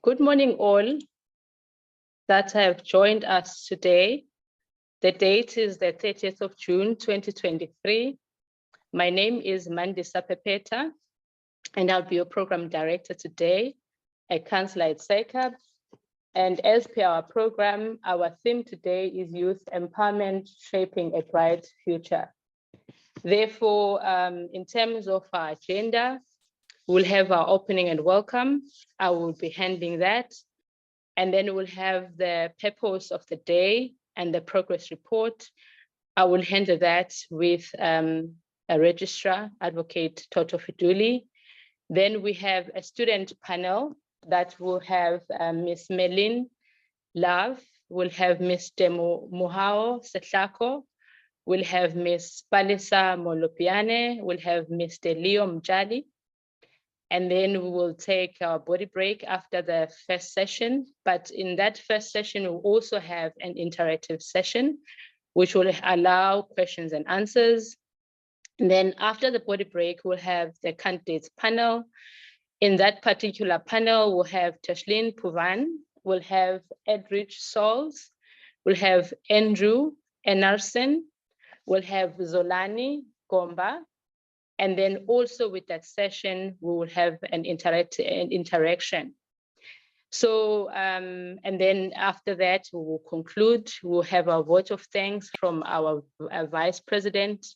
Good morning, all that have joined us today. The date is the 30th of June, 2023. My name is Mandisa Pepeta, and I'll be your program director today at Council at SECAB. And as per our program, our theme today is Youth Empowerment, Shaping a Bright Future. Therefore, in terms of our agenda, we'll have our opening and welcome. I will be handling that. And then we'll have the purpose of the day and the progress report. I will handle that with a registrar, Advocate Toto Fiduli. Then we have a student panel that will have Ms. Melin Love, we'll have Mr. Muhao Setlako, we'll have Ms. Palisa Molopiane, we'll have Mr. Leo Mjali, and then we will take our body break after the first session. But in that first session, we'll also have an interactive session, which will allow questions and answers. And then after the body break, we'll have the candidates panel. In that particular panel, we'll have Tashlin Puvan, we'll have Edrich Sauls, we'll have Andrew Enarson, we'll have Zolani Gomba, and then also with that session, we will have an interaction. So, and then after that, we will conclude. We'll have our vote of thanks from our Vice President,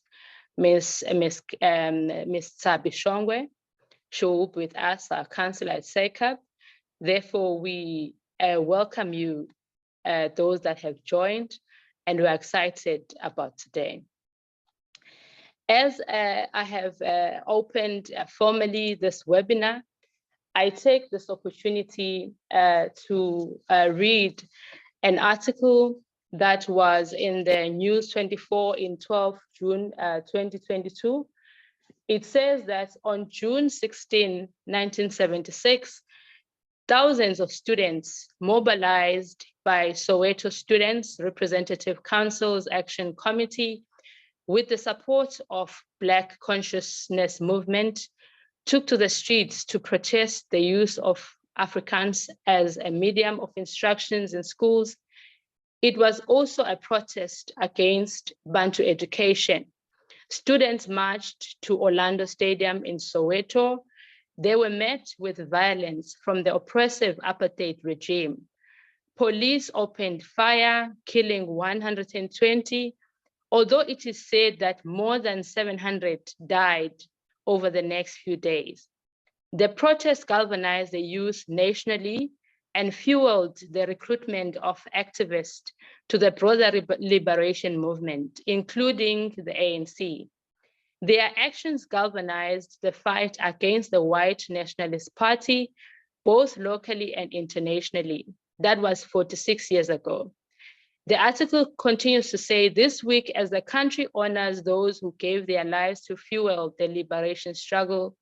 Ms. Tsabi Shongwe. She will be with us, our councillor at SECAB. Therefore, we welcome you, those that have joined, and we're excited about today. As I have opened formally this webinar, I take this opportunity to read an article that was in the News 24 in 12 June 2022. It says that on June 16, 1976, thousands of students mobilized by Soweto Students Representative Council's Action Committee with the support of Black Consciousness Movement, took to the streets to protest the use of Afrikaans as a medium of instructions in schools. It was also a protest against Bantu education. Students marched to Orlando Stadium in Soweto. They were met with violence from the oppressive apartheid regime. Police opened fire, killing 120, although it is said that more than 700 died over the next few days. The protest galvanized the youth nationally and fueled the recruitment of activists to the broader liberation movement, including the ANC. Their actions galvanized the fight against the white nationalist party, both locally and internationally. That was 46 years ago. The article continues to say, this week, as the country honors those who gave their lives to fuel the liberation struggle,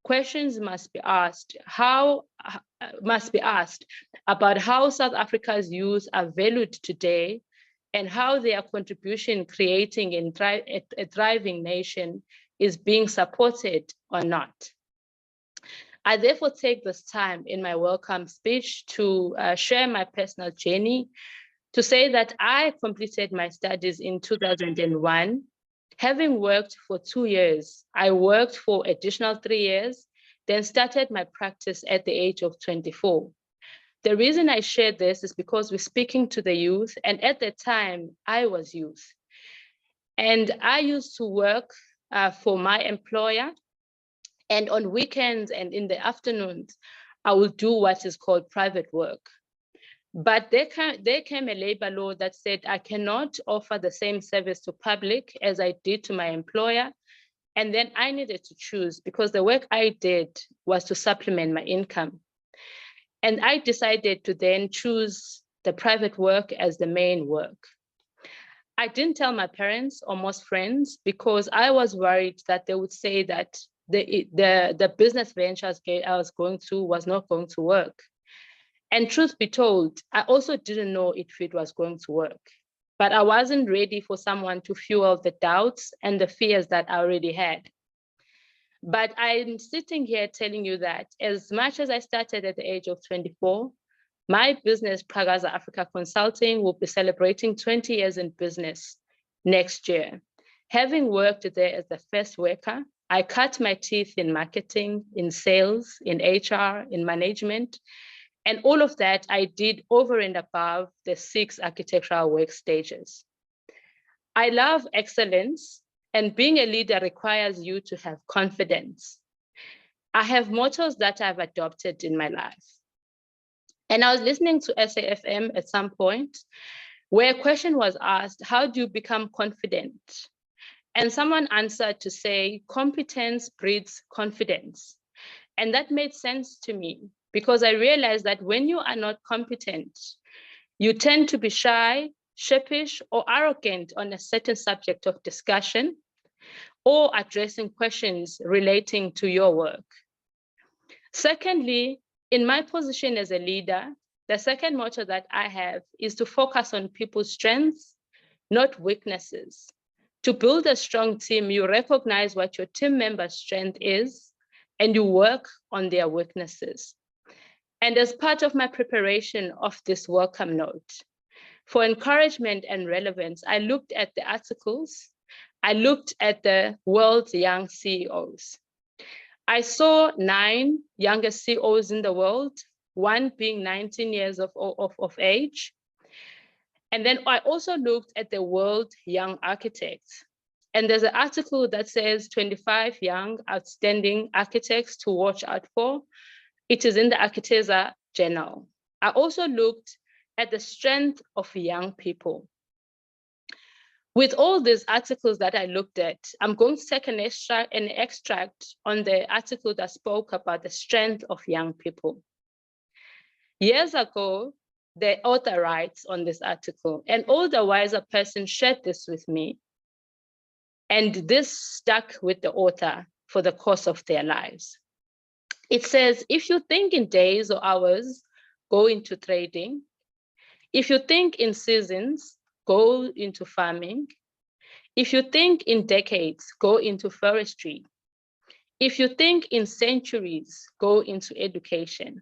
questions must be asked about how South Africa's youth are valued today and how their contribution creating a thriving nation is being supported or not. I therefore take this time in my welcome speech to share my personal journey, to say that I completed my studies in 2001. Having worked for 2 years, I worked for additional 3 years, then started my practice at the age of 24. The reason I share this is because we're speaking to the youth, and at that time, I was youth. And I used to work for my employer, and on weekends and in the afternoons, I would do what is called private work. But there came a labor law that said I cannot offer the same service to public as I did to my employer. And then I needed to choose, because the work I did was to supplement my income. And I decided to then choose the private work as the main work. I didn't tell my parents or most friends because I was worried that they would say that the business ventures I was going to was not going to work. And truth be told, I also didn't know if it was going to work, but I wasn't ready for someone to fuel the doubts and the fears that I already had. But I'm sitting here telling you that as much as I started at the age of 24, my business, Pragaza Africa Consulting, will be celebrating 20 years in business next year. Having worked there as the first worker, I cut my teeth in marketing, in sales, in HR, in management, and all of that I did over and above the 6 architectural work stages. I love excellence, and being a leader requires you to have confidence. I have mottos that I've adopted in my life. And I was listening to SAFM at some point where a question was asked, how do you become confident? And someone answered to say, competence breeds confidence. And that made sense to me because I realized that when you are not competent, you tend to be shy, sheepish, or arrogant on a certain subject of discussion or addressing questions relating to your work. Secondly, in my position as a leader, the second motto that I have is to focus on people's strengths, not weaknesses. To build a strong team, you recognize what your team member's strength is, and you work on their weaknesses. And as part of my preparation of this welcome note, for encouragement and relevance, I looked at the articles, I looked at the world's young CEOs. I saw 9 youngest CEOs in the world, one being 19 years of age. And then I also looked at the world young architects. And there's an article that says 25 young outstanding architects to watch out for. It is in the Architecture Journal. I also looked at the strength of young people. With all these articles that I looked at, I'm going to take an extract on the article that spoke about the strength of young people. Years ago, the author writes on this article, an older, wiser person shared this with me. And this stuck with the author for the course of their lives. It says, if you think in days or hours, go into trading. If you think in seasons, go into farming. If you think in decades, go into forestry. If you think in centuries, go into education.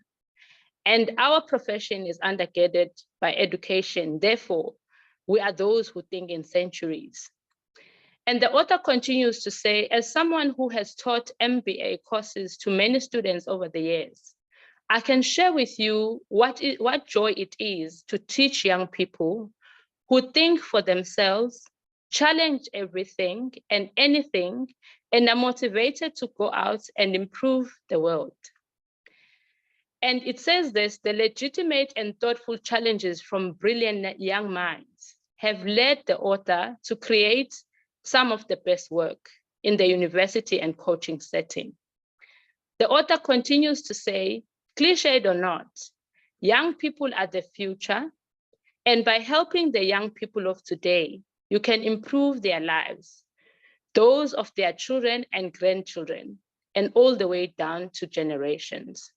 And our profession is undergirded by education. Therefore, we are those who think in centuries. And the author continues to say, as someone who has taught MBA courses to many students over the years, I can share with you what joy it is to teach young people who think for themselves, challenge everything and anything, and are motivated to go out and improve the world. And it says this, the legitimate and thoughtful challenges from brilliant young minds have led the author to create some of the best work in the university and coaching setting. The author continues to say, cliched or not, young people are the future, and by helping the young people of today, you can improve their lives, those of their children and grandchildren, and all the way down to generations.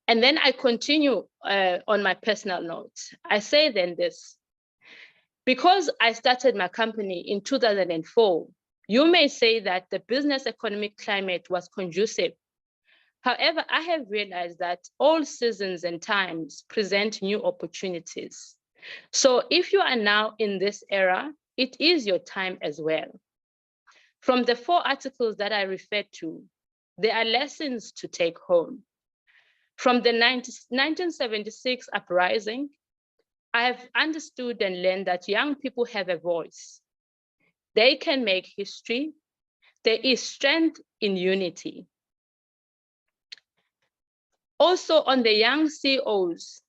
And then I continue on my personal note. I say then this, because I started my company in 2004, you may say that the business economic climate was conducive. However, I have realized that all seasons and times present new opportunities. So if you are now in this era, it is your time as well. From the 4 articles that I referred to, there are lessons to take home. From the 1976 uprising, I have understood and learned that young people have a voice. They can make history. There is strength in unity. Also on the young CEOs,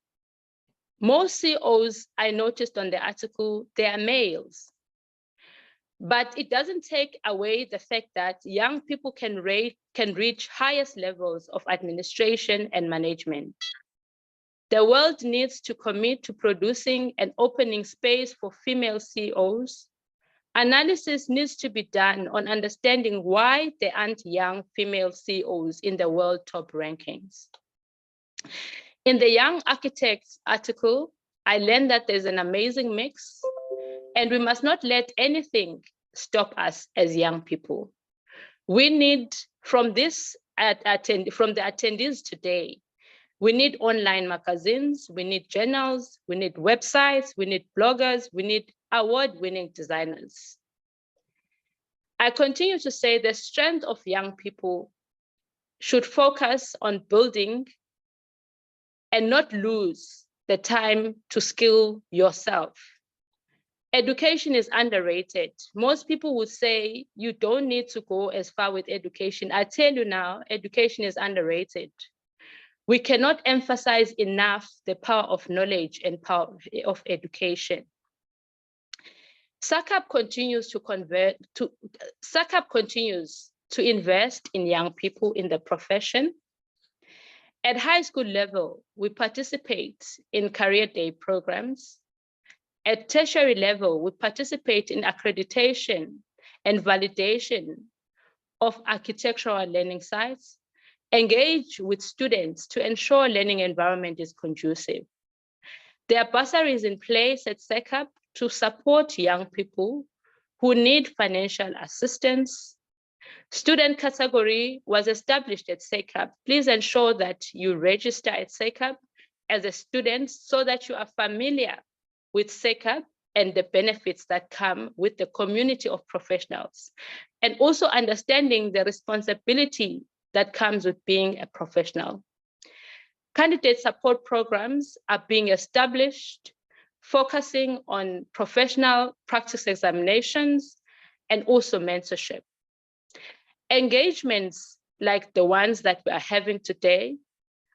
most CEOs I noticed on the article, they are males. But it doesn't take away the fact that young people can reach highest levels of administration and management. The world needs to commit to producing and opening space for female CEOs. Analysis needs to be done on understanding why there aren't young female CEOs in the world top rankings. In the Young Architects article, I learned that there's an amazing mix, and we must not let anything stop us as young people. We need, from the attendees today, we need online magazines, we need journals, we need websites, we need bloggers, we need award-winning designers. I continue to say the strength of young people should focus on building and not lose the time to skill yourself. Education is underrated. Most people would say you don't need to go as far with education. I tell you now, education is underrated. We cannot emphasize enough the power of knowledge and power of education. SACAP continues to invest in young people in the profession. At high school level, we participate in career day programs. At tertiary level, we participate in accreditation and validation of architectural learning sites, engage with students to ensure learning environment is conducive. There are bursaries in place at SACAP to support young people who need financial assistance. Student category was established at SACAP. Please ensure that you register at SACAP as a student so that you are familiar with SACAP and the benefits that come with the community of professionals, and also understanding the responsibility that comes with being a professional. Candidate support programs are being established, focusing on professional practice examinations and also mentorship. Engagements like the ones that we are having today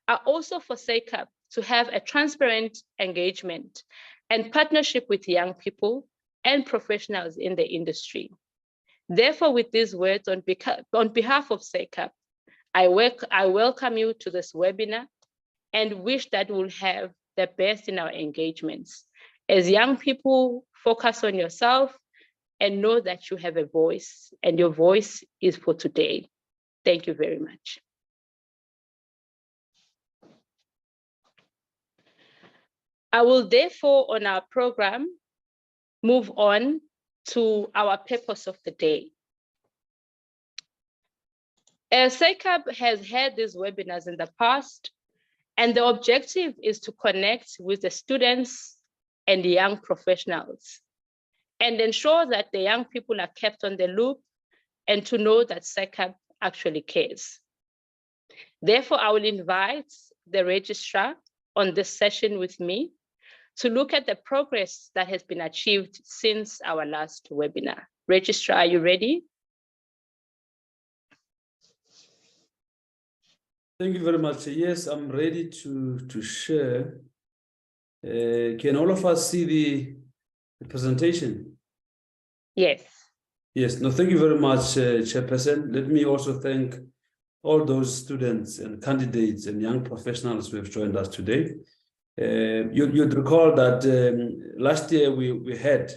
are also for SACAP to have a transparent engagement and partnership with young people and professionals in the industry. Therefore, with these words, on behalf of SACAP, I welcome you to this webinar and wish that we'll have the best in our engagements. As young people, focus on yourself and know that you have a voice, and your voice is for today. Thank you very much. I will therefore, on our program, move on to our purpose of the day. SACAP has had these webinars in the past, and the objective is to connect with the students and the young professionals and ensure that the young people are kept on the loop and to know that SACAP actually cares. Therefore, I will invite the registrar on this session with me to look at the progress that has been achieved since our last webinar. Registrar, are you ready? Thank you very much. Yes, I'm ready to share. Can all of us see the presentation? Yes. Yes, no, thank you very much, Chairperson. Let me also thank all those students and candidates and young professionals who have joined us today. You'd recall that last year we had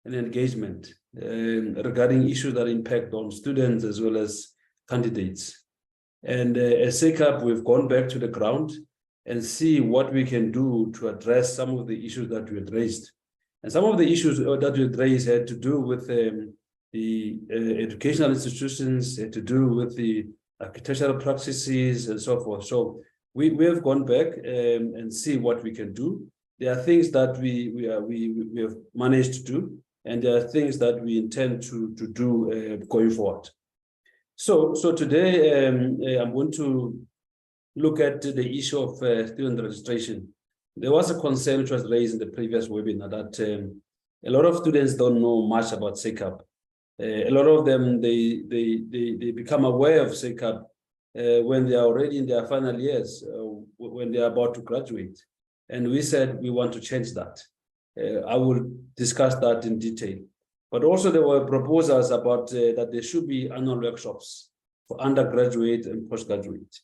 an engagement regarding issues that impact on students as well as candidates. And as SACAP, we've gone back to the ground and see what we can do to address some of the issues that we had raised. And some of the issues that we had raised had to do with the educational institutions, had to do with the architectural practices and so forth. So we have gone back and see what we can do. There are things that we have managed to do, and there are things that we intend to do going forward. So today I'm going to look at the issue of student registration. There was a concern which was raised in the previous webinar that a lot of students don't know much about SACAP. A lot of them, they become aware of SACAP when they are already in their final years, when they are about to graduate. And we said we want to change that. I will discuss that in detail. But also there were proposals about that there should be annual workshops for undergraduate and postgraduate.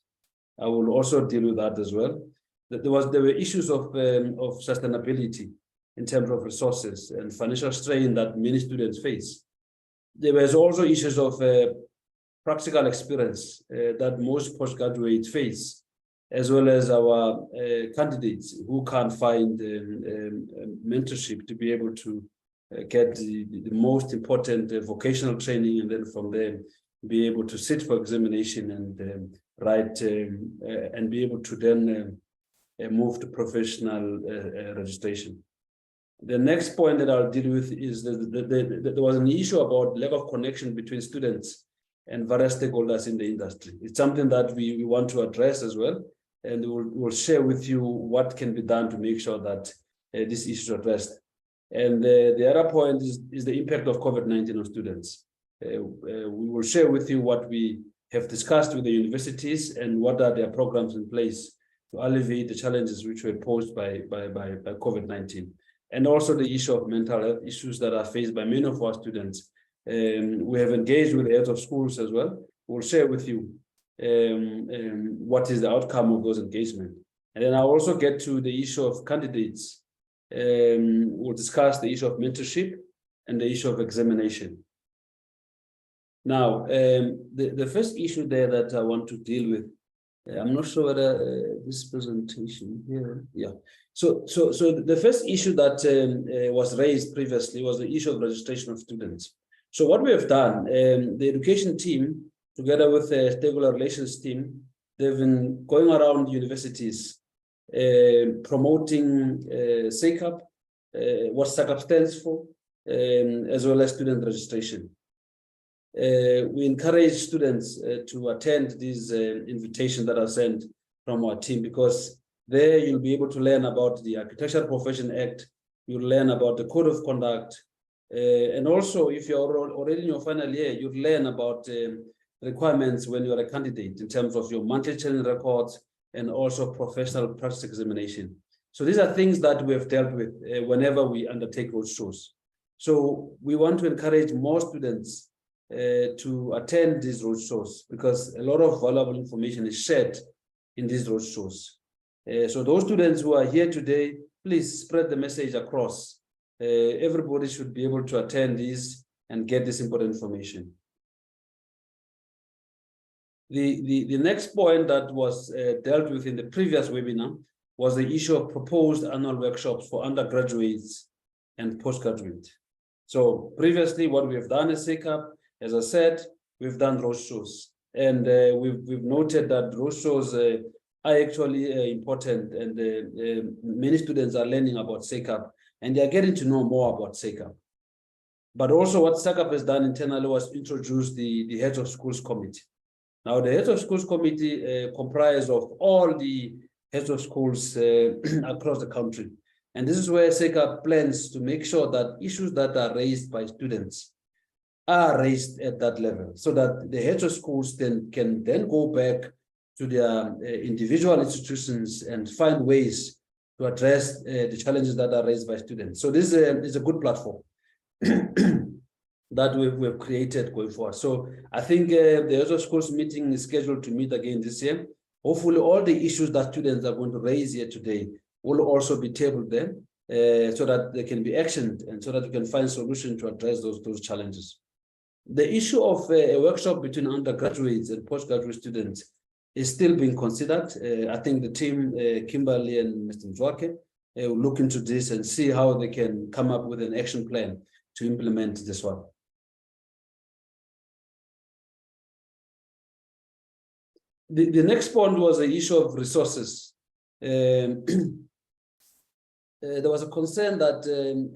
I will also deal with that as well. There were issues of sustainability in terms of resources and financial strain that many students face. There was also issues of practical experience that most postgraduates face, as well as our candidates who can't find mentorship to be able to get the most important vocational training, and then from there be able to sit for examination and write and be able to then move to professional registration. The next point that I'll deal with is there was an issue about lack of connection between students and various stakeholders in the industry. It's something that we want to address as well, and we'll share with you what can be done to make sure that this issue is addressed. And the other point is the impact of COVID-19 on students. We will share with you what we have discussed with the universities and what are their programs in place to alleviate the challenges which were posed by COVID-19. And also the issue of mental health issues that are faced by many of our students. We have engaged with the heads of schools as well. We'll share with you what is the outcome of those engagements. And then I'll also get to the issue of candidates. We'll discuss the issue of mentorship and the issue of examination. Now, the first issue there that I want to deal with, I'm not sure whether this presentation here, yeah. So the first issue that was raised previously was the issue of registration of students. So what we have done, the education team, together with the stakeholder relations team, they've been going around universities promoting SACAP, what SACAP stands for, as well as student registration. We encourage students to attend these invitations that are sent from our team, because there you'll be able to learn about the Architectural Profession Act, you'll learn about the Code of Conduct, and also if you're already in your final year, you'll learn about requirements when you're a candidate in terms of your monthly training records and also professional practice examination. So these are things that we have dealt with whenever we undertake roadshows. So we want to encourage more students to attend these roadshows, because a lot of valuable information is shared in these roadshows. So those students who are here today, please spread the message across. Everybody should be able to attend these and get this important information. The next point that was dealt with in the previous webinar was the issue of proposed annual workshops for undergraduates and postgraduate. So previously, what we have done as SACAP, as I said, we've done roadshows, and we've noted that roadshows are actually important, and many students are learning about SACAP, and they are getting to know more about SACAP. But also what SACAP has done internally was introduce the Heads of Schools Committee. Now, the Heads of Schools Committee comprise of all the heads of schools across the country. And this is where SACAP plans to make sure that issues that are raised by students are raised at that level, so that the heads of schools can then go back to their individual institutions and find ways to address the challenges that are raised by students. So this is a good platform that we've created going forward. So I think the heads of schools meeting is scheduled to meet again this year. Hopefully all the issues that students are going to raise here today will also be tabled there, so that they can be actioned and so that we can find solutions to address those challenges. The issue of a workshop between undergraduates and postgraduate students is still being considered. I think the team, Kimberly and Mr. Mzwake, will look into this and see how they can come up with an action plan to implement this one. The next point was the issue of resources. There was a concern that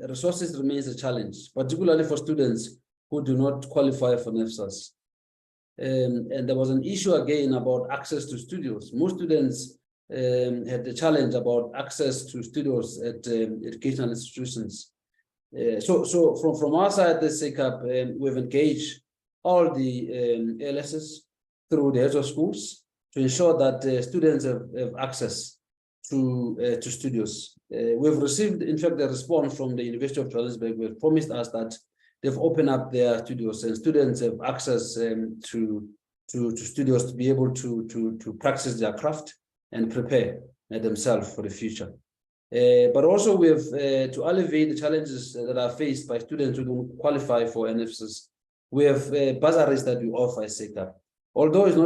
resources remains a challenge, particularly for students who do not qualify for NEFSAS. And there was an issue again about access to studios. Most students had the challenge about access to studios at educational institutions. So from our side, the SACAP, we've engaged all the LSs through the heads of schools to ensure that students have access to studios. We've received, in fact, a response from the University of Johannesburg. They've promised us that they've opened up their studios and students have access to studios to be able to practice their craft and prepare themselves for the future. But also we have, to alleviate the challenges that are faced by students who don't qualify for NFSs, we have bursaries that we offer as SACAP. Although it's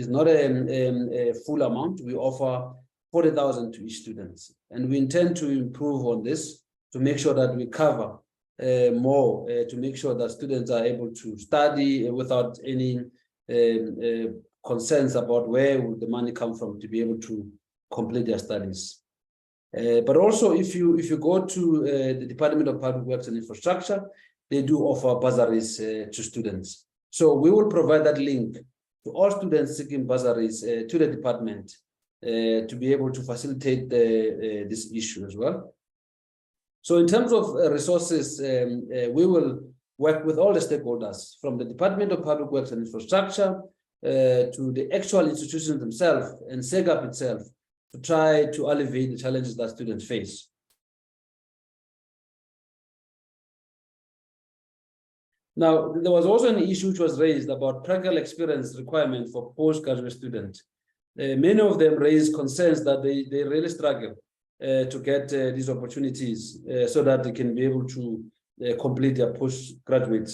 not a full amount, we offer 40,000 to each student. And we intend to improve on this to make sure that we cover more to make sure that students are able to study without any concerns about where would the money come from to be able to complete their studies. But also, if you go to the Department of Public Works and Infrastructure, they do offer bursaries to students. So we will provide that link to all students seeking bursaries to the department to be able to facilitate this issue as well. So in terms of resources, we will work with all the stakeholders from the Department of Public Works and Infrastructure to the actual institutions themselves and SEGAP itself to try to alleviate the challenges that students face. Now, there was also an issue which was raised about practical experience requirement for postgraduate students. Many of them raised concerns that they really struggle to get these opportunities so that they can be able to complete their postgraduate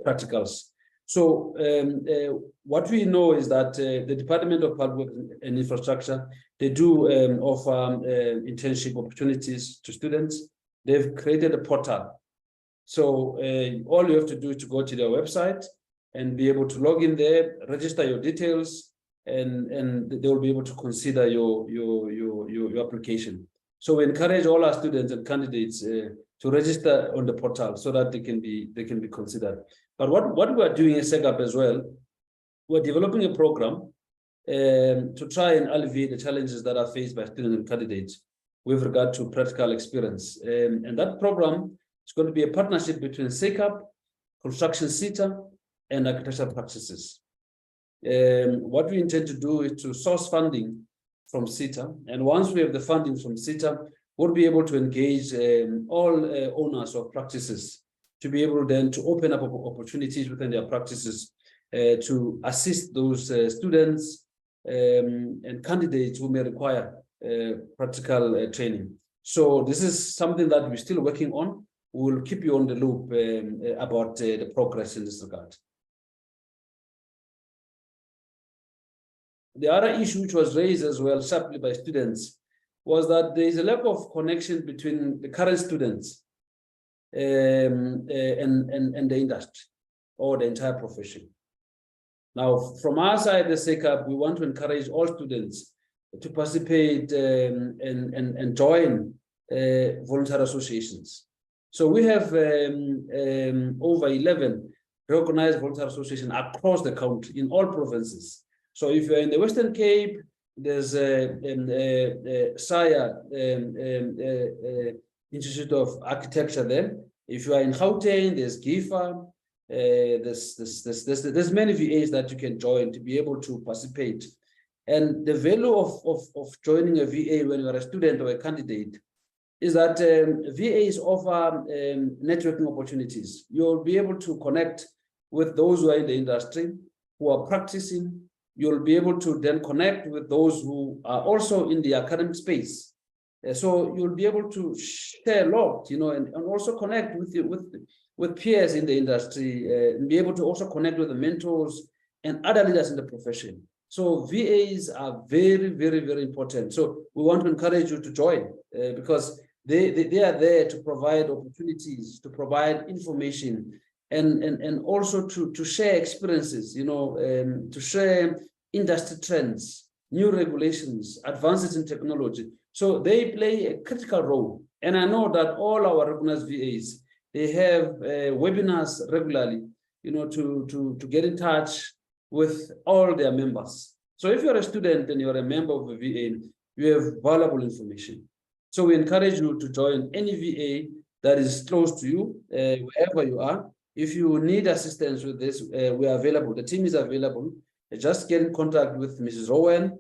practicals. So what we know is that the Department of Public Works and Infrastructure, they do offer internship opportunities to students. They've created a portal. So all you have to do is to go to their website and be able to log in there, register your details, and they will be able to consider your application. So we encourage all our students and candidates to register on the portal so that they can be considered. But what we are doing in SEGAP as well, we're developing a program to try and alleviate the challenges that are faced by students and candidates with regard to practical experience. And that program is going to be a partnership between SEGAP, Construction SETA, and Architectural Practices. What we intend to do is to source funding from SETA, and once we have the funding from SETA, we'll be able to engage all owners of practices to be able then to open up opportunities within their practices to assist those students and candidates who may require practical training. So this is something that we're still working on. We will keep you on the loop about the progress in this regard. The other issue which was raised as well sharply by students was that there is a lack of connection between the current students and the industry or the entire profession. Now, from our side, the SEGAP, we want to encourage all students to participate and join voluntary associations. So we have over 11 recognized voluntary associations across the country in all provinces. So if you're in the Western Cape, there's SAIA Institute of Architecture there. If you are in Gauteng, there's GIFA. There's many VAs that you can join to be able to participate. And the value of joining a VA when you're a student or a candidate is that VAs offer networking opportunities. You'll be able to connect with those who are in the industry, who are practicing. You'll be able to then connect with those who are also in the academic space. So you'll be able to share a lot, you know, and also connect with peers in the industry, and be able to also connect with the mentors and other leaders in the profession. So VAs are very, very, very important. So we want to encourage you to join because they are there to provide opportunities, to provide information, and also to share experiences, you know, to share industry trends, new regulations, advances in technology. So they play a critical role. And I know that all our recognized VAs, they have webinars regularly, you know, to get in touch with all their members. So if you're a student and you're a member of a VA, you have valuable information. So we encourage you to join any VA that is close to you, wherever you are. If you need assistance with this, we are available. The team is available. Just get in contact with Mrs. Owen.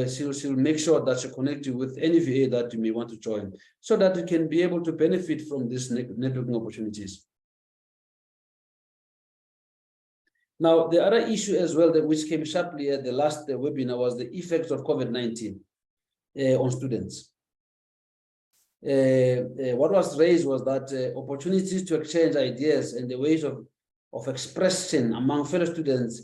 She'll make sure that she connects you with any VA that you may want to join so that you can be able to benefit from these networking opportunities. Now, the other issue as well that which came sharply at the last webinar was the effects of COVID-19 on students. What was raised was that opportunities to exchange ideas and the ways of expression among fellow students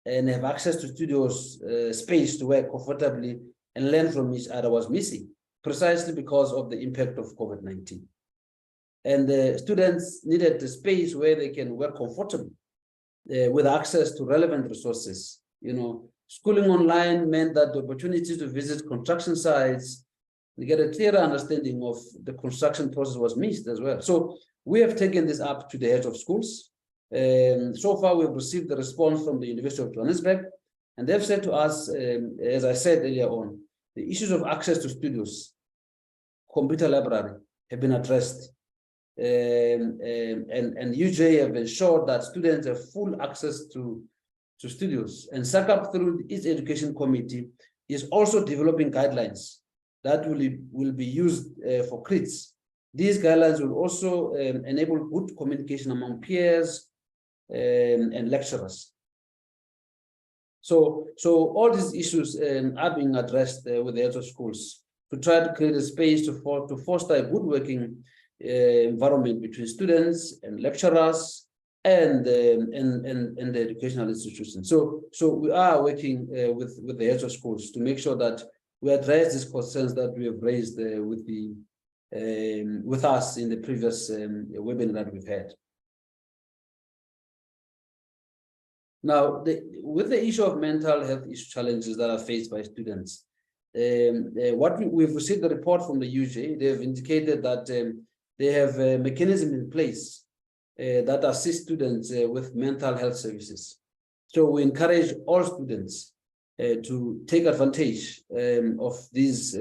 and have access to studios space to work comfortably and learn from each other was missing, precisely because of the impact of COVID-19. And the students needed a space where they can work comfortably with access to relevant resources. Schooling online meant that the opportunity to visit construction sites, to get a clearer understanding of the construction process was missed as well. So we have taken this up to the heads of schools. So far, we've received the response from the University of Johannesburg, and they've said to us, as I said earlier on, the issues of access to studios, computer library have been addressed. And UJ have ensured that students have full access to studios. And SACAP, through its education committee, is also developing guidelines that will be used for CRITs. These guidelines will also enable good communication among peers and lecturers. So all these issues are being addressed with the heads of schools to try to create a space to foster a good working environment between students and lecturers and the educational institutions. So we are working with the heads of schools to make sure that we address these concerns that we have raised with us in the previous webinar that we've had. Now, with the issue of mental health challenges that are faced by students, we've received a report from the UJ. They've indicated that they have a mechanism in place that assist students with mental health services. So we encourage all students to take advantage of this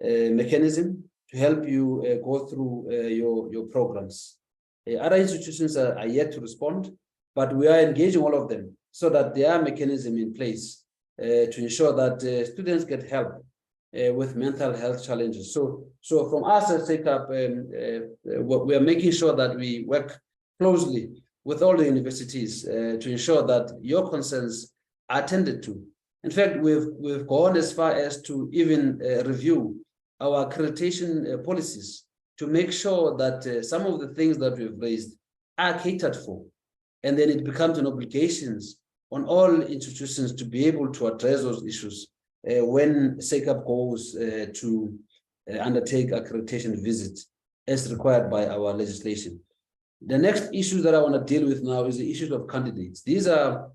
mechanism to help you go through your programs. Other institutions are yet to respond, but we are engaging all of them so that there are mechanisms in place to ensure that students get help with mental health challenges. So from us at SACAP, we are making sure that we work closely with all the universities to ensure that your concerns are attended to. In fact, we've gone as far as to even review our accreditation policies to make sure that some of the things that we've raised are catered for. And then it becomes an obligation on all institutions to be able to address those issues when SACAP goes to undertake accreditation visits as required by our legislation. The next issue that I want to deal with now is the issues of candidates. These are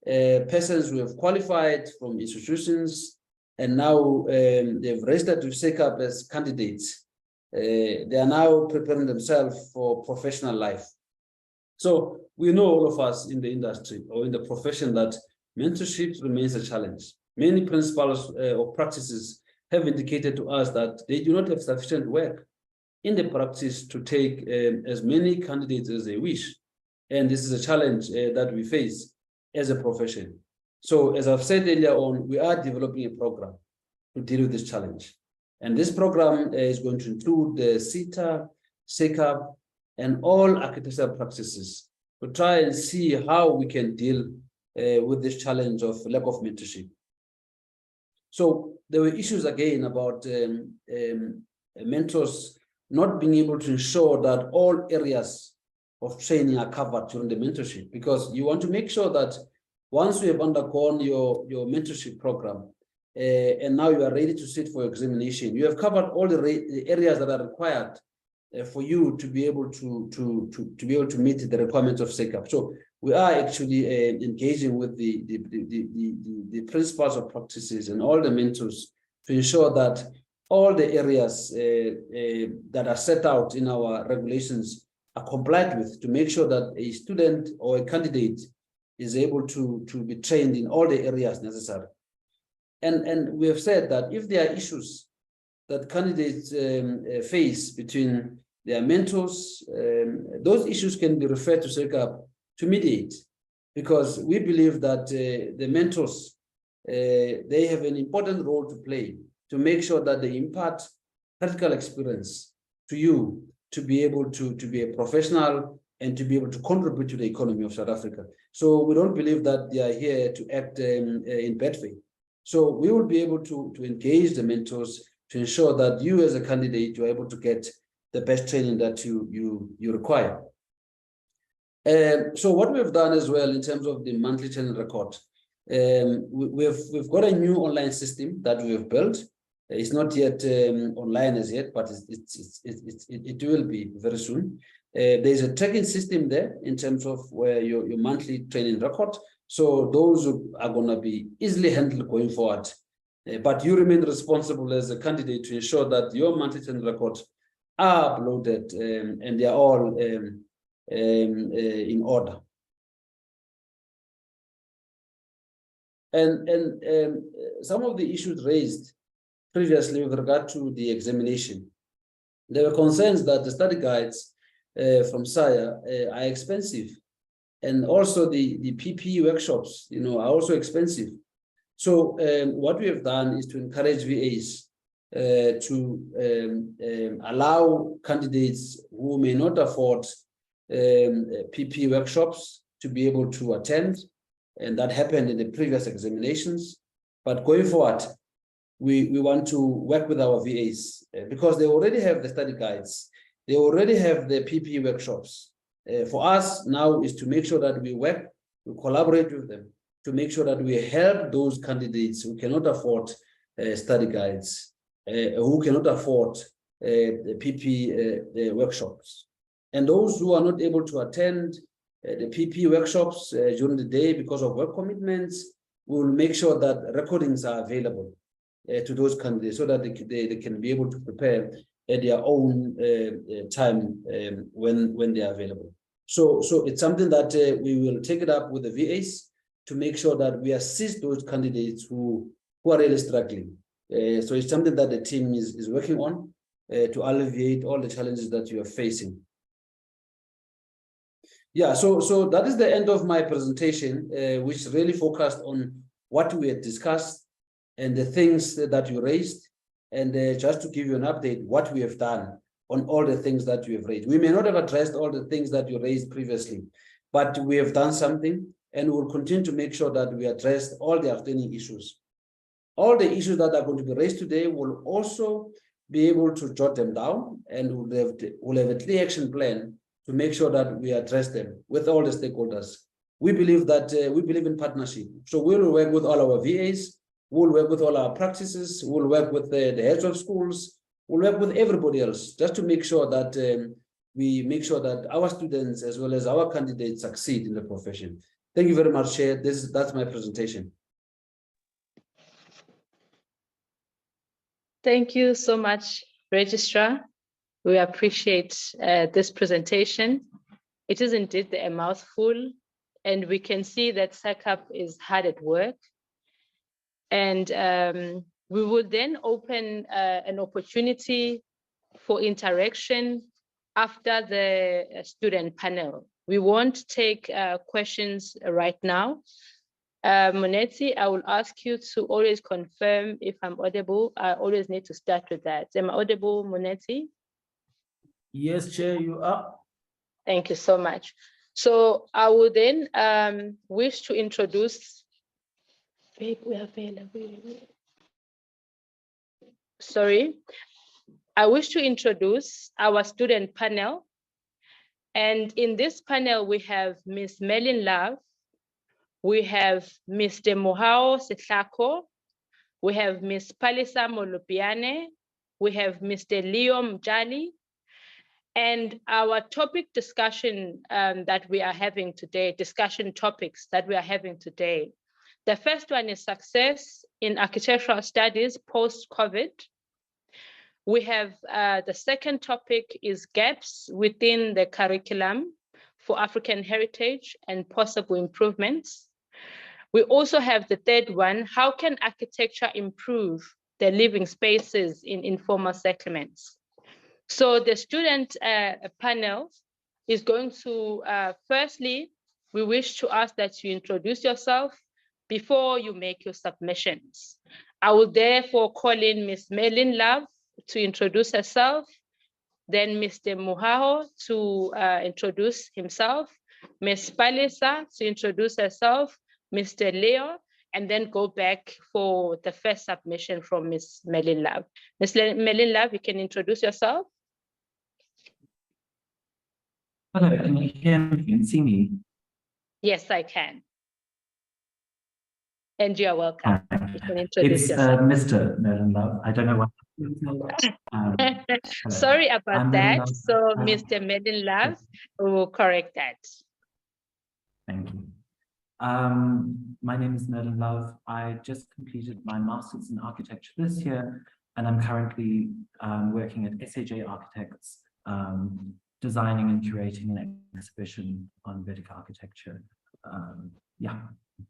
persons who have qualified from institutions and now they've registered to SACAP as candidates. They are now preparing themselves for professional life. So we know, all of us in the industry or in the profession, that mentorship remains a challenge. Many principals or practices have indicated to us that they do not have sufficient work in the practice to take as many candidates as they wish. And this is a challenge that we face as a profession. So as I've said earlier on, we are developing a program to deal with this challenge. And this program is going to include the CETA, SACAP, and all architectural practices to try and see how we can deal with this challenge of lack of mentorship. So there were issues again about mentors not being able to ensure that all areas of training are covered during the mentorship, because you want to make sure that once you have undergone your mentorship program and now you are ready to sit for examination, you have covered all the areas that are required for you to be able to meet the requirements of SACAP. So we are actually engaging with the principals of practices and all the mentors to ensure that all the areas that are set out in our regulations are complied with, to make sure that a student or a candidate is able to be trained in all the areas necessary. And we have said that if there are issues that candidates face between their mentors, those issues can be referred to SACAP to mediate, because we believe that the mentors, they have an important role to play to make sure that they impart practical experience to you to be able to be a professional and to be able to contribute to the economy of South Africa. So we don't believe that they are here to act in bad faith. So we will be able to engage the mentors to ensure that you as a candidate, you're able to get the best training that you require. So what we've done as well in terms of the monthly training record, we've got a new online system that we've built. It's not yet online as yet, but it will be very soon. There's a tracking system there in terms of where your monthly training record. So those are going to be easily handled going forward. But you remain responsible as a candidate to ensure that your monthly training records are uploaded and they are all in order. And some of the issues raised previously with regard to the examination, there were concerns that the study guides from SAYA are expensive, and also the PPE workshops, are also expensive. So what we have done is to encourage VAs to allow candidates who may not afford PPE workshops to be able to attend, and that happened in the previous examinations. But going forward, we want to work with our VAs because they already have the study guides. They already have the PPE workshops. For us now is to make sure that we collaborate with them to make sure that we help those candidates who cannot afford study guides, who cannot afford the PPE workshops. And those who are not able to attend the PPE workshops during the day because of work commitments, we will make sure that recordings are available to those candidates so that they can be able to prepare at their own time when they are available. So it's something that we will take it up with the VAs to make sure that we assist those candidates who are really struggling. So it's something that the team is working on to alleviate all the challenges that you are facing. Yeah, so that is the end of my presentation, which really focused on what we had discussed and the things that you raised, and just to give you an update, what we have done on all the things that you have raised. We may not have addressed all the things that you raised previously, but we have done something, and we will continue to make sure that we address all the outstanding issues. All the issues that are going to be raised today will also be able to jot them down, and we'll have a clear action plan to make sure that we address them with all the stakeholders. We believe that we believe in partnership. So we'll work with all our VAs, we'll work with all our practices, we'll work with the heads of schools, we'll work with everybody else just to make sure that we make sure that our students as well as our candidates succeed in the profession. Thank you very much, Chair. That's my presentation. Thank you so much, Registrar. We appreciate this presentation. It is indeed a mouthful, and we can see that SACAP is hard at work. And we will then open an opportunity for interaction after the student panel. We won't take questions right now. Moneti, I will ask you to always confirm if I'm audible. I always need to start with that. Am I audible, Moneti? Yes, Chair, you are. Thank you so much. So I would then wish to introduce. Babe, we are available. Sorry. I wish to introduce our student panel. And in this panel, we have Ms. Melin Love, we have Mr. Mohao Setlako, we have Ms. Palisa Molupiane, we have Mr. Leo Mjali, and our topic discussion that we are having today, discussion topics that we are having today. The first one is success in architectural studies post-COVID. We have the second topic is gaps within the curriculum for African heritage and possible improvements. We also have the third one, how can architecture improve the living spaces in informal settlements? So the student panel is going to, firstly, we wish to ask that you introduce yourself before you make your submissions. I will therefore call in Ms. Melin Love to introduce herself, then Mr. Muhaho to introduce himself, Ms. Palisa to introduce herself, Mr. Leo, and then go back for the first submission from Ms. Melin Love. Ms. Melin Love, you can introduce yourself. Hello, can you hear me? Can you see me? Yes, I can. And you are welcome. Hi. You can introduce It's yourself. Mr. Merlin Love. I don't know what. Hello. Sorry about I'm Merlin that. Love. So Mr. Medin Love will correct that. Thank you. My name is Merlin Love. I just completed my master's in architecture this year, and I'm currently working at SAJ Architects, designing and curating an exhibition on Vedic architecture. Yeah,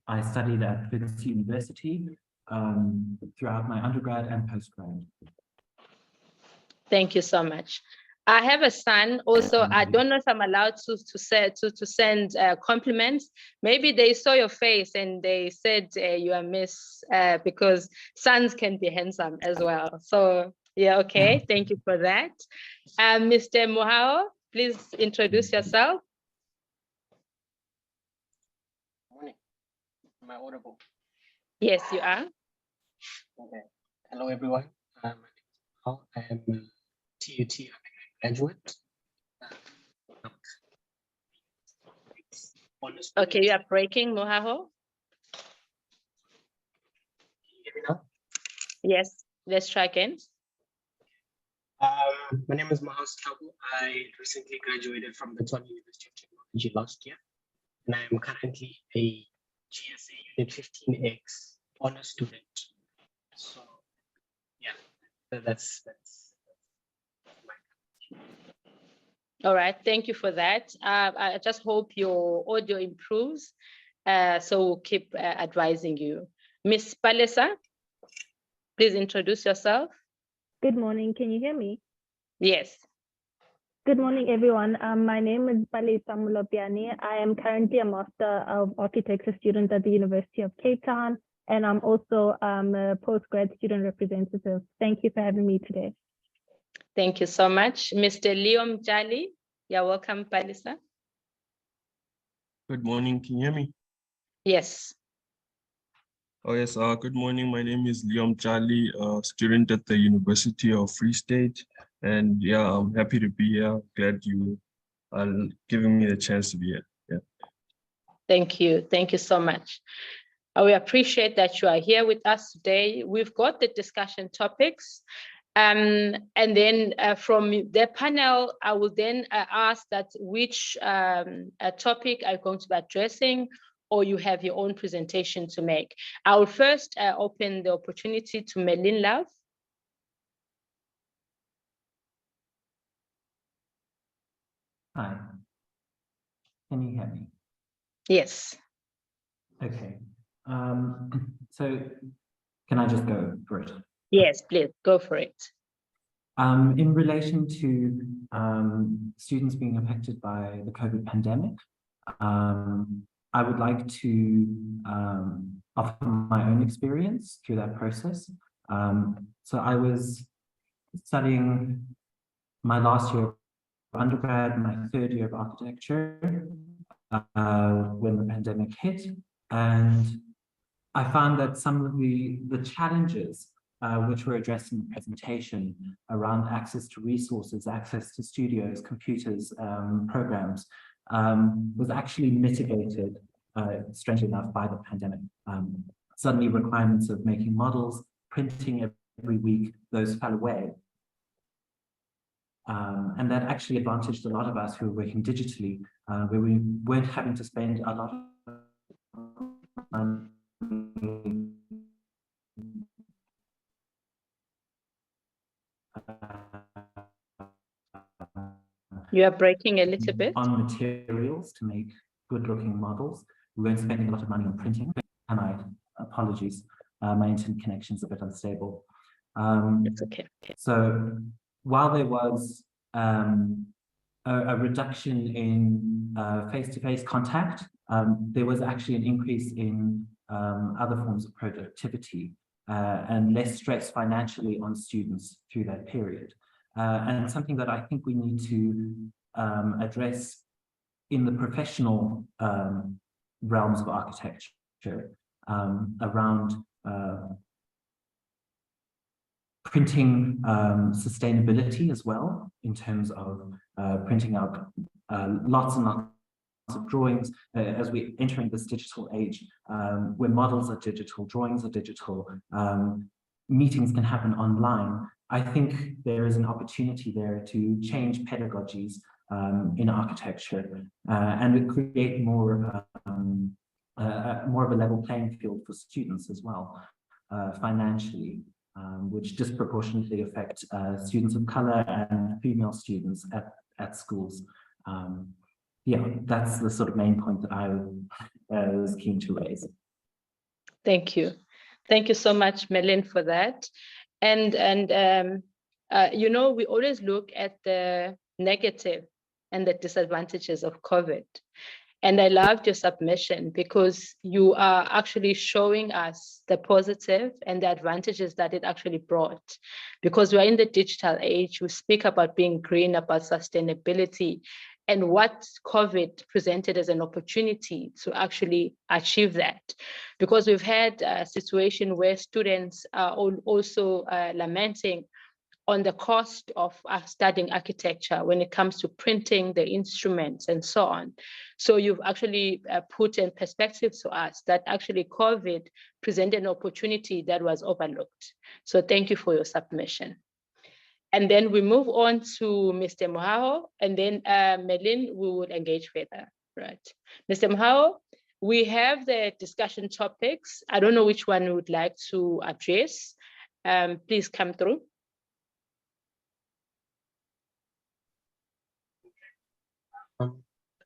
I studied at Venice University throughout my undergrad and postgrad. Thank you so much. I have a son also. I don't know if I'm allowed to send compliments. Maybe they saw your face and they said you are Miss because sons can be handsome as well. So yeah, okay. Thank you for that. Mr. Mohao, please introduce yourself. Morning. Am I audible? Yes, you are. Okay. Hello, everyone. My name is Paul. I am a TUT graduate. Okay, you are breaking, Mohao. Can you hear me now? Yes, let's try again. My name is Mahas Tabu. I recently graduated from the Tshwane University of Technology last year, and I am currently a GSA Unit 15X honor student. So, yeah, that's my. All right, thank you for that. I just hope your audio improves, so we'll keep advising you. Miss Palesa, please introduce yourself. Good morning. Can you hear me? Yes. Good morning, everyone. My name is Palesa Mulopiani. I am currently a Master of Architecture student at the University of Cape Town, and I'm also a postgrad student representative. Thank you for having me today. Thank you so much. Mr. Liam Jali, you're welcome, Palesa. Good morning, can you hear me? Yes. Oh yes, good morning. My name is Liam Charlie, student at the University of Free State. And yeah, I'm happy to be here. Glad you are giving me the chance to be here. Yeah. Thank you. Thank you so much. We appreciate that you are here with us today. We've got the discussion topics. And then from the panel, I will then ask that which topic are you going to be addressing, or you have your own presentation to make. I will first open the opportunity to Merlin Love. Hi. Can you hear me? Yes. Okay. So can I just go for it? Yes, please go for it. In relation to students being affected by the COVID pandemic, I would like to offer my own experience through that process. So I was studying my last year of undergrad, my third year of architecture, when the pandemic hit, and I found that some of the challenges which were addressed in the presentation around access to resources, access to studios, computers, programs, was actually mitigated, strangely enough, by the pandemic. Suddenly requirements of making models, printing every week, those fell away. And that actually advantaged a lot of us who were working digitally, where we weren't having to spend a lot of money You are breaking a little bit. on materials to make good-looking models. We weren't spending a lot of money on printing. Apologies, my internet connection is a bit unstable. It's okay. So while there was a reduction in face-to-face contact, there was actually an increase in other forms of productivity and less stress financially on students through that period. And something that I think we need to address in the professional realms of architecture around printing sustainability as well, in terms of printing out lots and lots of drawings, as we're entering this digital age, where models are digital, drawings are digital, meetings can happen online. I think there is an opportunity there to change pedagogies in architecture and create more of a level playing field for students as well, financially, which disproportionately affect students of color and female students at schools. Yeah, that's the sort of main point that I was keen to raise. Thank you. Thank you so much, Melin, for that. And you know, we always look at the negative and the disadvantages of COVID. And I loved your submission because you are actually showing us the positive and the advantages that it actually brought. Because we're in the digital age, we speak about being green, about sustainability, and what COVID presented as an opportunity to actually achieve that. Because we've had a situation where students are also lamenting on the cost of studying architecture when it comes to printing the instruments and so on. So you've actually put in perspective to us that actually COVID presented an opportunity that was overlooked. So thank you for your submission. And then we move on to Mr. Mohaho, and then Melin, we would engage further, right? Mr. Mohaho, we have the discussion topics. I don't know which one we would like to address. Please come through.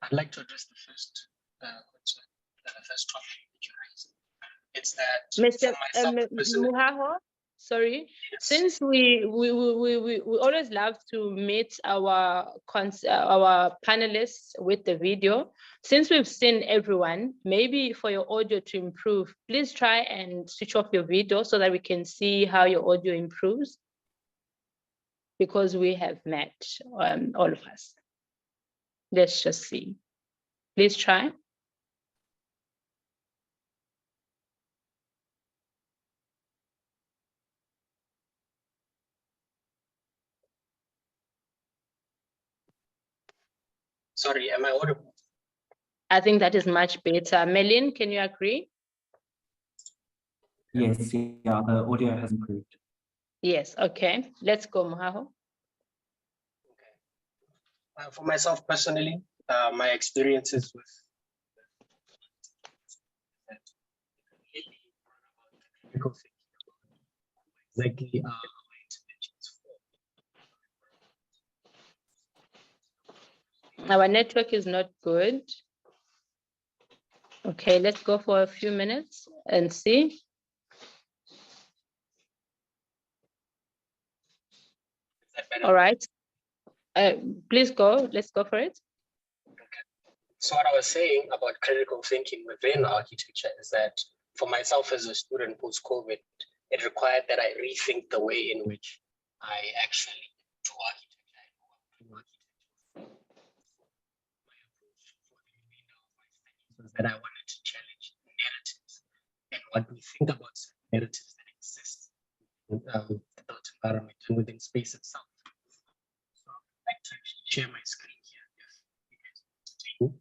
I'd like to address the first concern, the first topic that you raised. It's that Mr. Mohaho, sorry, yes. Since we always love to meet our panelists with the video, since we've seen everyone, maybe for your audio to improve, please try and switch off your video so that we can see how your audio improves, because we have met all of us. Let's just see. Please try. Sorry, am I audible? I think that is much better. Melin, can you agree? Yes, yeah, the audio has improved. Yes, okay. Let's go, Mohaho. Okay. For myself personally, my experiences with exactly our network is not good. Okay, let's go for a few minutes and see. All right. Please go. Let's go for it. Okay. So what I was saying about critical thinking within architecture is that for myself as a student post-COVID, it required that I rethink the way in which I actually do architecture. My approach for the remainder of my studies was that I wanted to challenge narratives and what we think about narratives that exist in the built environment and within space itself. So I'd like to actually share my screen here if you guys want to take it.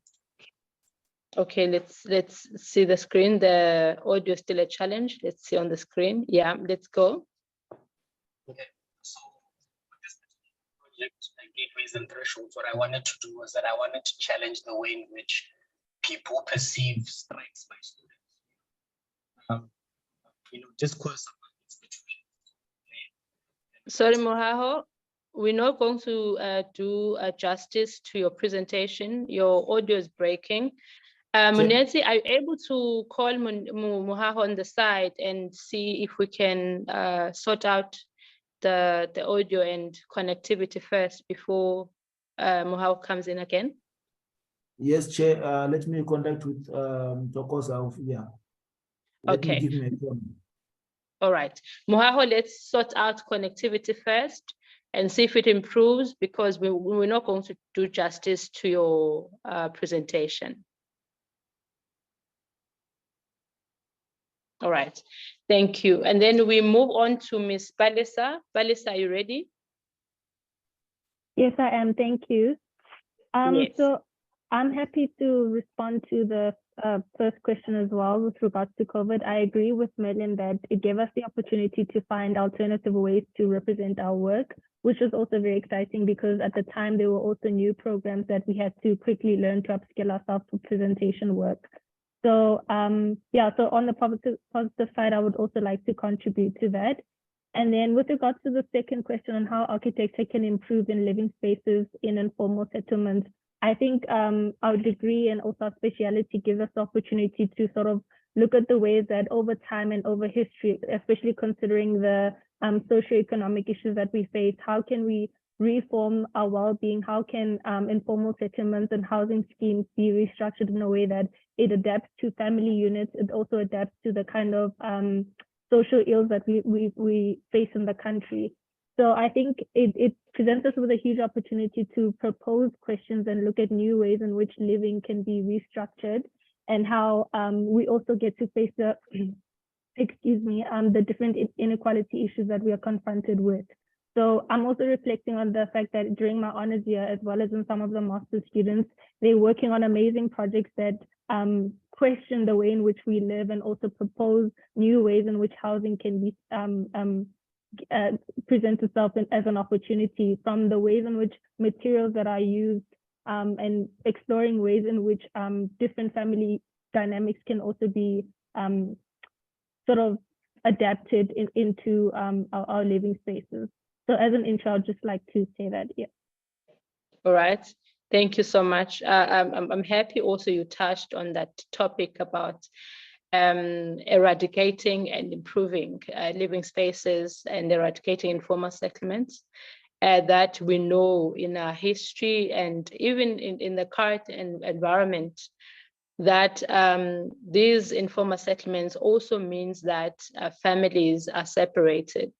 Okay, let's see the screen. The audio is still a challenge. Let's see on the screen. Yeah, let's go. Okay, so with this project, Gateways and Thresholds, what I wanted to do was that I wanted to challenge the way in which people perceive strikes by students. Discourse among institutions. Sorry, Mohaho, we're not going to do justice to your presentation. Your audio is breaking. Munezi, are you able to call Mohaho on the side and see if we can sort out the audio and connectivity first before Mohaho comes in again? Yes, Chair. Let me contact with Tokosa. Yeah. Okay. Give me a phone. All right. Mohaho, let's sort out connectivity first and see if it improves, because we're not going to do justice to your presentation. All right, thank you. And then we move on to Ms. Balisa. Balisa, are you ready? Yes, I am. Thank you. Yes. So I'm happy to respond to the first question as well with regards to COVID. I agree with Merlin that it gave us the opportunity to find alternative ways to represent our work, which was also very exciting because at the time there were also new programs that we had to quickly learn to upskill ourselves for presentation work. So yeah, so on the positive side, I would also like to contribute to that. And then with regards to the second question on how architecture can improve in living spaces in informal settlements, I think our degree and also our speciality gives us the opportunity to sort of look at the ways that over time and over history, especially considering the socioeconomic issues that we face, how can we reform our well-being? How can informal settlements and housing schemes be restructured in a way that it adapts to family units? It also adapts to the kind of social ills that we face in the country. So I think it presents us with a huge opportunity to propose questions and look at new ways in which living can be restructured, and how we also get to face the, the different inequality issues that we are confronted with. So I'm also reflecting on the fact that during my honors year, as well as in some of the master's students, they're working on amazing projects that question the way in which we live and also propose new ways in which housing can be present itself as an opportunity, from the ways in which materials that are used and exploring ways in which different family dynamics can also be sort of adapted into our living spaces. So as an intro, I'd just like to say that, yeah. All right, thank you so much. I'm happy also you touched on that topic about eradicating and improving living spaces and eradicating informal settlements that we know in our history and even in the current environment, that these informal settlements also means that families are separated,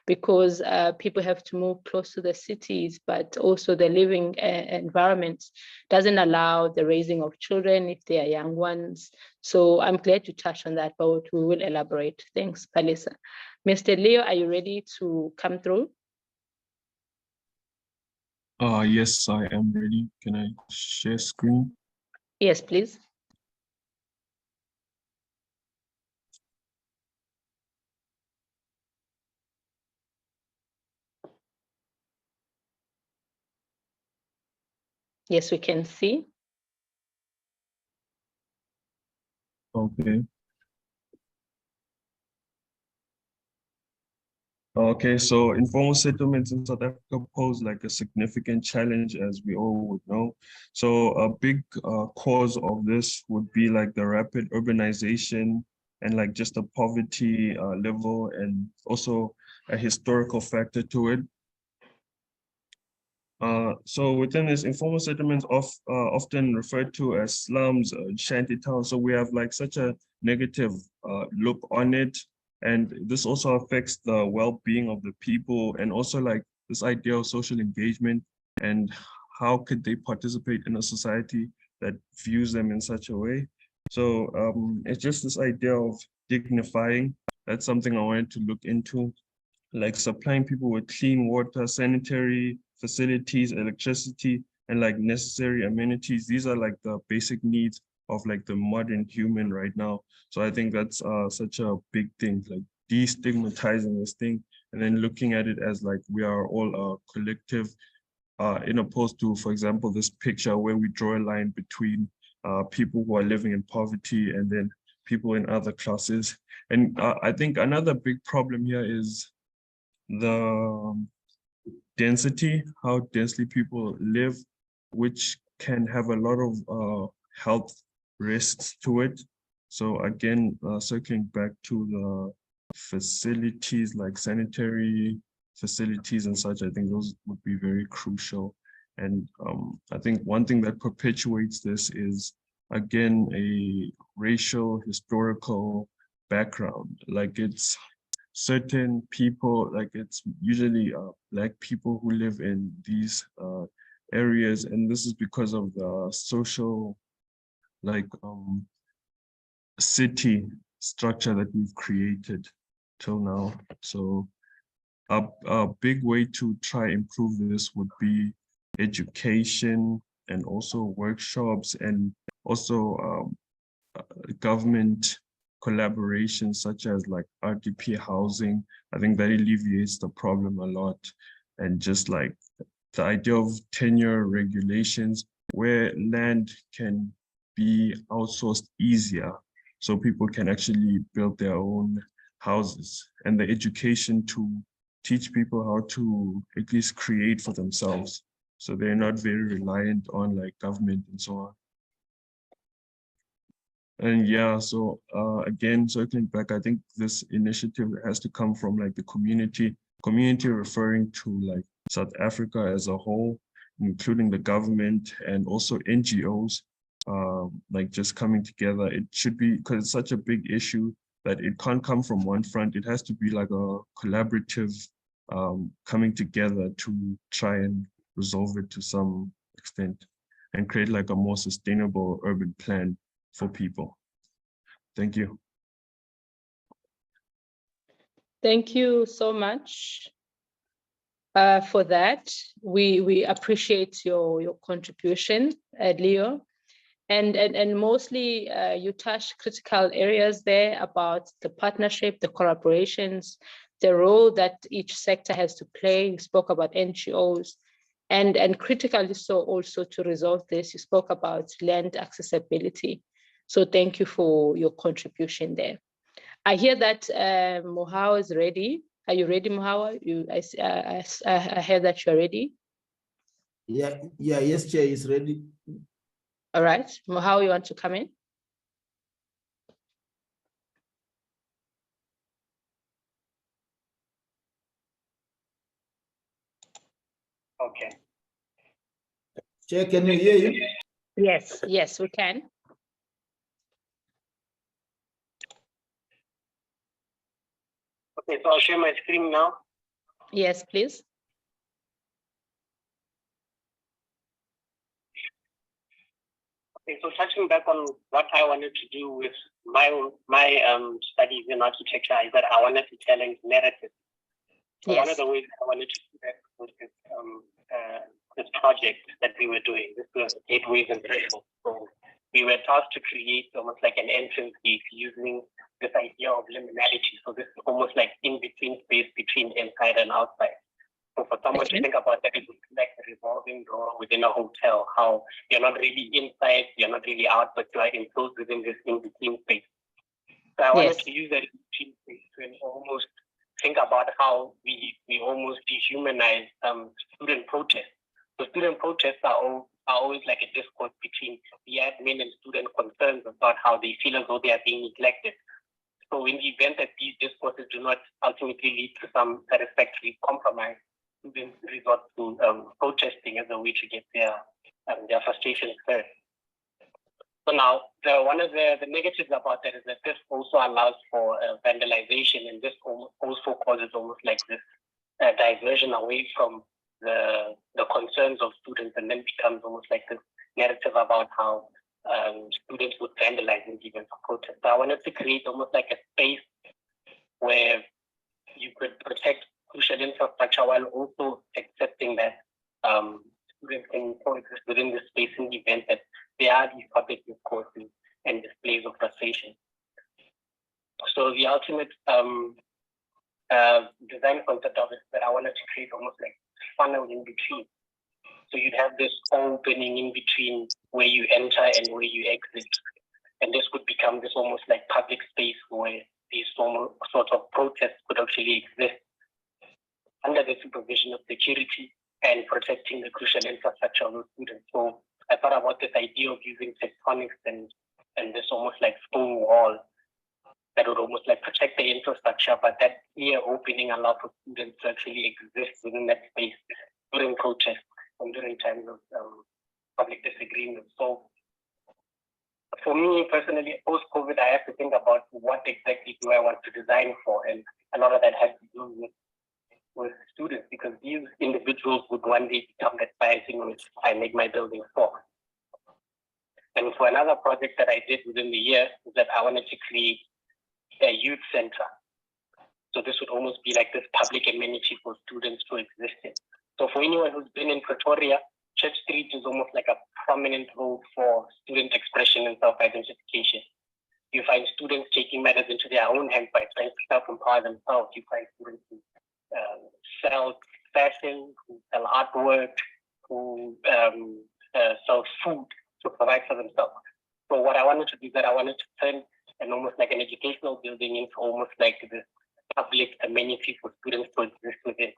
because people have to move close to the cities, but also the living environment doesn't allow the raising of children if they are young ones. So I'm glad you touched on that, but we will elaborate. Thanks, Palisa. Mr. Leo, are you ready to come through? Yes, I am ready. Can I share screen? Yes, please. Yes, we can see. Okay. Okay, so informal settlements in South Africa pose like a significant challenge, as we all would know. So a big cause of this would be like the rapid urbanization and like just a poverty level, and also a historical factor to it. So within this, informal settlements often referred to as slums, shanty towns. So we have like such a negative look on it. And this also affects the well-being of the people, and also like this idea of social engagement and how could they participate in a society that views them in such a way. So it's just this idea of dignifying. That's something I wanted to look into, like supplying people with clean water, sanitary facilities, electricity, and like necessary amenities. These are like the basic needs of like the modern human right now. So I think that's such a big thing, like destigmatizing this thing and then looking at it as like we are all a collective, in opposed to, for example, this picture where we draw a line between people who are living in poverty and then people in other classes. And I think another big problem here is the density, how densely people live, which can have a lot of health risks to it. So again, circling back to the facilities like sanitary facilities and such, I think those would be very crucial. And I think one thing that perpetuates this is, again, a racial historical background. Like it's certain people, like it's usually Black people who live in these areas, and this is because of the social like city structure that we've created till now. So a big way to try improve this would be education and also workshops, and also government collaborations such as like RDP housing. I think that alleviates the problem a lot. And just like the idea of tenure regulations where land can be outsourced easier so people can actually build their own houses, and the education to teach people how to at least create for themselves so they're not very reliant on like government and so on. And yeah, so again, circling back, I think this initiative has to come from like the community referring to like South Africa as a whole, including the government and also NGOs, like just coming together. It should be, because it's such a big issue that it can't come from one front. It has to be like a collaborative coming together to try and resolve it to some extent and create like a more sustainable urban plan for people. Thank you. Thank you so much for that. We appreciate your contribution, Leo. And mostly you touched critical areas there about the partnership, the collaborations, the role that each sector has to play. You spoke about NGOs, and critically so also to resolve this, you spoke about land accessibility. So thank you for your contribution there. I hear that Mohawa is ready. Are you ready, Mohawa? I heard that you're ready. Yes, Chair is ready. All right, Mohawa, you want to come in? Okay. Chair, can you hear you? Yes, yes, we can. Okay, so I'll share my screen now. Yes, please. Okay, so touching back on what I wanted to do with my studies in architecture is that I wanted to challenge narrative. So Yes. one of the ways I wanted to do that was this project that we were doing. This was Gateways and Thresholds. So we were tasked to create almost like an entrance gate using this idea of liminality. So this is almost like in-between space between inside and outside. So for someone to think about that, it would be like a revolving door within a hotel, how you're not really inside, you're not really out, but you are enclosed within this in-between space. So I wanted to use that in-between space to almost think about how we almost dehumanize student protests. So student protests are always like a discourse between the admin and student concerns about how they feel as though they are being neglected. So in the event that these discourses do not ultimately lead to some satisfactory compromise, students resort to protesting as a way to get their frustrations heard. So now, one of the negatives about that is that this also allows for vandalization, and this also causes almost like this diversion away from the concerns of students, and then becomes almost like this narrative about how students would vandalize in the event of protest. So I wanted to create almost like a space where you could protect crucial infrastructure while also accepting that students can coexist within the space in the event that there are these public discourses and displays of frustration. So the ultimate design concept of it that I wanted to create almost like funnel in between. So you'd have this opening in between where you enter and where you exit. And this would become this almost like public space where these sort of protests could actually exist under the supervision of security and protecting the crucial infrastructure of the students. So I thought about this idea of using tectonics and this almost like stone wall that would almost like protect the infrastructure, but that clear opening allows for students to actually exist within that space during protests and during times of public disagreement. So for me personally, post-COVID, I have to think about what exactly do I want to design for, and a lot of that has to do with students, because these individuals would one day become that biasing which I make my building for. And for another project that I did within the year is that I wanted to create a youth center. So this would almost be like this public amenity for students to exist in. So for anyone who's been in Pretoria, Church Street is almost like a prominent road for student expression and self-identification. You find students taking matters into their own hands by trying to self-empower themselves. You find students who sell fashion, who sell artwork, who sell food to provide for themselves. So what I wanted to do is that I wanted to turn an almost like an educational building into almost like this public amenity for students to exist within.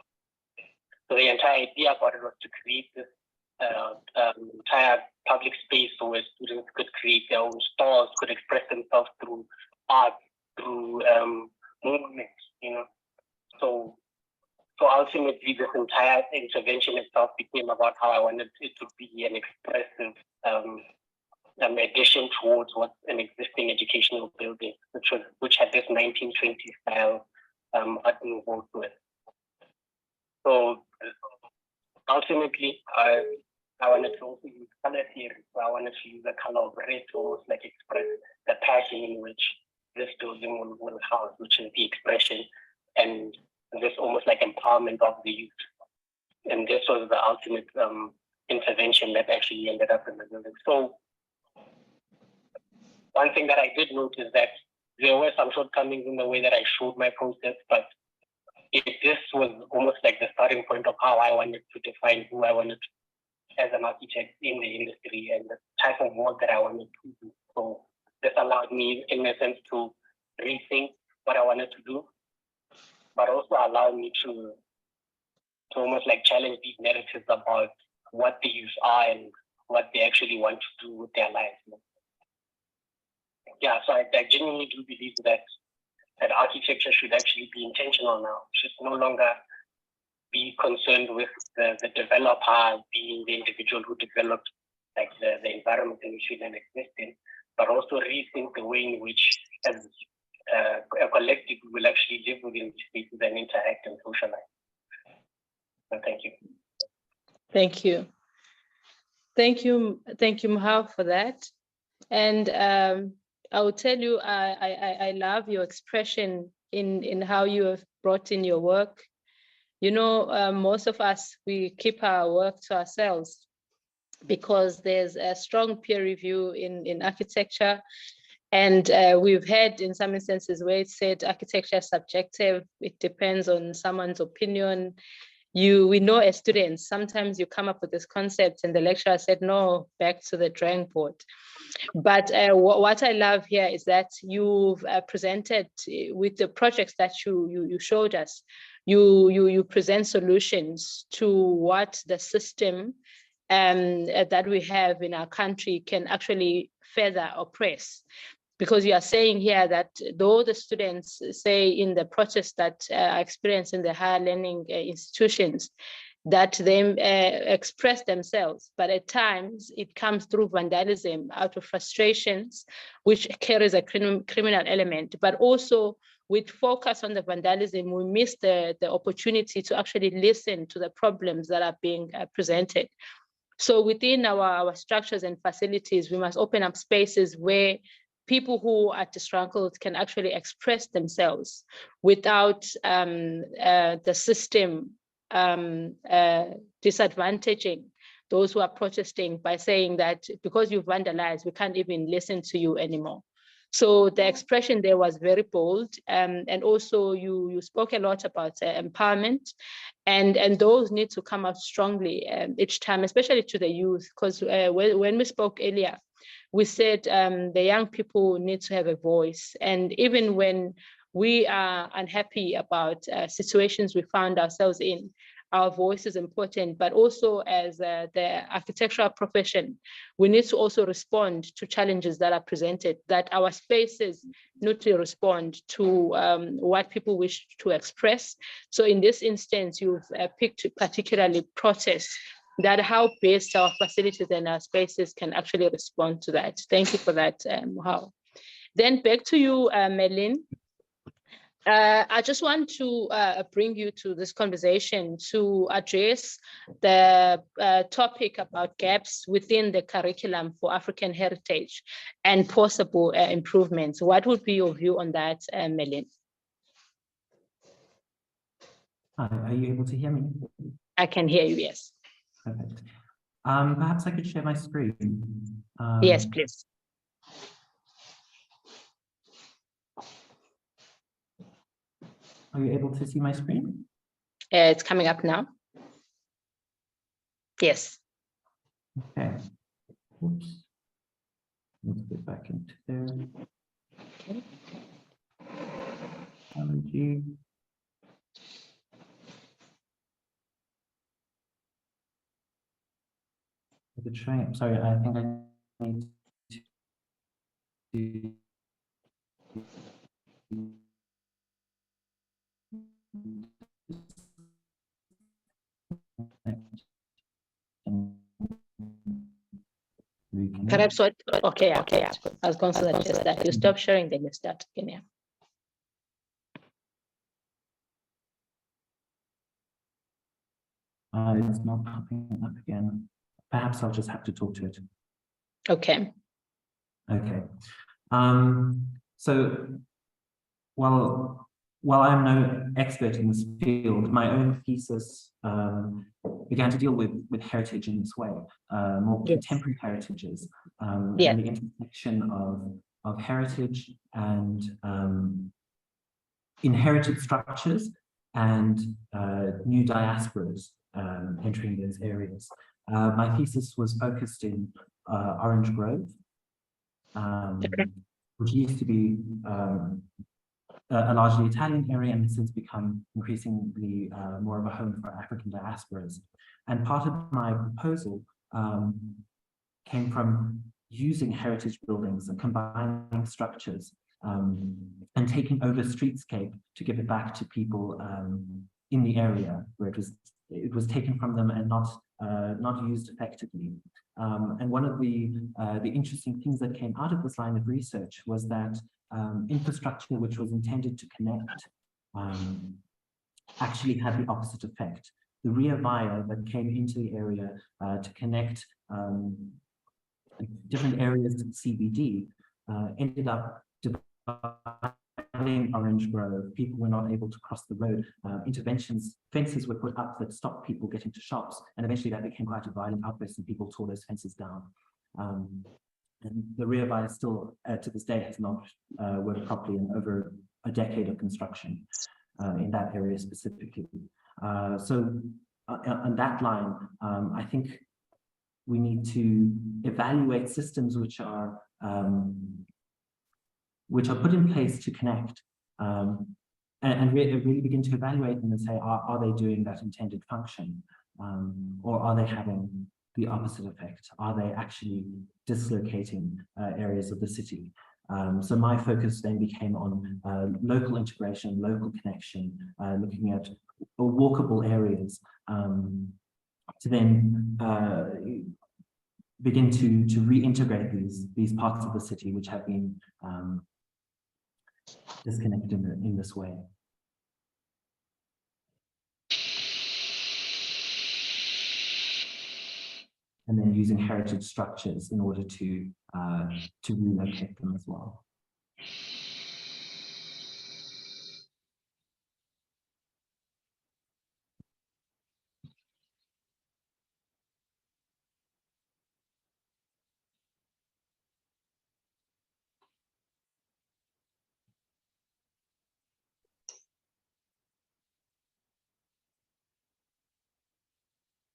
So the entire idea about it was to create this entire public space where students could create their own stores, could express themselves through art, through movement, you know. So ultimately, this entire intervention itself became about how I wanted it to be an expressive addition towards what's an existing educational building, which had this 1920s style Art Nouveau to it. So ultimately, I wanted to also use color theory. So I wanted to use the color of red to almost like express the passion in which this building will house, which is the expression and this almost like empowerment of the youth. And this was the ultimate intervention that actually ended up in the building. So one thing that I did note is that there were some shortcomings in the way that I showed my process, but this was almost like the starting point of how I wanted to define who I wanted to, as an architect in the industry and the type of work that I wanted to do. So this allowed me, in a sense, to rethink what I wanted to do, but also allowed me to almost like challenge these narratives about what the youth are and what they actually want to do with their lives. Yeah, so I genuinely do believe that architecture should actually be intentional now. Should no longer be concerned with the developer being the individual who developed like the environment in which we then exist in, but also rethink the way in which as a collective will actually live within spaces and interact and socialize. So thank you. Thank you. Thank you, Mhao, for that. And I will tell you, I love your expression in how you have brought in your work. You know, most of us, we keep our work to ourselves because there's a strong peer review in architecture. And we've had in some instances where it said architecture is subjective, it depends on someone's opinion. We know as students, sometimes you come up with this concept and the lecturer said, no, back to the drawing board. But what I love here is that you've presented with the projects that you showed us, you present solutions to what the system that we have in our country can actually further oppress. Because you are saying here that though the students say in the protests that are experienced in the higher learning institutions, that they express themselves, but at times it comes through vandalism out of frustrations, which carries a criminal element, but also with focus on the vandalism, we miss the opportunity to actually listen to the problems that are being presented. So within our structures and facilities, we must open up spaces where people who are disgruntled can actually express themselves without the system disadvantaging those who are protesting by saying that because you've vandalized, we can't even listen to you anymore. So the expression there was very bold, and also you spoke a lot about empowerment, and those need to come out strongly each time, especially to the youth, because when we spoke earlier, we said the young people need to have a voice, and even when we are unhappy about situations we found ourselves in, our voice is important, but also as the architectural profession, we need to also respond to challenges that are presented, that our spaces need to respond to what people wish to express. So in this instance, you've picked particularly protests, that how best our facilities and our spaces can actually respond to that. Thank you for that, Mhao. Then back to you, Melin. I just want to bring you to this conversation to address the topic about gaps within the curriculum for African heritage and possible improvements. What would be your view on that, Melin? Are you able to hear me? I can hear you, yes. Perfect. Perhaps I could share my screen. Yes, please. Are you able to see my screen? It's coming up now. Yes. Okay. Oops. Let's get back into there. Allergy. The train. Sorry, I think I need to. Perhaps what? Okay, okay. I was going to suggest that you stop sharing, then you start again. Yeah. It's not popping up again. Perhaps I'll just have to talk to it. Okay. Okay. So while I'm no expert in this field, my own thesis began to deal with heritage in this way, more Yes. contemporary heritages, Yeah. and the intersection of heritage and inherited structures and new diasporas entering those areas. My thesis was focused in Orange Grove, which used to be a largely Italian area and has since become increasingly more of a home for African diasporas. And part of my proposal came from using heritage buildings and combining structures and taking over streetscape to give it back to people in the area where it was taken from them and not used effectively. And one of the interesting things that came out of this line of research was that infrastructure which was intended to connect actually had the opposite effect. The rear via that came into the area to connect different areas to the CBD ended up dividing Orange Grove. People were not able to cross the road. Fences were put up that stopped people getting to shops, and eventually that became quite a violent outburst and people tore those fences down. And the rear via still, to this day, has not worked properly in over a decade of construction in that area specifically. So on that line, I think we need to evaluate systems which are put in place to connect and really begin to evaluate them and say, are they doing that intended function? Or are they having the opposite effect? Are they actually dislocating areas of the city? So my focus then became on local integration, local connection, looking at walkable areas to then begin to reintegrate these parts of the city which have been disconnected in this way. And then using heritage structures in order to relocate them as well.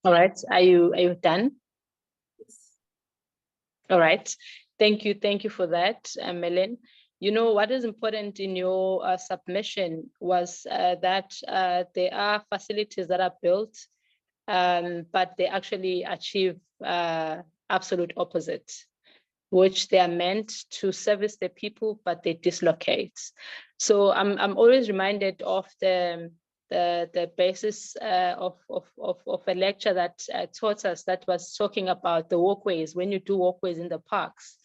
All right. Are you done? All right. Thank you for that, Melin. You know, what is important in your submission was that there are facilities that are built, but they actually achieve absolute opposite, which they are meant to service the people, but they dislocate. So I'm always reminded of the basis of a lecture that taught us, that was talking about the walkways. When you do walkways in the parks,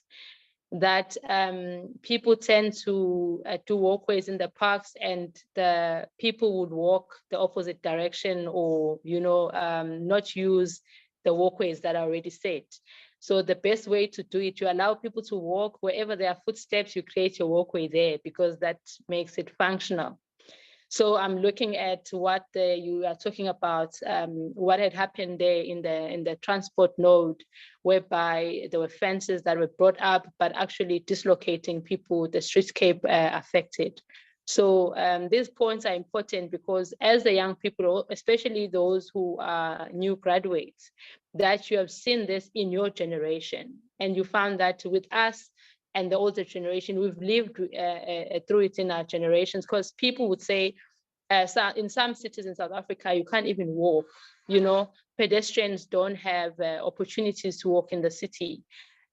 that people tend to do walkways in the parks, and the people would walk the opposite direction, or not use the walkways that are already set. So the best way to do it, you allow people to walk wherever there are footsteps, you create your walkway there, because that makes it functional. So I'm looking at what you are talking about, what had happened there in the transport node, whereby there were fences that were brought up, but actually dislocating people, the streetscape affected. So these points are important because as the young people, especially those who are new graduates, that you have seen this in your generation, and you found that with us and the older generation, we've lived through it in our generations, because people would say, so in some cities in South Africa, you can't even walk, you know, pedestrians don't have opportunities to walk in the city.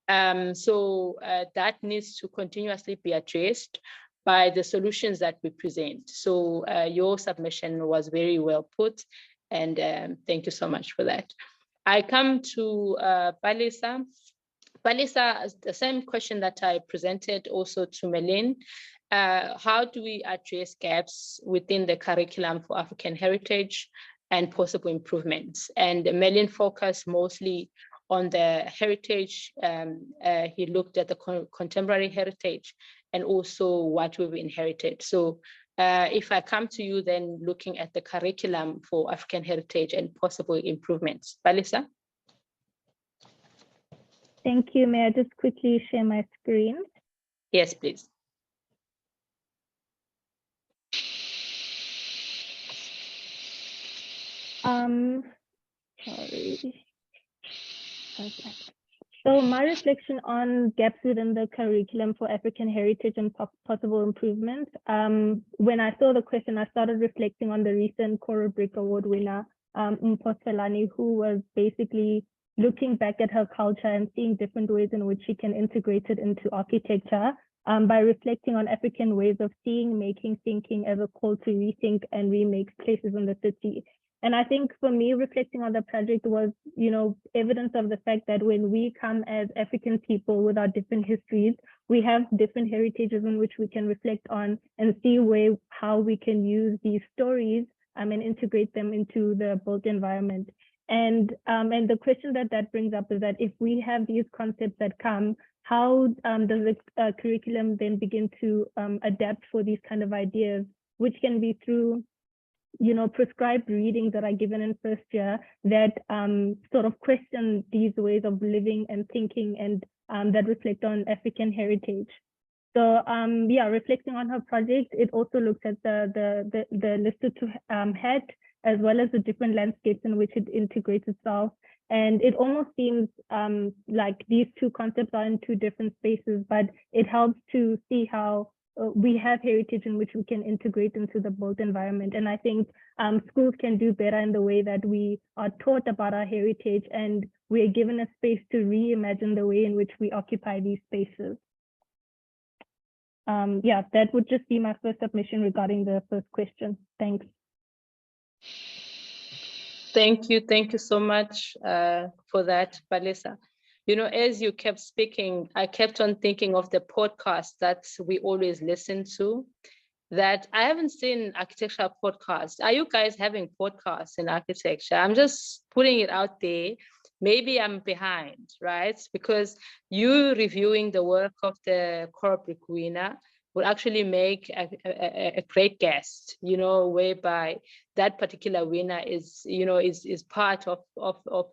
So that needs to continuously be addressed by the solutions that we present. So your submission was very well put, and thank you so much for that. I come to Palisa. Palisa, the same question that I presented also to Melin. How do we address gaps within the curriculum for African heritage and possible improvements? And Melin focused mostly on the heritage. He looked at the contemporary heritage and also what we've inherited. So if I come to you then looking at the curriculum for African heritage and possible improvements. Palisa? Thank you. May I just quickly share my screen? Yes, please. Sorry. Okay. So my reflection on gaps within the curriculum for African heritage and possible improvements. When I saw the question, I started reflecting on the recent Coral Brick Award winner, Mpho, who was basically looking back at her culture and seeing different ways in which she can integrate it into architecture by reflecting on African ways of seeing, making, thinking as a call to rethink and remake places in the city. And I think for me, reflecting on the project was, you know, evidence of the fact that when we come as African people with our different histories, we have different heritages in which we can reflect on and see how we can use these stories and integrate them into the built environment. And the question that brings up is that if we have these concepts that come, how does the curriculum then begin to adapt for these kind of ideas, which can be through, you know, prescribed readings that are given in first year that sort of question these ways of living and thinking and that reflect on African heritage. So yeah, reflecting on her project, it also looks at the Lesotho hat, as well as the different landscapes in which it integrates itself. And it almost seems like these two concepts are in two different spaces, but it helps to see how we have heritage in which we can integrate into the built environment. And I think schools can do better in the way that we are taught about our heritage and we are given a space to reimagine the way in which we occupy these spaces. Yeah, that would just be my first submission regarding the first question. Thanks. Thank you so much for that, Palisa. You know, as you kept speaking, I kept on thinking of the podcast that we always listen to, that I haven't seen architecture podcasts. Are you guys having podcasts in architecture? I'm just putting it out there. Maybe I'm behind, right? Because you reviewing the work of the Coral Brick winner would actually make a great guest, you know, whereby that particular winner is, you know, is part of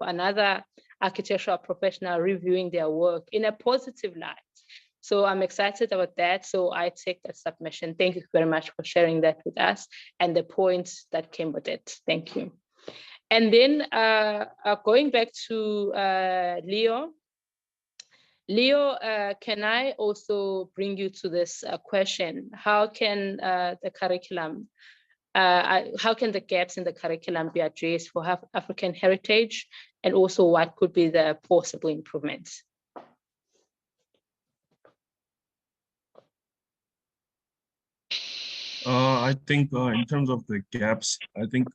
another architectural professional reviewing their work in a positive light. So I'm excited about that. So I take that submission. Thank you very much for sharing that with us and the points that came with it. Thank you. And then going back to Leo. Leo, can I also bring you to this question? How can the curriculum, how can the gaps in the curriculum be addressed for African heritage, and also what could be the possible improvements? I think in terms of the gaps, I think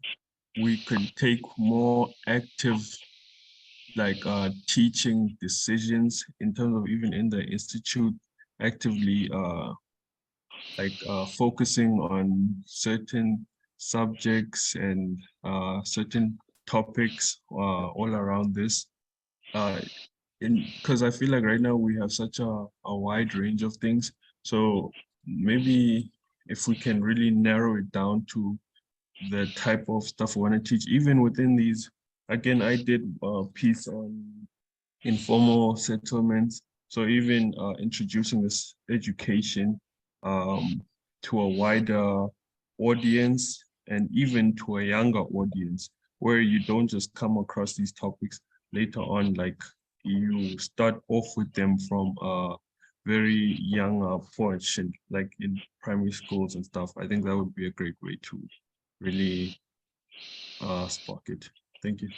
we could take more active teaching decisions in terms of even in the institute actively focusing on certain subjects and certain topics all around this. Because I feel like right now we have such a wide range of things. So maybe if we can really narrow it down to the type of stuff we want to teach, even within these. Again, I did a piece on informal settlements. So even introducing this education to a wider audience and even to a younger audience, where you don't just come across these topics later on, like you start off with them from a very young portion, like in primary schools and stuff. I think that would be a great way to really spark it. Thank you.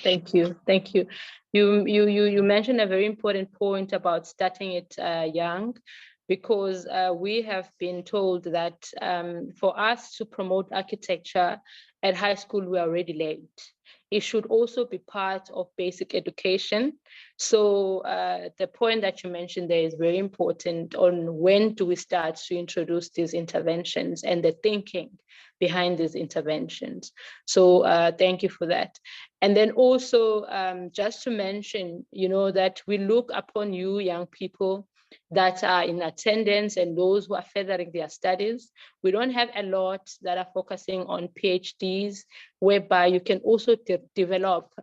Thank you. Thank you. You mentioned a very important point about starting it young, because we have been told that for us to promote architecture at high school, we are already late. It should also be part of basic education. So the point that you mentioned there is very important on when do we start to introduce these interventions and the thinking behind these interventions. So thank you for that. And then also just to mention, that we look upon you young people that are in attendance and those who are furthering their studies. We don't have a lot that are focusing on PhDs, whereby you can also develop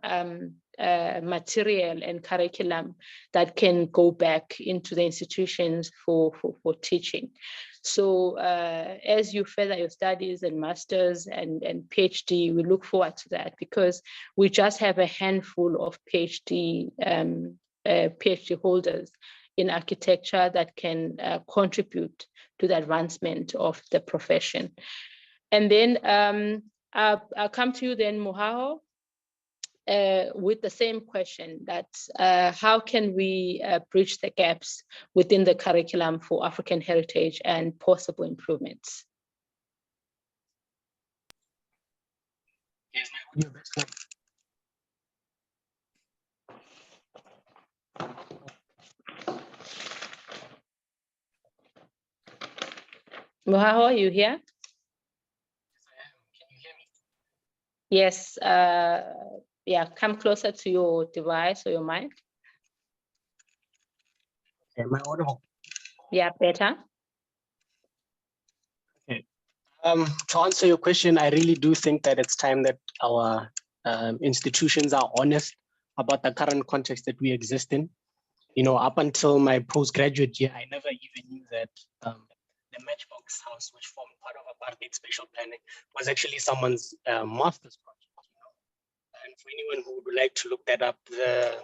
material and curriculum that can go back into the institutions for teaching. So as you further your studies and masters and PhD, we look forward to that, because we just have a handful of PhD holders in architecture that can contribute to the advancement of the profession. And then I'll come to you then, Mohaho, with the same question, that how can we bridge the gaps within the curriculum for African heritage and possible improvements? Yes, Mohaho, are you here? Can you hear me? Yes. Yeah, come closer to your device or your mic. Am I audible? Yeah, better. Okay. To answer your question, I really do think that it's time that our institutions are honest about the current context that we exist in. Up until my postgraduate year, I never even knew that the Matchbox house, which formed part of apartheid spatial planning, was actually someone's master's project. And for anyone who would like to look that up, the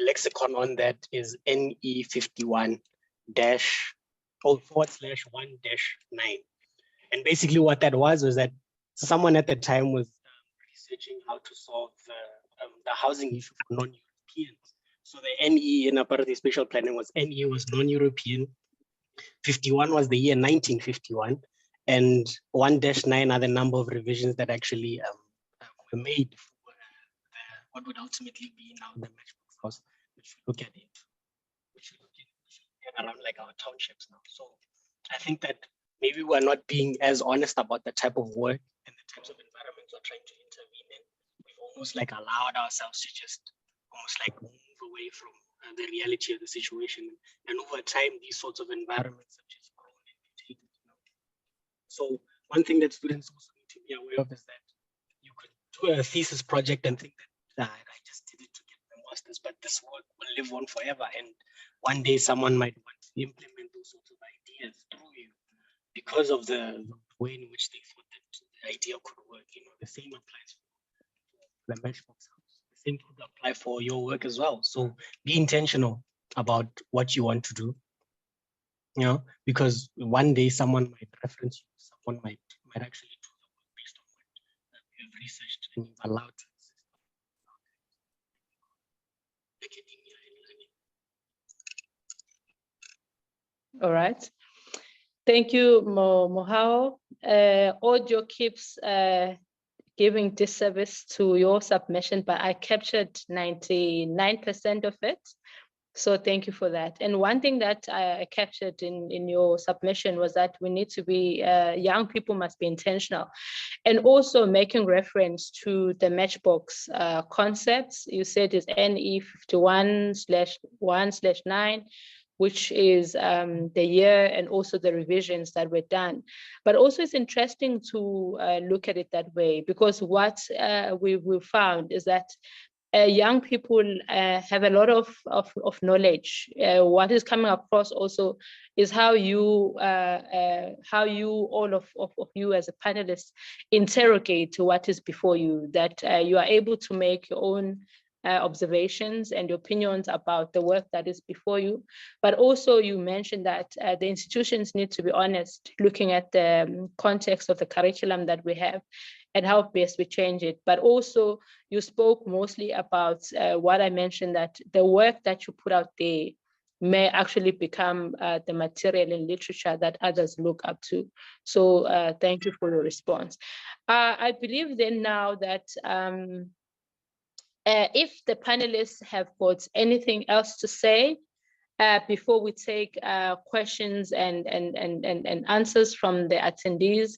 lexicon on that is NE51-/1-9. And basically what that was that someone at the time was researching how to solve the housing issue for non-Europeans. So the NE in apartheid spatial planning was NE was non-European, 51 was the year 1951, and 1-9 are the number of revisions that actually were made for what would ultimately be now the Matchbox house, which we look at it, which we look at around like our townships now. So I think that maybe we're not being as honest about the type of work and the types of environments we're trying to intervene in. We've almost like allowed ourselves to just almost like move away from the reality of the situation. And over time, these sorts of environments have just grown and mutated. So one thing that students also need to be aware of is that you could do a thesis project and think that I just did it to get my master's, but this work will live on forever. And one day someone might want to implement those sorts of ideas through you because of the way in which they thought that the idea could work. The same applies for the Matchbox house. The same could apply for your work as well. So be intentional about what you want to do. Because one day someone might reference you, someone might actually do the work based on what you've researched and you've allowed to exist. Academia and learning. All right. Thank you, Mohao. Audio keeps giving disservice to your submission, but I captured 99% of it. So thank you for that. And one thing that I captured in your submission was that we need to be, young people must be intentional. And also making reference to the Matchbox concepts. You said it's NE51/1/9, which is the year and also the revisions that were done. But also it's interesting to look at it that way, because what we found is that young people have a lot of knowledge. What is coming across also is how you all of you as a panelist interrogate what is before you, that you are able to make your own observations and opinions about the work that is before you. But also you mentioned that the institutions need to be honest, looking at the context of the curriculum that we have and how best we change it. But also you spoke mostly about what I mentioned, that the work that you put out there may actually become the material in literature that others look up to. So thank you for your response. I believe then now that if the panelists have got anything else to say, before we take questions and answers from the attendees,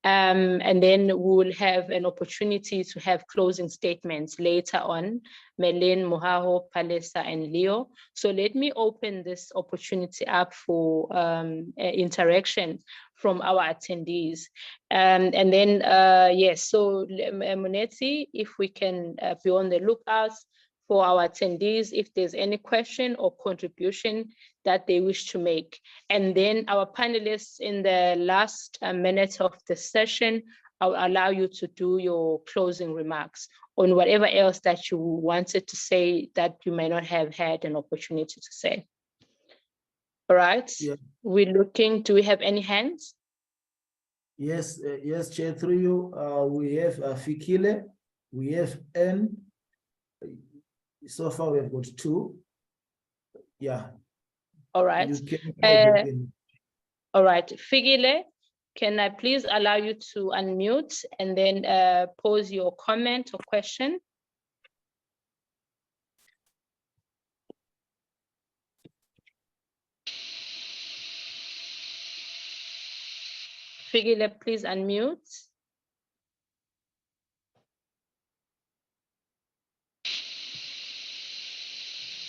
and then we will have an opportunity to have closing statements later on, Melin, Mohaho, Palesa, and Leo. So let me open this opportunity up for interaction from our attendees. And then, yes, so Munetsi, if we can be on the lookout for our attendees, if there's any question or contribution that they wish to make. And then our panelists, in the last minute of the session, I'll allow you to do your closing remarks on whatever else that you wanted to say that you may not have had an opportunity to say. All right, yeah. We're looking, do we have any hands? Yes, yes, Chair, through you. We have Fikile, we have N. So far, we have got 2. Yeah. All right. All right. Figile, can I please allow you to unmute and then pose your comment or question? Figile, please unmute.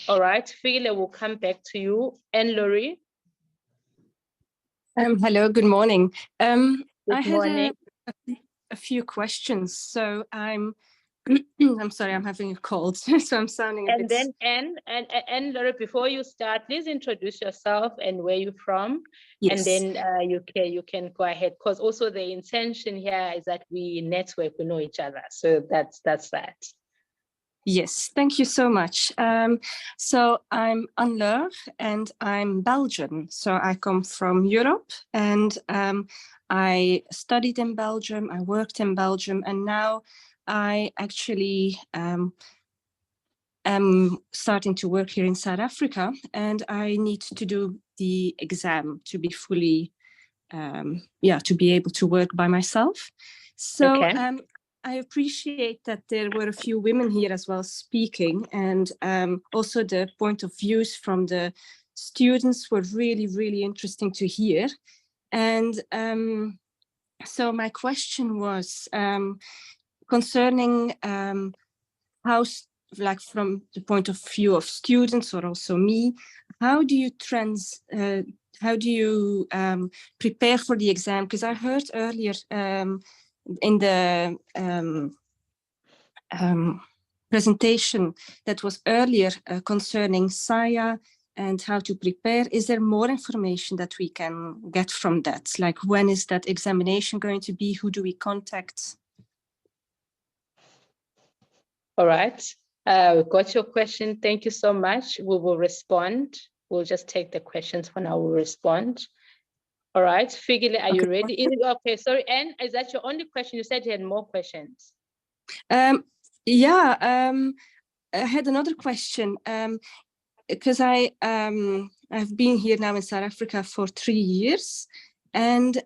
All right, Figile, we'll come back to you. And Laurie? Hello, good morning. Good I morning. had a few questions. So I'm sorry, I'm having a cold, so I'm sounding a bit... And Laurie, before you start, please introduce yourself and where you're from. Yes. And then you can go ahead, because also the intention here is that we network, we know each other. So that's that. Yes, thank you so much. So I'm Anne-Laure and I'm Belgian. So I come from Europe and I studied in Belgium, I worked in Belgium, and now I actually am starting to work here in South Africa, and I need to do the exam to be fully, to be able to work by myself. So okay. I appreciate that there were a few women here as well speaking, and also the point of views from the students were really, really interesting to hear. And so my question was concerning how, like from the point of view of students or also me, how do you prepare for the exam? Because I heard earlier in the presentation that was earlier concerning SAYA and how to prepare. Is there more information that we can get from that? Like, when is that examination going to be? Who do we contact? All right, we got your question. Thank you so much. We will respond. We'll just take the questions for now. We'll respond. All right, Figile, are you ready? Okay, sorry, Anne, is that your only question? You said you had more questions. I had another question because I've been here now in South Africa for 3 years, and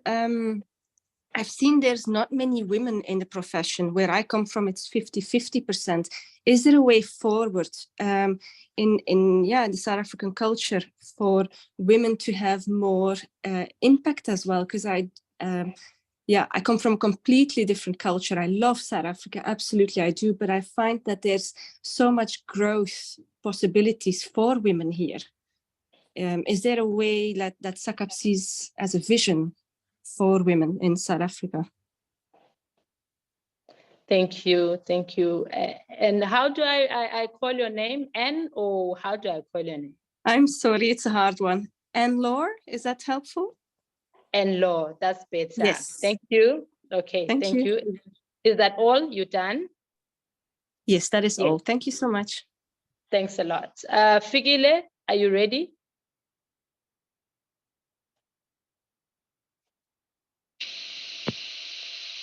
I've seen there's not many women in the profession. Where I come from, it's 50-50%. Is there a way forward in the South African culture for women to have more impact as well? Because I come from a completely different culture. I love South Africa, absolutely I do, but I find that there's so much growth possibilities for women here. is there a way that SACAP sees as a vision for women in South Africa? Thank you. And how do I call your name? Anne, or how do I call your name? I'm sorry, it's a hard one. And Laura, is that helpful? And Law, that's better. Yes. Thank you. Okay, Thank you. Is that all? You done? Yes, that is Yes. all. Thank you so much. Thanks a lot. Figile, are you ready?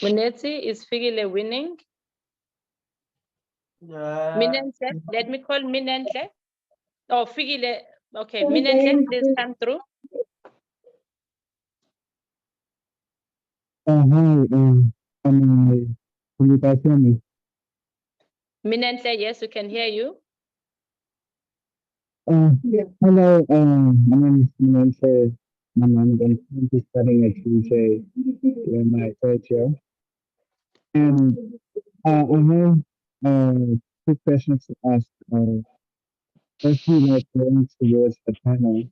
Munetsi, is Figile winning? Minentle, let me call Minentle. Oh, Figile, okay, Minentle, please come through. Hi, can you guys hear me? Minentle, yes, we can hear you. Hello, my name is Minante. I'm currently studying at UJ in my third year. And I have two questions to ask. Firstly, like going towards the panel.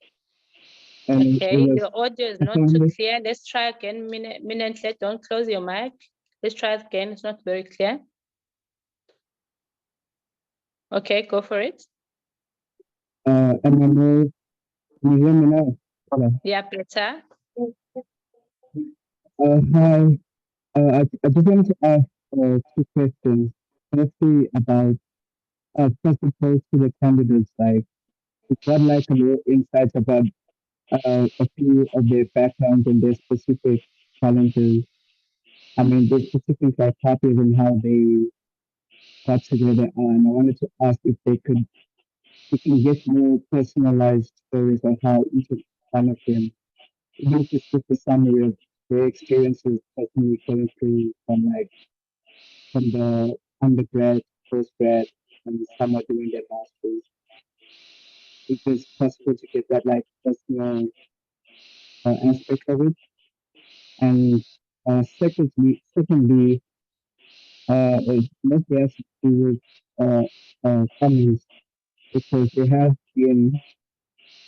And Okay, your audio is not too apparently- clear. Let's try again. Minentle, don't close your mic. Let's try it again. It's not very clear. Okay, go for it. and I know, can you hear me now? Hello. Yeah, better. Hi, I just wanted to ask two questions. Firstly, about first proposed to the candidates, like, what like more insights about a few of their backgrounds and their specific challenges. I mean, their specific like parties and how they got together. And I wanted to ask if we can get more personalized stories of how each one of them, even if it's just a summary of their experiences personally going through from the undergrad, postgrad, and some are doing their masters. If it's possible to get that like personal aspect of it. And secondly, it mostly has to do with comments because they have been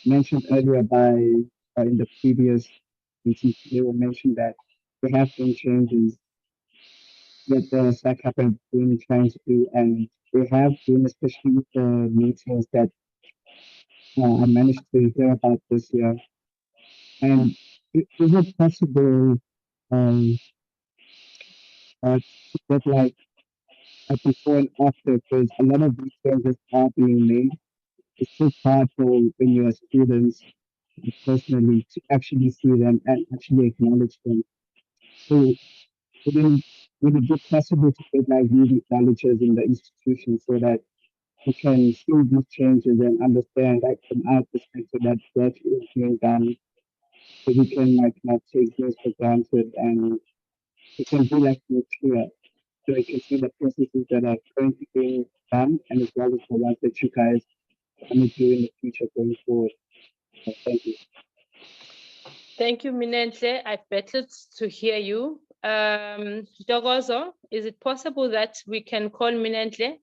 mentioned earlier by in the previous meetings. They were mentioned that there have been changes that the SACAP have been trying to do, and they have been, especially with the meetings that I managed to hear about this year. And is it possible to get like a before and after? Because a lot of these changes are being made. It's so powerful when you're students personally to actually see them and actually acknowledge them. So would it be possible to get like these acknowledgers in the institution so that we can see these changes and understand like from our perspective that that is being done, so we can like not take things for granted and it can be like more clear, so you can see the processes that are currently being done and as well as the ones that you guys want to do in the future going forward. Thank you. Thank you, Minentle. I battled to hear you. Dogozo, is it possible that we can call Minentle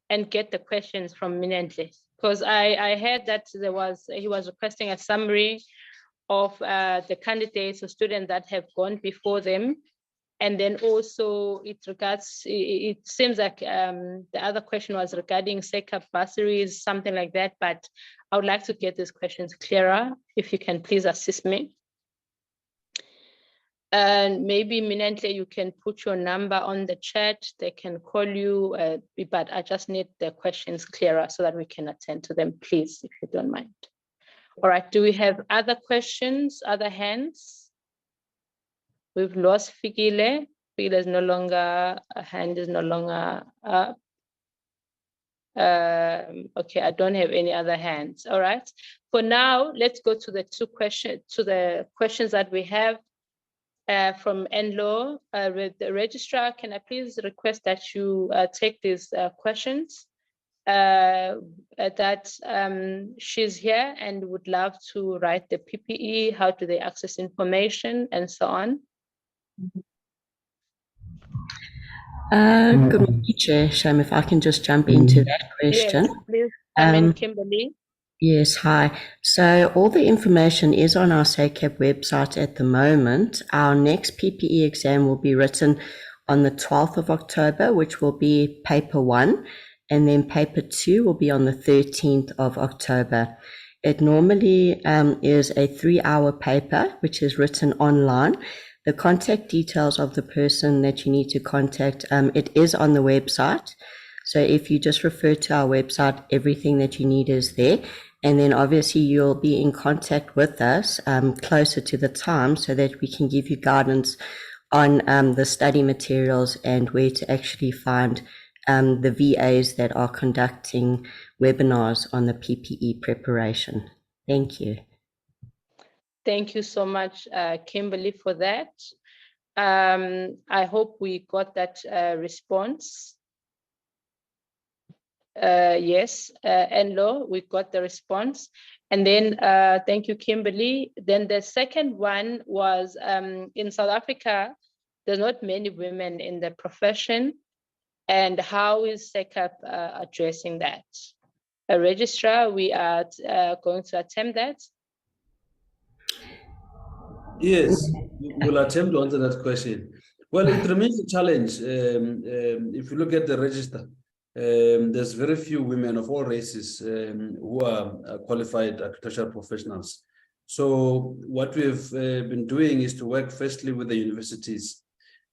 and get the questions from Minentle? Because I heard that he was requesting a summary of the candidates or students that have gone before them. And then also it seems like the other question was regarding SACAP bursaries, something like that, but I would like to get these questions clearer. If you can please assist me. And maybe Minentle, you can put your number on the chat. They can call you, but I just need the questions clearer so that we can attend to them, please, if you don't mind. All right, do we have other questions, other hands? We've lost Figile. Figile is no longer, a hand is no longer up. Okay, I don't have any other hands. All right. For now, let's go to the questions that we have from NLAW. With the registrar, can I please request that you take these questions? That she's here and would love to write the PPE, how do they access information, and so on. Good morning, Chair. Shame if I can just jump into that question. Yes, please come in, Kimberly. Yes, hi. So all the information is on our SACAP website at the moment. Our next PPE exam will be written on the 12th of October, which will be paper 1, and then paper 2 will be on the 13th of October. It normally is a 3-hour paper, which is written online. The contact details of the person that you need to contact, it is on the website. So if you just refer to our website, everything that you need is there. And then obviously you'll be in contact with us closer to the time so that we can give you guidance on the study materials and where to actually find the VAs that are conducting webinars on the PPE preparation. Thank you. Thank you so much, Kimberly, for that. I hope we got that response. Yes, Enlo, we got the response. And then thank you, Kimberly. Then the second one was in South Africa, there's not many women in the profession. And how is SACAP addressing that? A registrar, we are going to attempt that. Yes, we'll attempt to answer that question. Well, it remains a challenge. If you look at the register, there's very few women of all races who are qualified architectural professionals. So what we've been doing is to work firstly with the universities.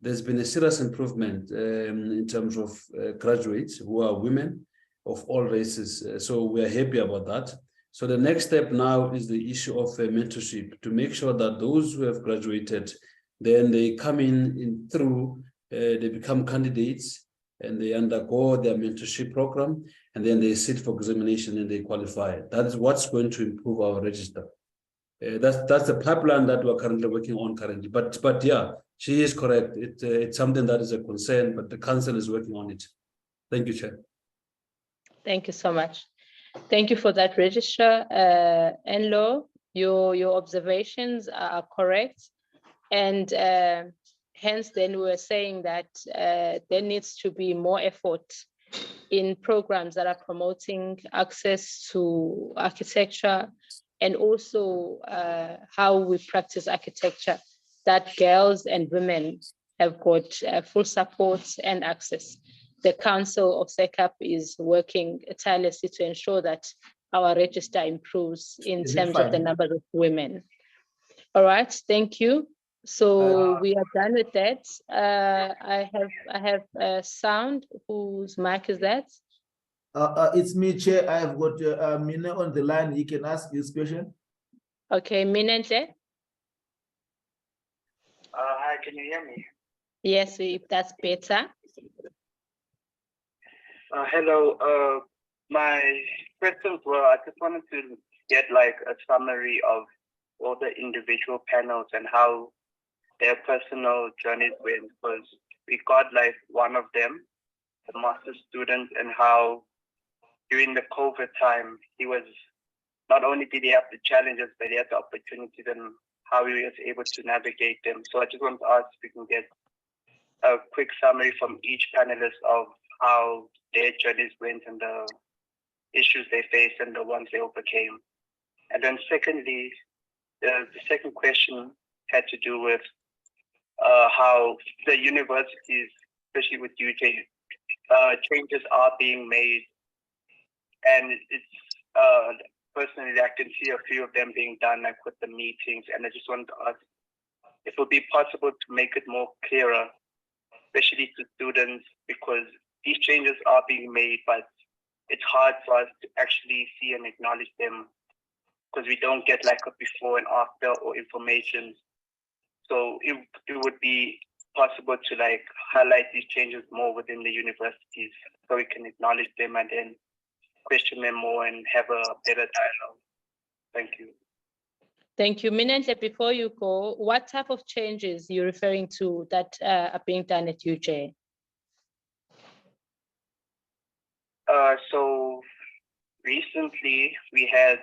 There's been a serious improvement in terms of graduates who are women of all races. So we're happy about that. So the next step now is the issue of mentorship to make sure that those who have graduated, then they come in through, they become candidates and they undergo their mentorship program, and then they sit for examination and they qualify. That is what's going to improve our register. That's the pipeline that we're currently working on currently. But yeah, she is correct. It's something that is a concern, but the council is working on it. Thank you, Chair. Thank you so much. Thank you for that, Registrar Enlo. Your observations are correct. And hence then we were saying that there needs to be more effort in programs that are promoting access to architecture and also how we practice architecture, that girls and women have got full support and access. The Council of SACAP is working tirelessly to ensure that our register improves in terms of the number of women. All right, thank you. So we are done with that. I have Sound. Whose mic is that? It's me, Chair. I have got Mina on the line. He can ask his question. Okay, Minente. Hi, can you hear me? Yes, if that's better. Hello. My questions were, I just wanted to get like a summary of all the individual panels and how their personal journeys went, because we got like one of them, the master student, and how during the COVID time, he was, not only did he have the challenges, but he had the opportunities and how he was able to navigate them. So I just want to ask if we can get a quick summary from each panelist of how their journeys went and the issues they faced and the ones they overcame. And then secondly, the second question had to do with how the universities, especially with UJ, changes are being made. And it's personally, I can see a few of them being done, like with the meetings. And I just wanted to ask if it would be possible to make it more clearer, especially to students, because these changes are being made, but it's hard for us to actually see and acknowledge them because we don't get like a before and after or information. So it would be possible to like highlight these changes more within the universities so we can acknowledge them and then question them more and have a better dialogue. Thank you. Thank you. Minente, before you go, what type of changes you're referring to that are being done at UJ? So recently we had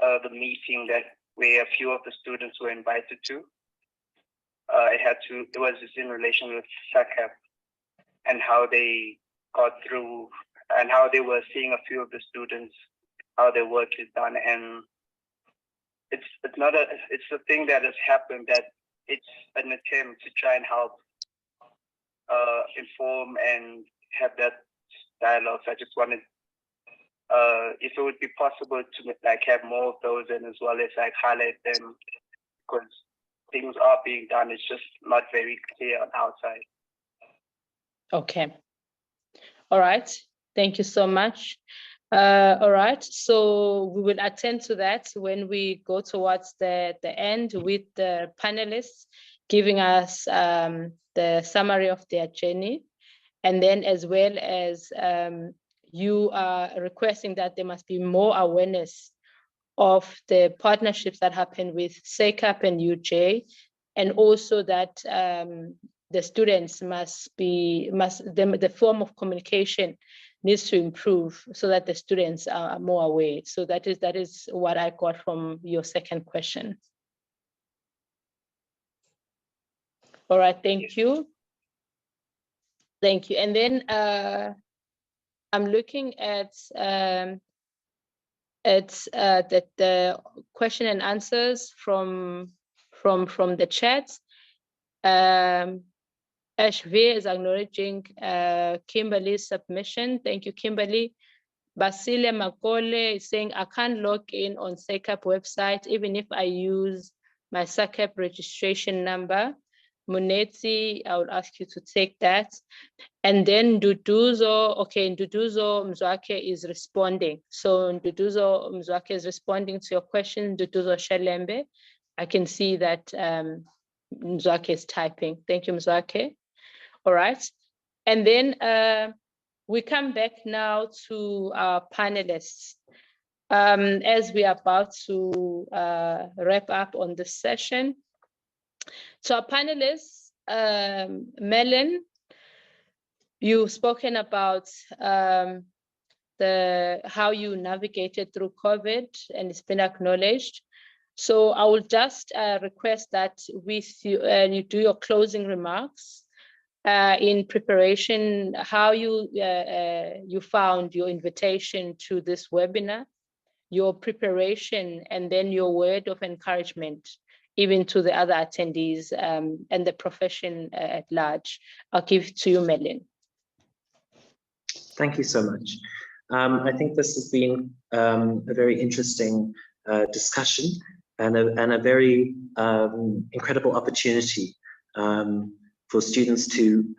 the meeting where a few of the students were invited to. It was just in relation with SACAP and how they got through and how they were seeing a few of the students how their work is done. And it's a thing that has happened, that it's an attempt to try and help inform and have that dialogue. So I just wanted, if it would be possible to like have more of those, and as well as like highlight them, because things are being done. It's just not very clear on our side. Okay. All right. Thank you so much. All right. So we will attend to that when we go towards the end with the panelists giving us the summary of their journey. And then as well as you are requesting that there must be more awareness of the partnerships that happen with SECAP and UJ, and also that the students the form of communication needs to improve so that the students are more aware. So that is what I got from your second question. All right, thank you. Thank you. And then I'm looking at the question and answers from the chat. Ashvir is acknowledging Kimberly's submission. Thank you, Kimberly. Basile Makole is saying, I can't log in on SECAP website, even if I use my SECAP registration number. Munetsi, I would ask you to take that. And then Nduduzo, okay, Nduduzo Mzwake is responding. So Nduduzo Mzwake is responding to your question, Nduduzo Shelembe. I can see that Mzwake is typing. Thank you, Mzwake. All right. And then we come back now to our panelists. As we are about to wrap up on this session. So our panelists, Melon, you've spoken about how you navigated through COVID, and it's been acknowledged. So I will just request that you do your closing remarks in preparation, how you found your invitation to this webinar, your preparation, and then your word of encouragement, even to the other attendees and the profession at large. I'll give it to you, Melin. Thank you so much. I think this has been a very interesting discussion and a very incredible opportunity for students to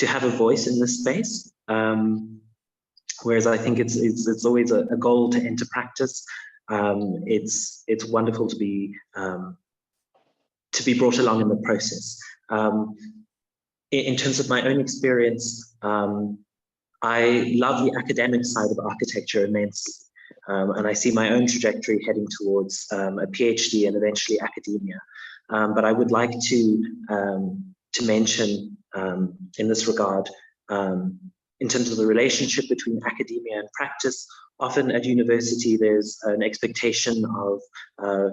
have a voice in this space. Whereas I think it's always a goal to enter practice. It's wonderful to be brought along in the process. In terms of my own experience, I love the academic side of architecture immensely, and I see my own trajectory heading towards a PhD and eventually academia. But I would like to mention in this regard, in terms of the relationship between academia and practice, often at university there's an expectation of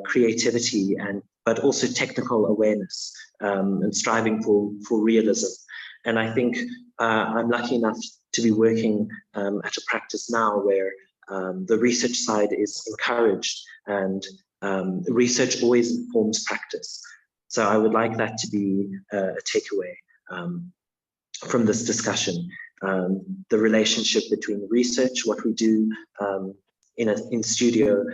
creativity but also technical awareness and striving for realism. And I think I'm lucky enough to be working at a practice now where the research side is encouraged, and research always informs practice. So I would like that to be a takeaway from this discussion. The relationship between research, what we do in studio,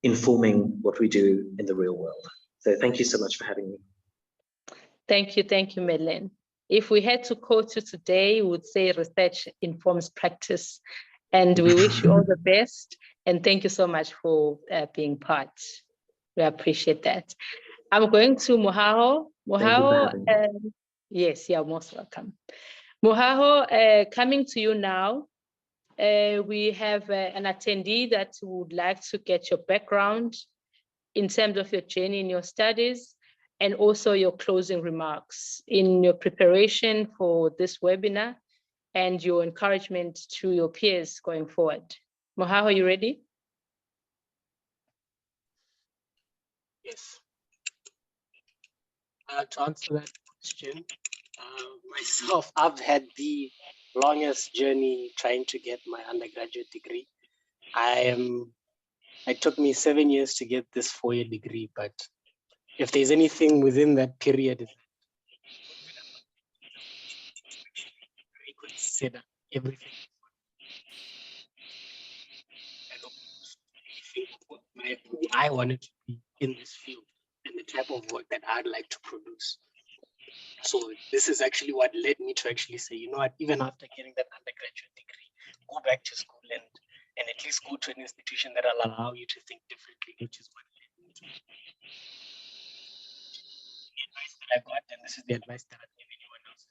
informing what we do in the real world. So thank you so much for having me. Thank you, Madeleine. If we had to quote you today, we would say research informs practice. And we wish you all the best. And thank you so much for being part. We appreciate that. I'm going to Mohaho. Mohaho, yes, you're most welcome. Mohaho, coming to you now. We have an attendee that would like to get your background in terms of your journey in your studies, and also your closing remarks in your preparation for this webinar and your encouragement to your peers going forward. Mohaho, are you ready? Yes. To answer that question, myself, I've had the longest journey trying to get my undergraduate degree. It took me 7 years to get this 4-year degree, but if there's anything within that period, reconsider everything and think of who I wanted to be in this field and the type of work that I'd like to produce. So this is actually what led me to actually say, you know what, even after getting that undergraduate degree, go back to school and at least go to an institution that will allow you to think differently, which is what led me to the advice that I got, and this is the advice that I give anyone else.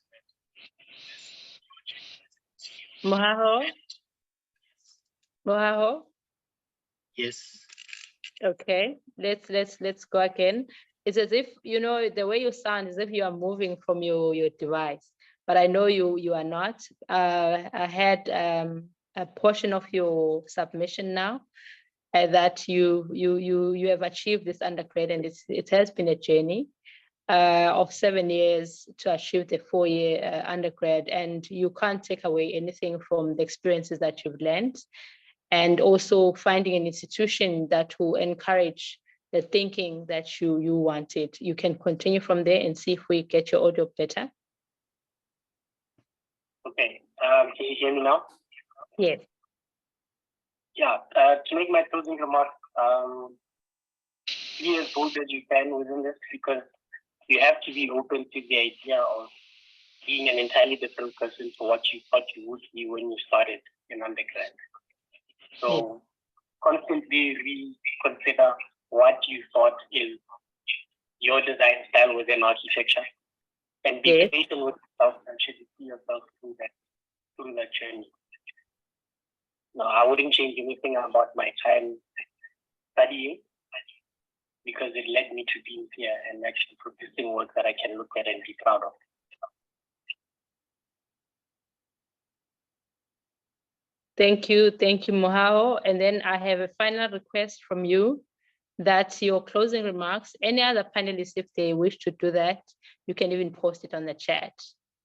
Mohaho? Yes. Okay, let's go again. It's as if, you know, the way you sound is if you are moving from your device, but I know you are not. I had a portion of your submission now that you have achieved this undergrad, and it has been a journey of 7 years to achieve the 4-year undergrad, and you can't take away anything from the experiences that you've learned, and also finding an institution that will encourage the thinking that you wanted. You can continue from there and see if we get your audio better. Okay, can you hear me now? Yes. Yeah, to make my closing remarks, be as bold as you can within this, because you have to be open to the idea of being an entirely different person to what you thought you would be when you started in undergrad. So constantly reconsider what you thought is your design style within architecture, and be patient with yourself and should you see yourself through that journey. No, I wouldn't change anything about my time studying, because it led me to being here and actually producing work that I can look at and be proud of. Thank you, Mohao. And then I have a final request from you, that your closing remarks, any other panelists, if they wish to do that, you can even post it on the chat,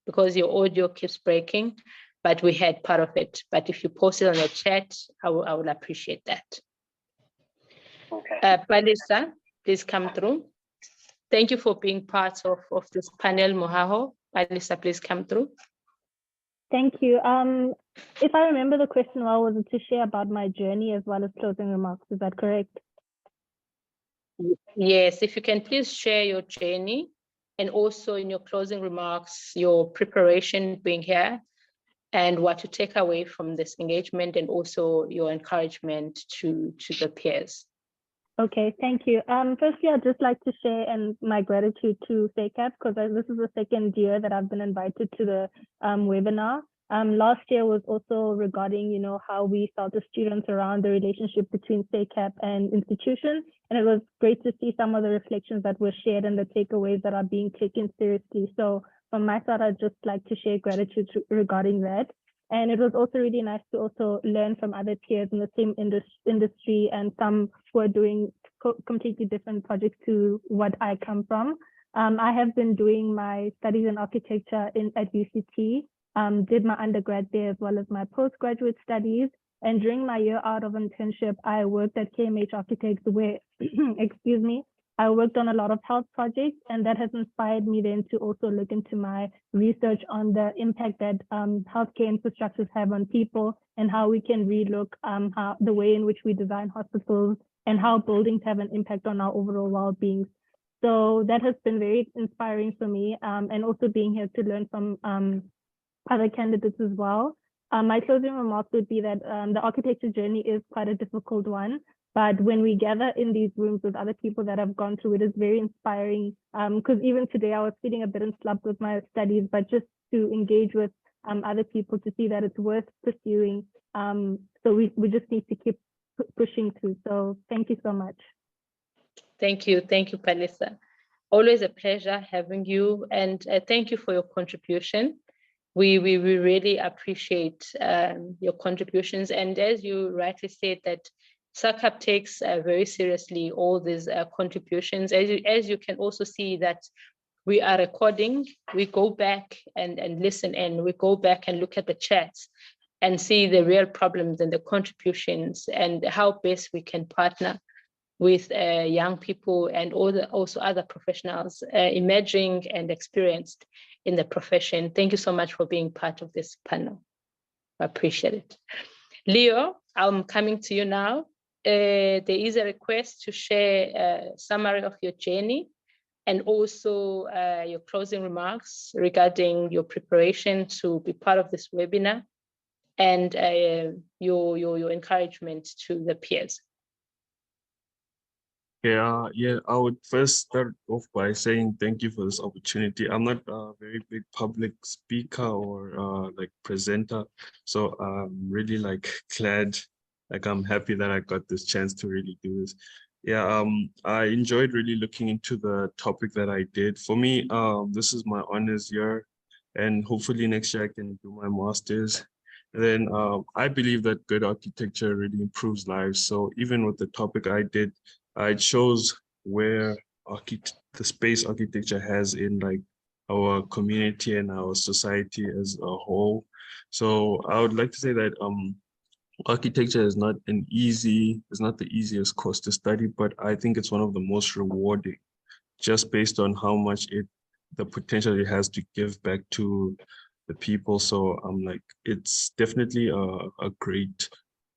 because your audio keeps breaking, but we had part of it. But if you post it on the chat, I will appreciate that. Okay. Palisa, please come through. Thank you for being part of this panel, Mohao. Palisa, please come through. Thank you. If I remember the question well, was it to share about my journey as well as closing remarks? Is that correct? Yes, if you can please share your journey, and also in your closing remarks, your preparation being here, and what you take away from this engagement, and also your encouragement to the peers. Okay, thank you. Firstly, I'd just like to share my gratitude to SACAP, because this is the second year that I've been invited to the webinar. Last year was also regarding, you know, how we felt as students around the relationship between SACAP and institutions. And it was great to see some of the reflections that were shared and the takeaways that are being taken seriously. So from my side, I'd just like to share gratitude regarding that. And it was also really nice to also learn from other peers in the same industry, and some who are doing completely different projects to what I come from. I have been doing my studies in architecture at UCT, did my undergrad there as well as my postgraduate studies. And during my year out of internship, I worked at KMH Architects where, excuse me, I worked on a lot of health projects, and that has inspired me then to also look into my research on the impact that healthcare infrastructures have on people, and how we can relook how the way in which we design hospitals, and how buildings have an impact on our overall well-being. So that has been very inspiring for me, and also being here to learn from other candidates as well. My closing remarks would be that the architecture journey is quite a difficult one, but when we gather in these rooms with other people that have gone through it, is very inspiring. Because even today I was feeling a bit enslaved with my studies, but just to engage with other people to see that it's worth pursuing. So we just need to keep pushing through. So thank you so much. Thank you, Palisa. Always a pleasure having you, and thank you for your contribution. We really appreciate your contributions, and as you rightly said, that SACAP takes very seriously all these contributions. As you can also see that we are recording, we go back and listen, and we go back and look at the chats. and see the real problems and the contributions and how best we can partner with young people and also other professionals emerging and experienced in the profession. Thank you so much for being part of this panel. I appreciate it. Leo, I'm coming to you now. There is a request to share a summary of your journey and also your closing remarks regarding your preparation to be part of this webinar and your encouragement to the peers. Yeah, I would first start off by saying thank you for this opportunity. I'm not a very big public speaker or like presenter, so I'm really glad, I'm happy that I got this chance to really do this. Yeah, I enjoyed really looking into the topic that I did. For me, this is my honors year, and hopefully next year I can do my master's. And then I believe that good architecture really improves lives. So even with the topic I did, it shows where the space architecture has in our community and our society as a whole. So I would like to say that architecture is not the easiest course to study, but I think it's one of the most rewarding, just based on how much the potential it has to give back to the people. So it's definitely a great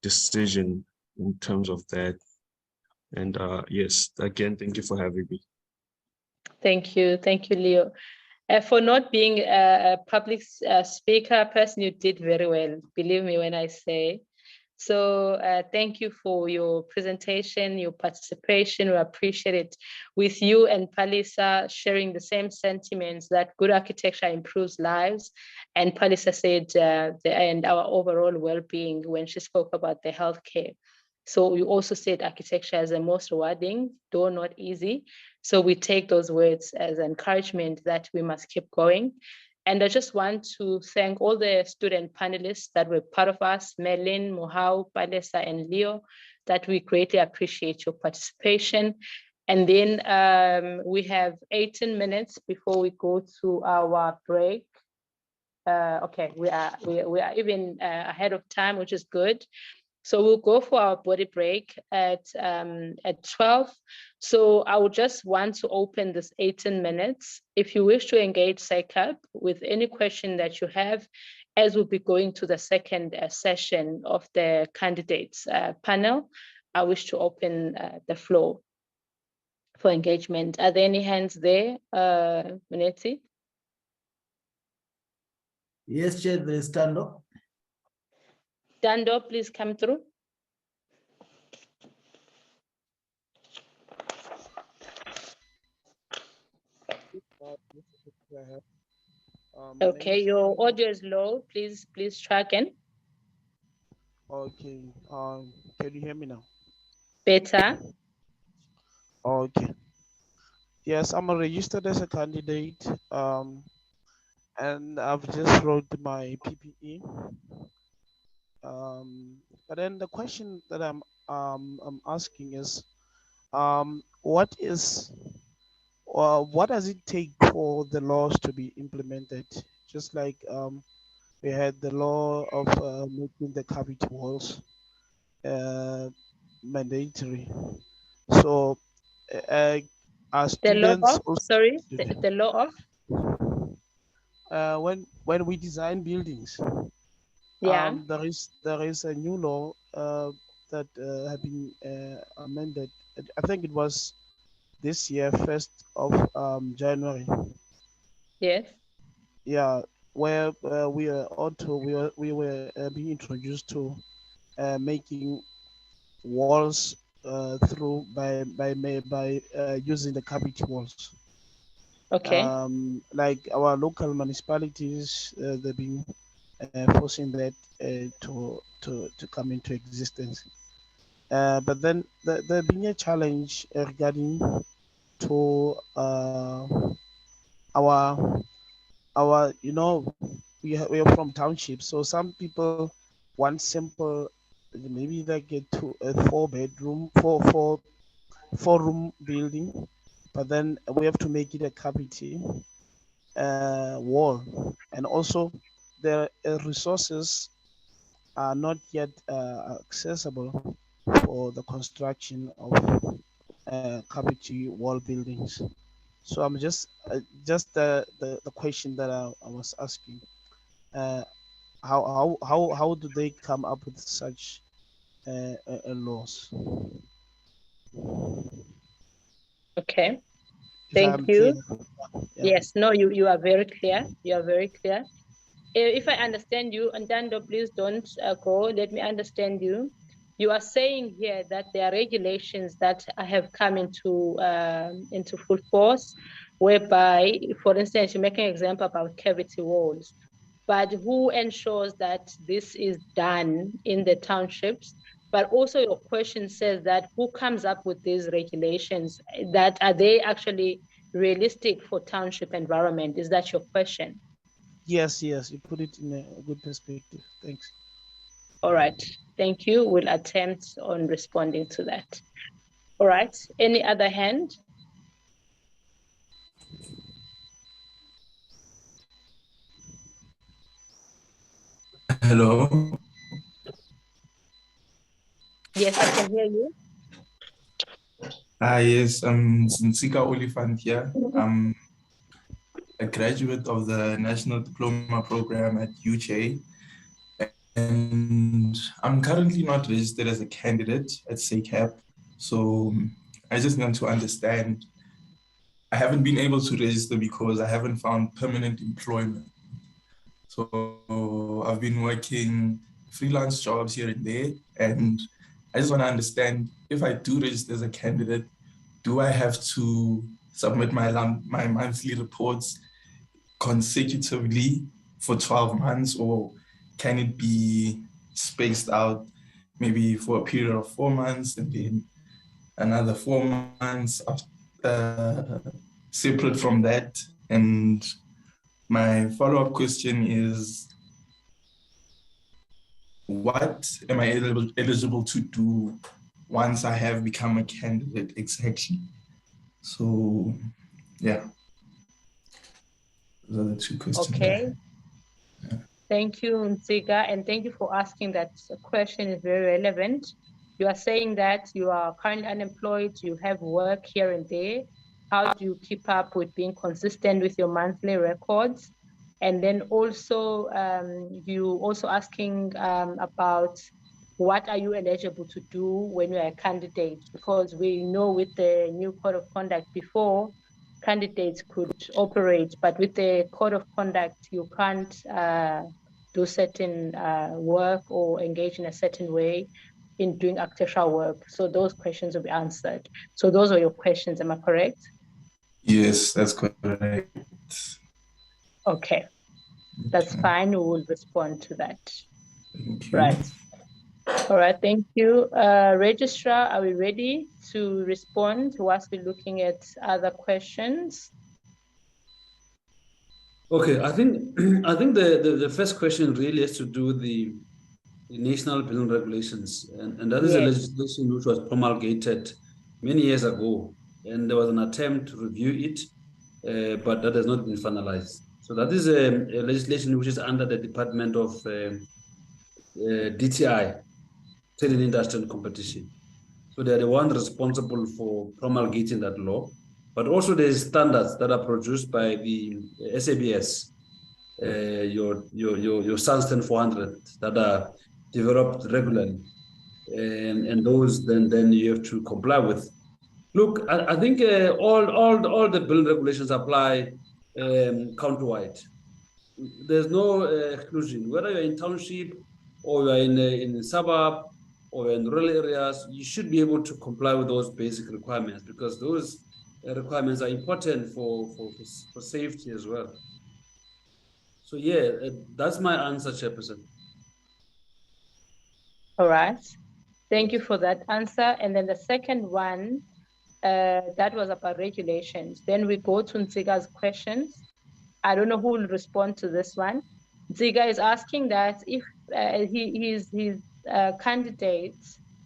decision in terms of that. And yes, again, thank you for having me. Thank you, Leo. For not being a public speaker person, you did very well, believe me when I say. So thank you for your presentation, your participation. We appreciate it. With you and Palisa sharing the same sentiments that good architecture improves lives. And Palisa said, and our overall well-being when she spoke about the healthcare. So you also said architecture is the most rewarding, though not easy. So we take those words as encouragement that we must keep going. And I just want to thank all the student panelists that were part of us, Melin, Mohau, Palesa, and Leo, that we greatly appreciate your participation. And then we have 18 minutes before we go to our break. Okay, we are even ahead of time, which is good. So we'll go for our body break at 12. So I would just want to open this 18 minutes. If you wish to engage SACAP with any question that you have, as we'll be going to the second session of the candidates panel, I wish to open the floor for engagement. Are there any hands there, Muneti? Yes, Chair, there is Tando. Dando, please come through. Okay, your audio is low. Please try again. Okay. Can you hear me now? Better. Okay. Yes, I'm registered as a candidate. And I've just wrote my PPE. But then the question that I'm asking is, what does it take for the laws to be implemented? Just like we had the law of making the cavity walls mandatory. So our students the law of when we design buildings, there is a new law that have been amended. I think it was this year, 1st of January. Yes. Yeah, where we were being introduced to making walls through by using the cavity walls. Okay. Like our local municipalities, they've been forcing that to come into existence. But then there being a challenge regarding to our we are from townships, so some people want simple, maybe they get to a 4-bedroom, four-room building, but then we have to make it a cavity wall, and also the resources are not yet accessible for the construction of cavity wall buildings. So I'm just the question that I was asking. How do they come up with such laws? Okay, If thank I'm you. clear. Yeah. Yes, no, you are very clear. You are very clear. If I understand you, and Dando, please don't go. Let me understand you. You are saying here that there are regulations that have come into full force, whereby, for instance, you make an example about cavity walls. But who ensures that this is done in the townships? But also your question says that who comes up with these regulations? That are they actually realistic for township environment? Is that your question? Yes, yes, you put it in a good perspective. Thanks. All right, thank you. We'll attempt on responding to that. All right, any other hand? Hello. Yes, I can hear you. Yes, I'm Nsika Olifant here. I'm a graduate of the National Diploma Program at UJ. And I'm currently not registered as a candidate at SACAP. So I just want to understand. I haven't been able to register because I haven't found permanent employment. So I've been working freelance jobs here and there. And I just want to understand, if I do register as a candidate, do I have to submit my monthly reports consecutively for 12 months, or can it be spaced out maybe for a period of 4 months and then another 4 months separate from that? And my follow-up question is, what am I eligible to do once I have become a candidate exactly? So, yeah. Those are the two questions. Okay. Thank you, Ntsika, and thank you for asking that question. Is very relevant. You are saying that you are currently unemployed, you have work here and there. How do you keep up with being consistent with your monthly records? And then also, you also asking about what are you eligible to do when you're a candidate? Because we know with the new code of conduct before, candidates could operate, but with the code of conduct, you can't do certain work or engage in a certain way in doing architectural work. So those questions will be answered. So those are your questions, am I correct? Yes, that's correct. Okay, that's fine. We will respond to that. Thank you. Right. All right, thank you. Registrar, are we ready to respond whilst we're looking at other questions? Okay, I think the first question really has to do with the national building regulations, and that is a legislation which was promulgated many years ago, and there was an attempt to review it, but that has not been finalized. So that is a legislation which is under the Department of DTI, Trade and Industrial Competition. So they are the one responsible for promulgating that law, but also there's standards that are produced by the SABS, your Sunstone 400 that are developed regularly, and those then you have to comply with. Look, I think all the building regulations apply countrywide. There's no exclusion. Whether you're in township or you're in a suburb or in rural areas, you should be able to comply with those basic requirements, because those requirements are important for safety as well. So yeah, that's my answer, Chairperson. All right. Thank you for that answer. And then the second one, that was about regulations. Then we go to Ntsika's questions. I don't know who will respond to this one. Ntsika is asking that if his candidate,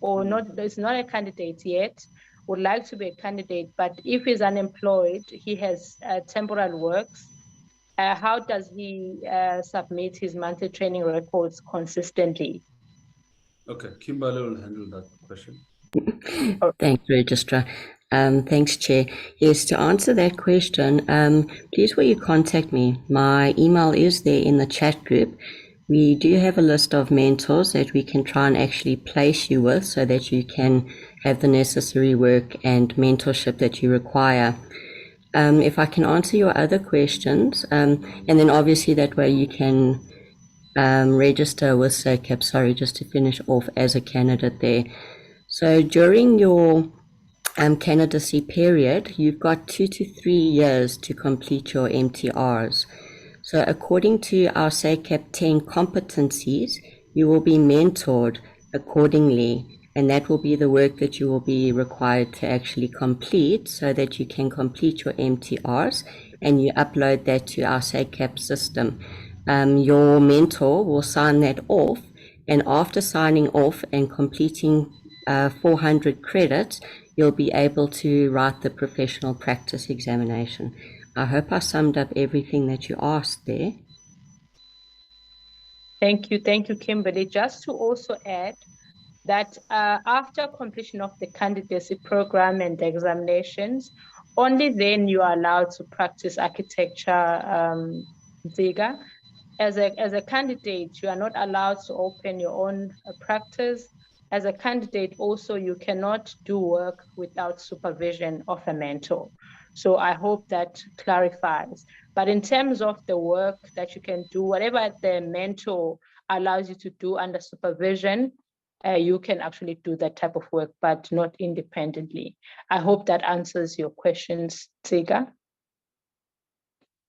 or not, is not a candidate yet, would like to be a candidate, but if he's unemployed, he has temporal works, how does he submit his monthly training records consistently? Okay, Kimberly will handle that question. Thanks, Registrar. Thanks, Chair. Yes, to answer that question, please will you contact me? My email is there in the chat group. We do have a list of mentors that we can try and actually place you with so that you can have the necessary work and mentorship that you require. If I can answer your other questions, and then obviously that way you can register with SOCAP, sorry, just to finish off as a candidate there. So during your candidacy period, you've got 2 to 3 years to complete your MTRs. So according to our SACAP 10 competencies, you will be mentored accordingly, and that will be the work that you will be required to actually complete so that you can complete your MTRs and you upload that to our SACAP system. Your mentor will sign that off, and after signing off and completing 400 credits, you'll be able to write the professional practice examination. I hope I summed up everything that you asked there. Thank you, Kimberly. Just to also add that after completion of the candidacy program and the examinations, only then you are allowed to practice architecture, Ziga. As a candidate, you are not allowed to open your own practice. As a candidate, also, you cannot do work without supervision of a mentor. So I hope that clarifies. But in terms of the work that you can do, whatever the mentor allows you to do under supervision, you can actually do that type of work, but not independently. I hope that answers your questions, Tsiga.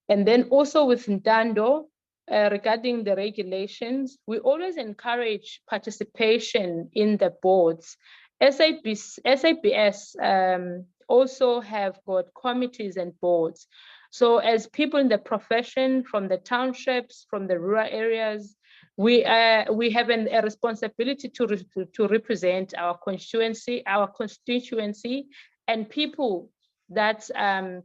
And then also with Ndando, regarding the regulations, we always encourage participation in the boards. SABS also have got committees and boards. So as people in the profession, from the townships, from the rural areas, we have a responsibility to represent our constituency, and people that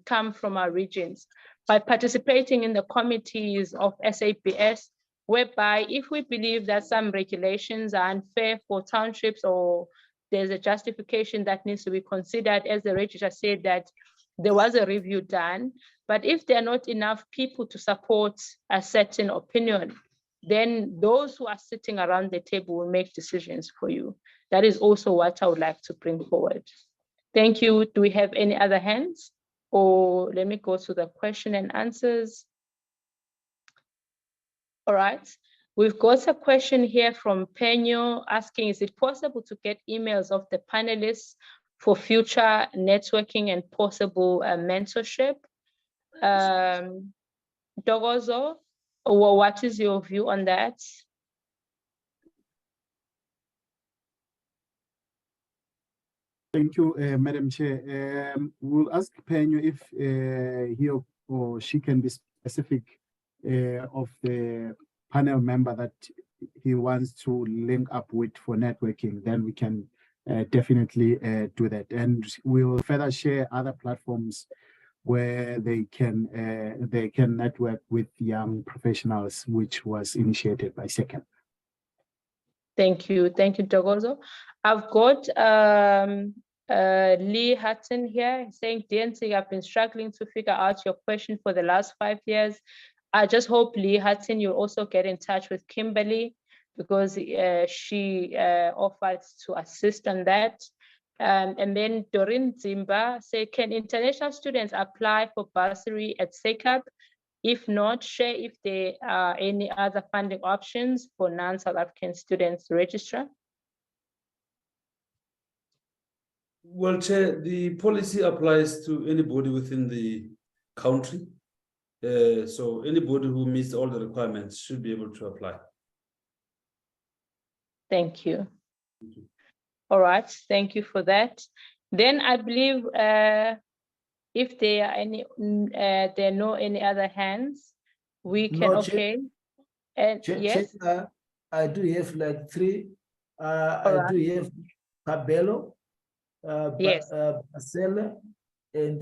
come from our regions by participating in the committees of SABS, whereby if we believe that some regulations are unfair for townships or there's a justification that needs to be considered, as the registrar said that there was a review done, but if there are not enough people to support a certain opinion, then those who are sitting around the table will make decisions for you. That is also what I would like to bring forward. Thank you. Do we have any other hands? Or let me go to the question and answers. All right. We've got a question here from Penyo asking, is it possible to get emails of the panelists for future networking and possible mentorship? Dogozo, what is your view on that? Thank you, Madam Chair. We'll ask Penyo if he or she can be specific of the panel member that he wants to link up with for networking. Then we can definitely do that. And we'll further share other platforms where they can network with young professionals, which was initiated by SECAP. Thank you, Dogozo. I've got Lee Hutton here saying, DNC, I've been struggling to figure out your question for the last 5 years. I just hope, Lee Hutton, you'll also get in touch with Kimberly because she offered to assist on that. And then Doreen Zimba say, can international students apply for bursary at SECAP? If not, share if there are any other funding options for non-South African students to register. Well, Chair, the policy applies to anybody within the country. So anybody who meets all the requirements should be able to apply. Thank you. All right, thank you for that. Then I believe if there are any, there are no any other hands, we can, No, okay. And yes, I do have like 3. I do have Cabello, yes. Basele, and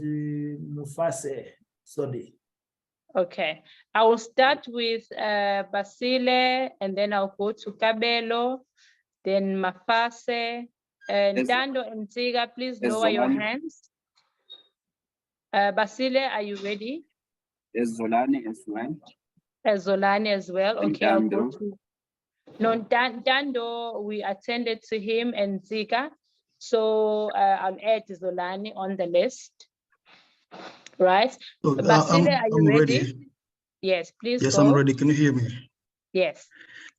Mufase Sodi. Okay, I will start with Basile, and then I'll go to Cabello, then Mafase, Ndando and Ziga, please lower your hands. Basile, are you ready? There's Zolani as well. Zolani as well. And Okay, I'll go Dando. to. No, Dando, we attended to him and Ziga. So I'll add Zolani on the list. Right. So, Basile, are you I'm ready? ready. Yes, please Yes, go. I'm ready. Can you hear me? Yes.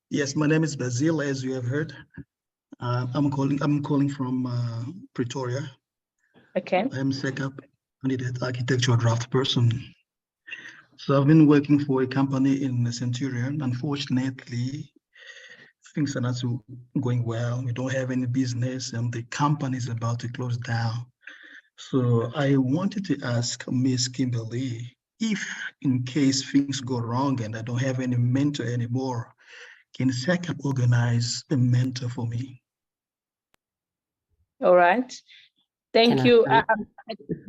Yes, my name is Basil, as you have heard. I'm calling from Pretoria. Okay. I'm SECAP candidate architectural draft person. So I've been working for a company in Centurion. Unfortunately, things are not going well. We don't have any business and the company is about to close down. So I wanted to ask Miss Kimberly, if in case things go wrong and I don't have any mentor anymore, can SECAP organize a mentor for me? All right. Thank you. I-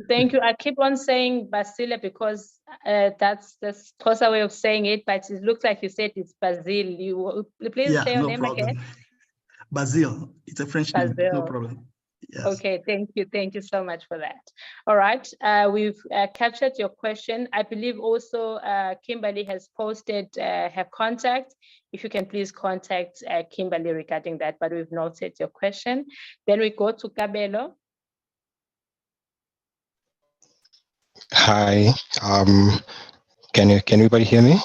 Thank you. I keep on saying Basile because that's the Xhosa way of saying it, but it looks like you said it's Basil. You please Yeah, say your no name problem. again. Basil, it's a French name, no Basil. problem. Yes. Okay, thank you. Thank you so much for that. All right, we've captured your question. I believe also Kimberly has posted her contact. If you can please contact Kimberly regarding that, but we've noted your question. Then we go to Kabelo. Hi, can everybody hear me?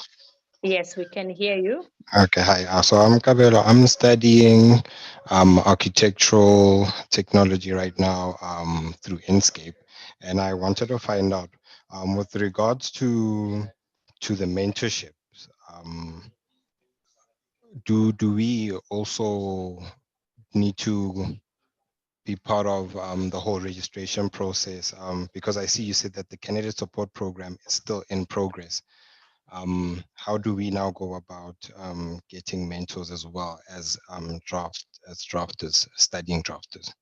Yes, we can hear you. Okay, hi. So I'm Kabelo. I'm studying architectural technology right now through Inkscape, and I wanted to find out with regards to the mentorships. Do we also need to be part of the whole registration process? Because I see you said that the candidate support program is still in progress. How do we now go about getting mentors as well as drafters, studying drafters?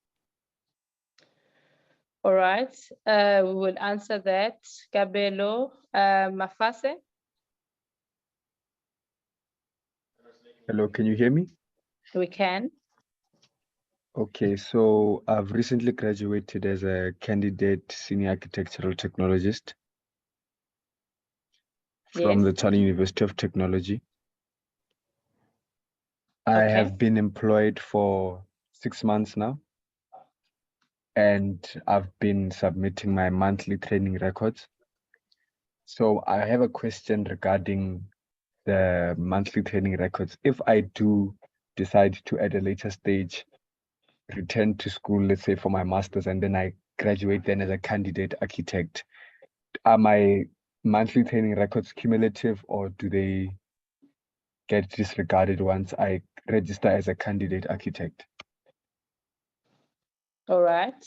All right, we will answer that. Kabelo, Mafase. Hello, can you hear me? We can. Okay, so I've recently graduated as a candidate senior architectural technologist from Yes. the Tshwane University of Technology. I Okay. have been employed for 6 months now, and I've been submitting my monthly training records. So I have a question regarding the monthly training records. If I do decide to, at a later stage, return to school, let's say for my master's, and then I graduate then as a candidate architect, are my monthly training records cumulative, or do they get disregarded once I register as a candidate architect? All right.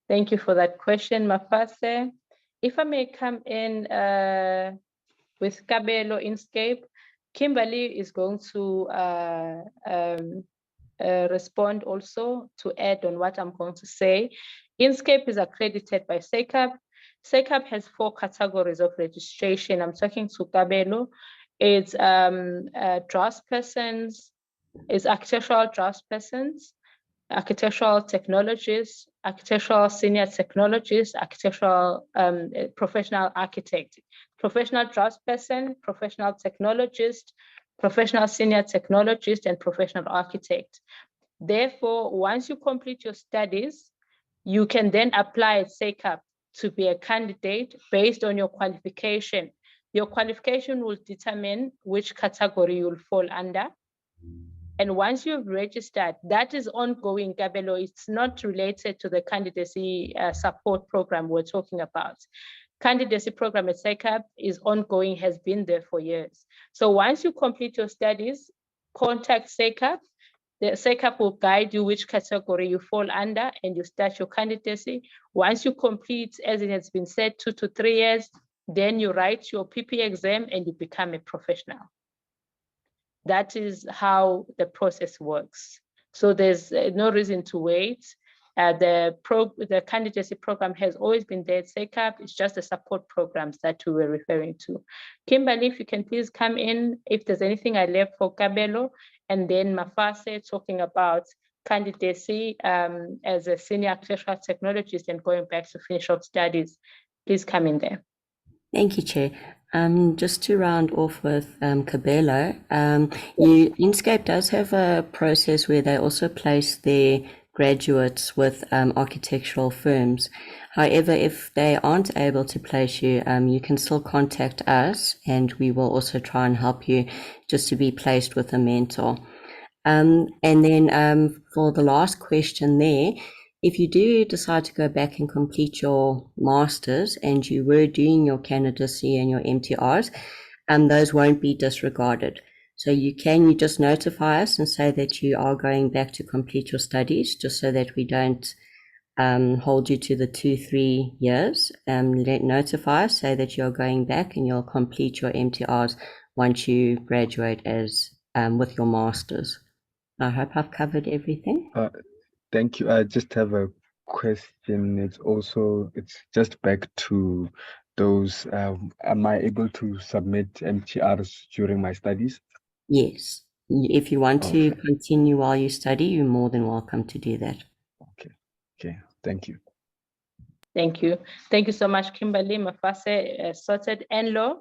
Thank you for that question, Mafase. If I may come in with Kabelo Inkscape, Kimberly is going to respond also to add on what I'm going to say. Inkscape is accredited by SECAP. SECAP has 4 categories of registration. I'm talking to Kabelo. It's draftspersons, it's architectural draftspersons, architectural technologists, architectural senior technologists, architectural professional architect, professional draftsperson, professional technologist, professional senior technologist, and professional architect. Therefore, once you complete your studies, you can then apply at SECAP to be a candidate based on your qualification. Your qualification will determine which category you'll fall under. And once you've registered, that is ongoing, Kabelo. It's not related to the candidacy support program we're talking about. Candidacy program at SECAP is ongoing, has been there for years. So once you complete your studies, contact SECAP. The SECAP will guide you which category you fall under, and you start your candidacy. Once you complete, as it has been said, 2 to 3 years, then you write your PP exam and you become a professional. That is how the process works. So there's no reason to wait. The candidacy program has always been there at SECAP. It's just the support programs that we were referring to. Kimberly, if you can please come in, if there's anything I left for Kabelo, and then Mafase talking about candidacy as a senior architectural technologist and going back to finish off studies. Please come in there. Thank you, Chair. Just to round off with Kabelo, Inscape does have a process where they also place their graduates with architectural firms. However, if they aren't able to place you, you can still contact us and we will also try and help you just to be placed with a mentor. And then for the last question there, if you do decide to go back and complete your masters and you were doing your candidacy and your MTRs, those won't be disregarded. So you just notify us and say that you are going back to complete your studies, just so that we don't hold you to the 2-3 years. Notify us, say that you're going back and you'll complete your MTRs once you graduate as with your masters. I hope I've covered everything. Thank you. I just have a question. It's just back to those. Am I able to submit MTRs during my studies? Yes. If you want to continue while you study, you're more than welcome to do that. Okay. Thank you. Thank you. Thank you so much, Kimberly. Mafase sorted. Enlo?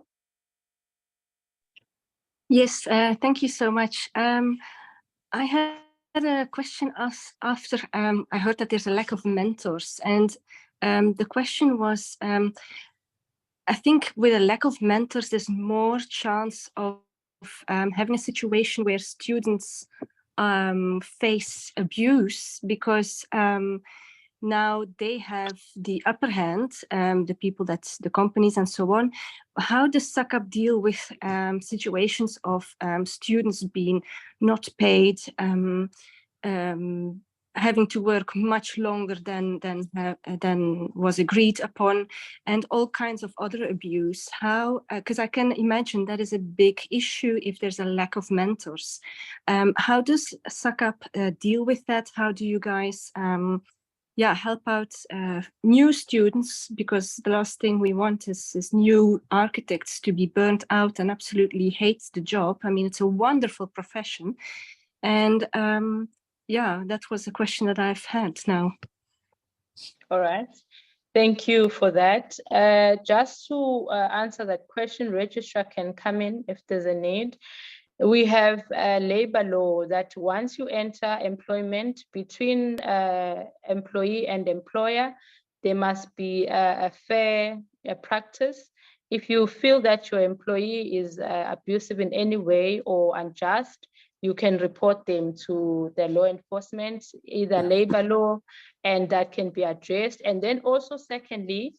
Yes, thank you so much. I had a question after I heard that there's a lack of mentors, and the question was, I think with a lack of mentors, there's more chance of having a situation where students face abuse, because now they have the upper hand, the companies and so on. How does SACAP deal with situations of students being not paid, having to work much longer than was agreed upon, and all kinds of other abuse? How, because I can imagine that is a big issue if there's a lack of mentors. How does SACAP deal with that? How do you guys help out new students? Because the last thing we want is new architects to be burnt out and absolutely hate the job. I mean, it's a wonderful profession. And that was a question that I've had now. All right. Thank you for that. Just to answer that question, registrar can come in if there's a need. We have a labor law that once you enter employment between employee and employer, there must be a fair practice. If you feel that your employee is abusive in any way or unjust, you can report them to the law enforcement, either labor law, and that can be addressed. And then also secondly,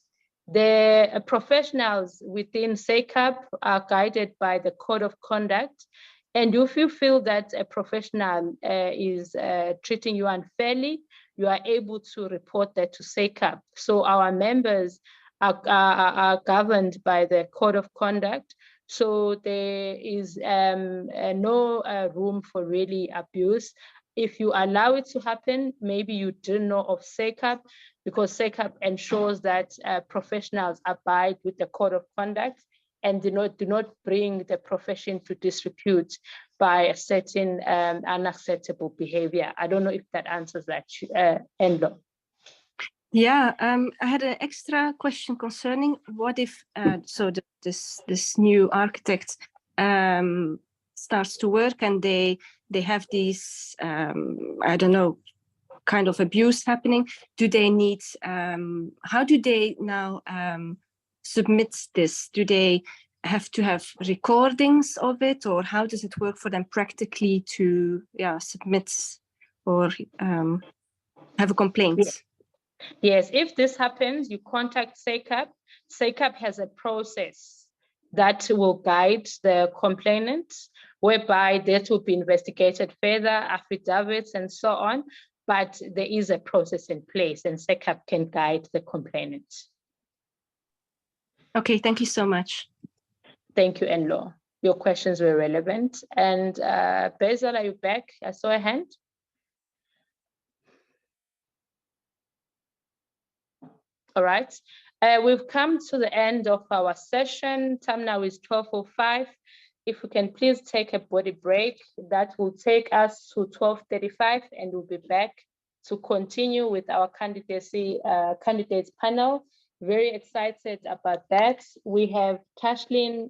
the professionals within SACAP are guided by the code of conduct. And if you feel that a professional is treating you unfairly, you are able to report that to SACAP. So our members are governed by the code of conduct. So there is no room for really abuse. If you allow it to happen, maybe you didn't know of SACAP, because SACAP ensures that professionals abide with the code of conduct and do not bring the profession to disrepute by a certain unacceptable behavior. I don't know if that answers that, Enlo. Yeah, I had an extra question concerning what if this new architect starts to work and they have these I don't know, kind of abuse happening. Do they need how do they now submit this? Do they have to have recordings of it, or how does it work for them practically to submit or have a complaint? Yes, if this happens, you contact SACAP. SACAP has a process that will guide the complainant, whereby that will be investigated further, affidavits and so on. But there is a process in place and SACAP can guide the complainant. Okay, thank you so much. Thank you, Enlo. Your questions were relevant. And Bezel, are you back? I saw a hand. All right. We've come to the end of our session. Time now is 12:05. If we can please take a body break, that will take us to 12:35, and we'll be back to continue with our candidates panel. Very excited about that. We have Tashlin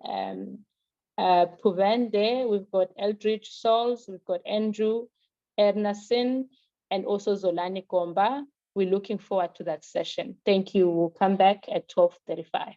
Puven there. We've got Eldridge Souls, we've got Andrew Ernasin, and also Zolani Komba. We're looking forward to that session. Thank you. We'll come back at 12:35.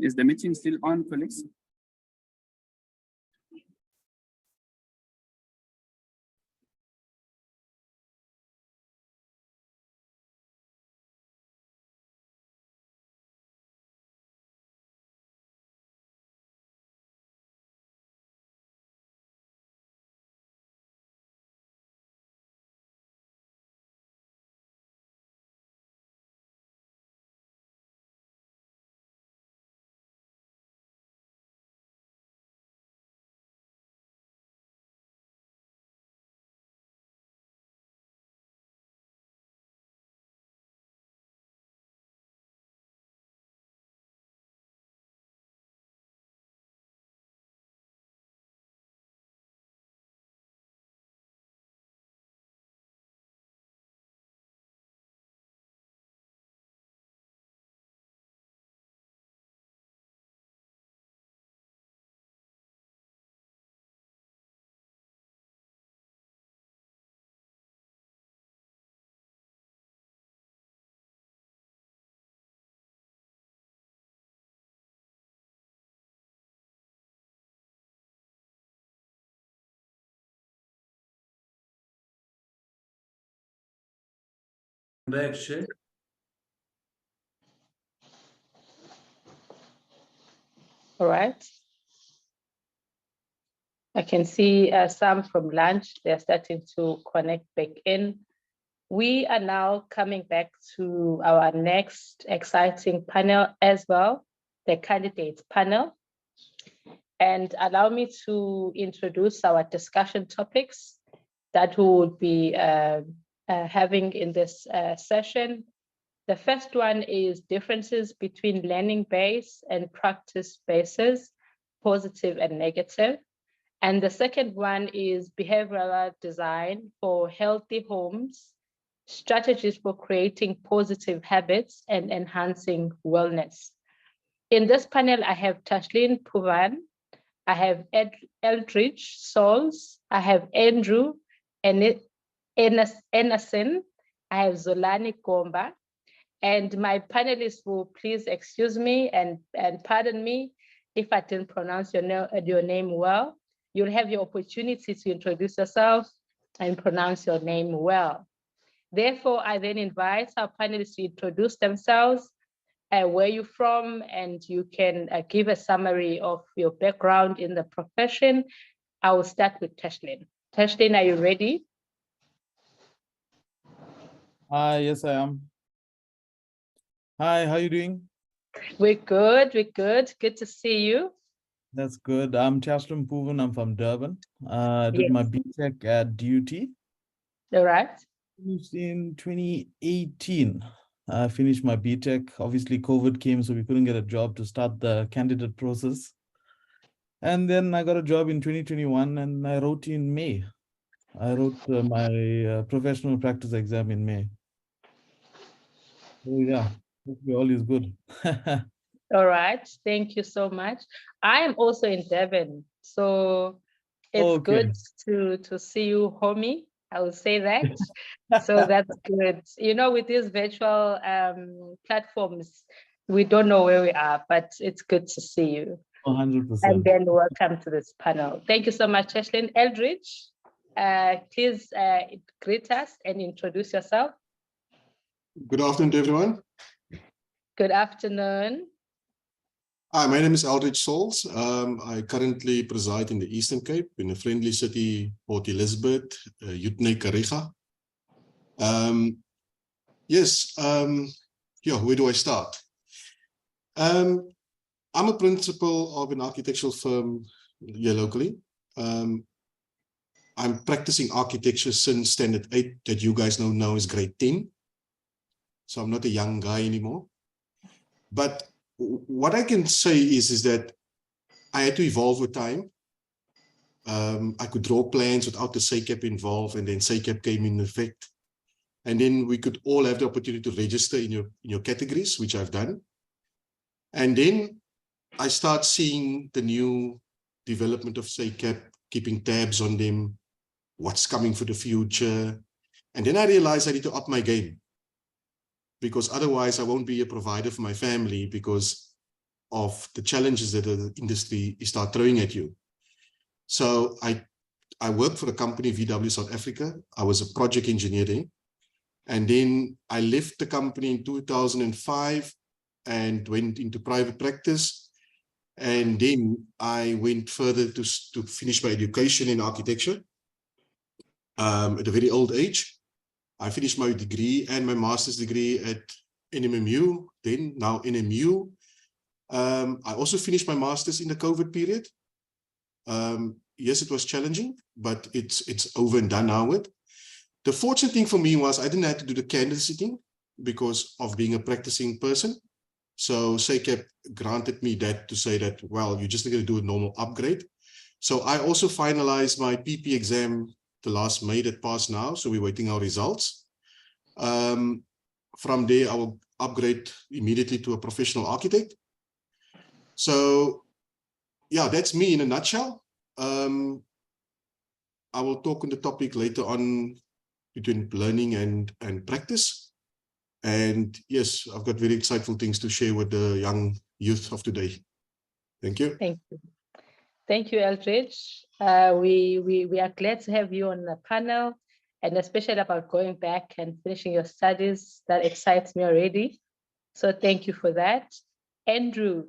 Is the meeting still on, colleagues? Back, Shay. All right. I can see some from lunch. They're starting to connect back in. We are now coming back to our next exciting panel as well, the candidates panel. And allow me to introduce our discussion topics that we will be having in this session. The first one is differences between learning-based and practice-bases, positive and negative. And the second one is behavioral design for healthy homes, strategies for creating positive habits and enhancing wellness. In this panel, I have Tashlin Puvan, I have Eldridge Souls, I have Andrew Emerson, I have Zolani Komba, and my panelists will please excuse me and pardon me if I didn't pronounce your name well. You'll have your opportunity to introduce yourself and pronounce your name well. Therefore, I then invite our panelists to introduce themselves, where you're from, and you can give a summary of your background in the profession. I will start with Tashlin. Tashlin, are you ready? Yes, I am. Hi, how are you doing? We're good, we're good. Good to see you. That's good. I'm Tashlin Puvan, I'm from Durban. I did my BTech at DUT. All right. Finished in 2018. I finished my BTech. Obviously, COVID came, so we couldn't get a job to start the candidate process. And then I got a job in 2021 and I wrote in May. I wrote my professional practice exam in May. So yeah, hopefully all is good. All right, thank you so much. I am also in Durban, so it's good to see you, homie. I will say that. So that's good. You know, with these virtual platforms, we don't know where we are, but it's good to see you. 100%. And then welcome to this panel. Thank you so much, Tashlin. Eldridge, please greet us and introduce yourself. Good afternoon to everyone. Good afternoon. Hi, my name is Eldridge Souls. I currently preside in the Eastern Cape in a friendly city, Port Elizabeth, Utne Kariga. Where do I start? I'm a principal of an architectural firm here locally. I'm practicing architecture since standard 8 that you guys know now is grade 10. So I'm not a young guy anymore. But what I can say is that I had to evolve with time. I could draw plans without the SACAP involved, and then SACAP came in effect. And then we could all have the opportunity to register in your categories, which I've done. And then I start seeing the new development of SACAP, keeping tabs on them, what's coming for the future. And then I realized I need to up my game, because otherwise I won't be a provider for my family because of the challenges that the industry start throwing at you. So I worked for a company, VW South Africa. I was a project engineer there. And then I left the company in 2005 and went into private practice. And then I went further to finish my education in architecture at a very old age. I finished my degree and my master's degree at NMMU, then now NMU. I also finished my master's in the COVID period. Yes, it was challenging, but it's over and done now with. The fortunate thing for me was I didn't have to do the candidacy thing because of being a practicing person. So SACAP granted me that to say that, well, you're just going to do a normal upgrade. So I also finalized my PP exam the last May that passed now. So we're waiting our results. From there, I will upgrade immediately to a professional architect. So yeah, that's me in a nutshell. I will talk on the topic later on between learning and practice. And yes, I've got very insightful things to share with the young youth of today. Thank you. Thank you. Thank you, Eldridge. We are glad to have you on the panel, and especially about going back and finishing your studies. That excites me already. So thank you for that. Andrew,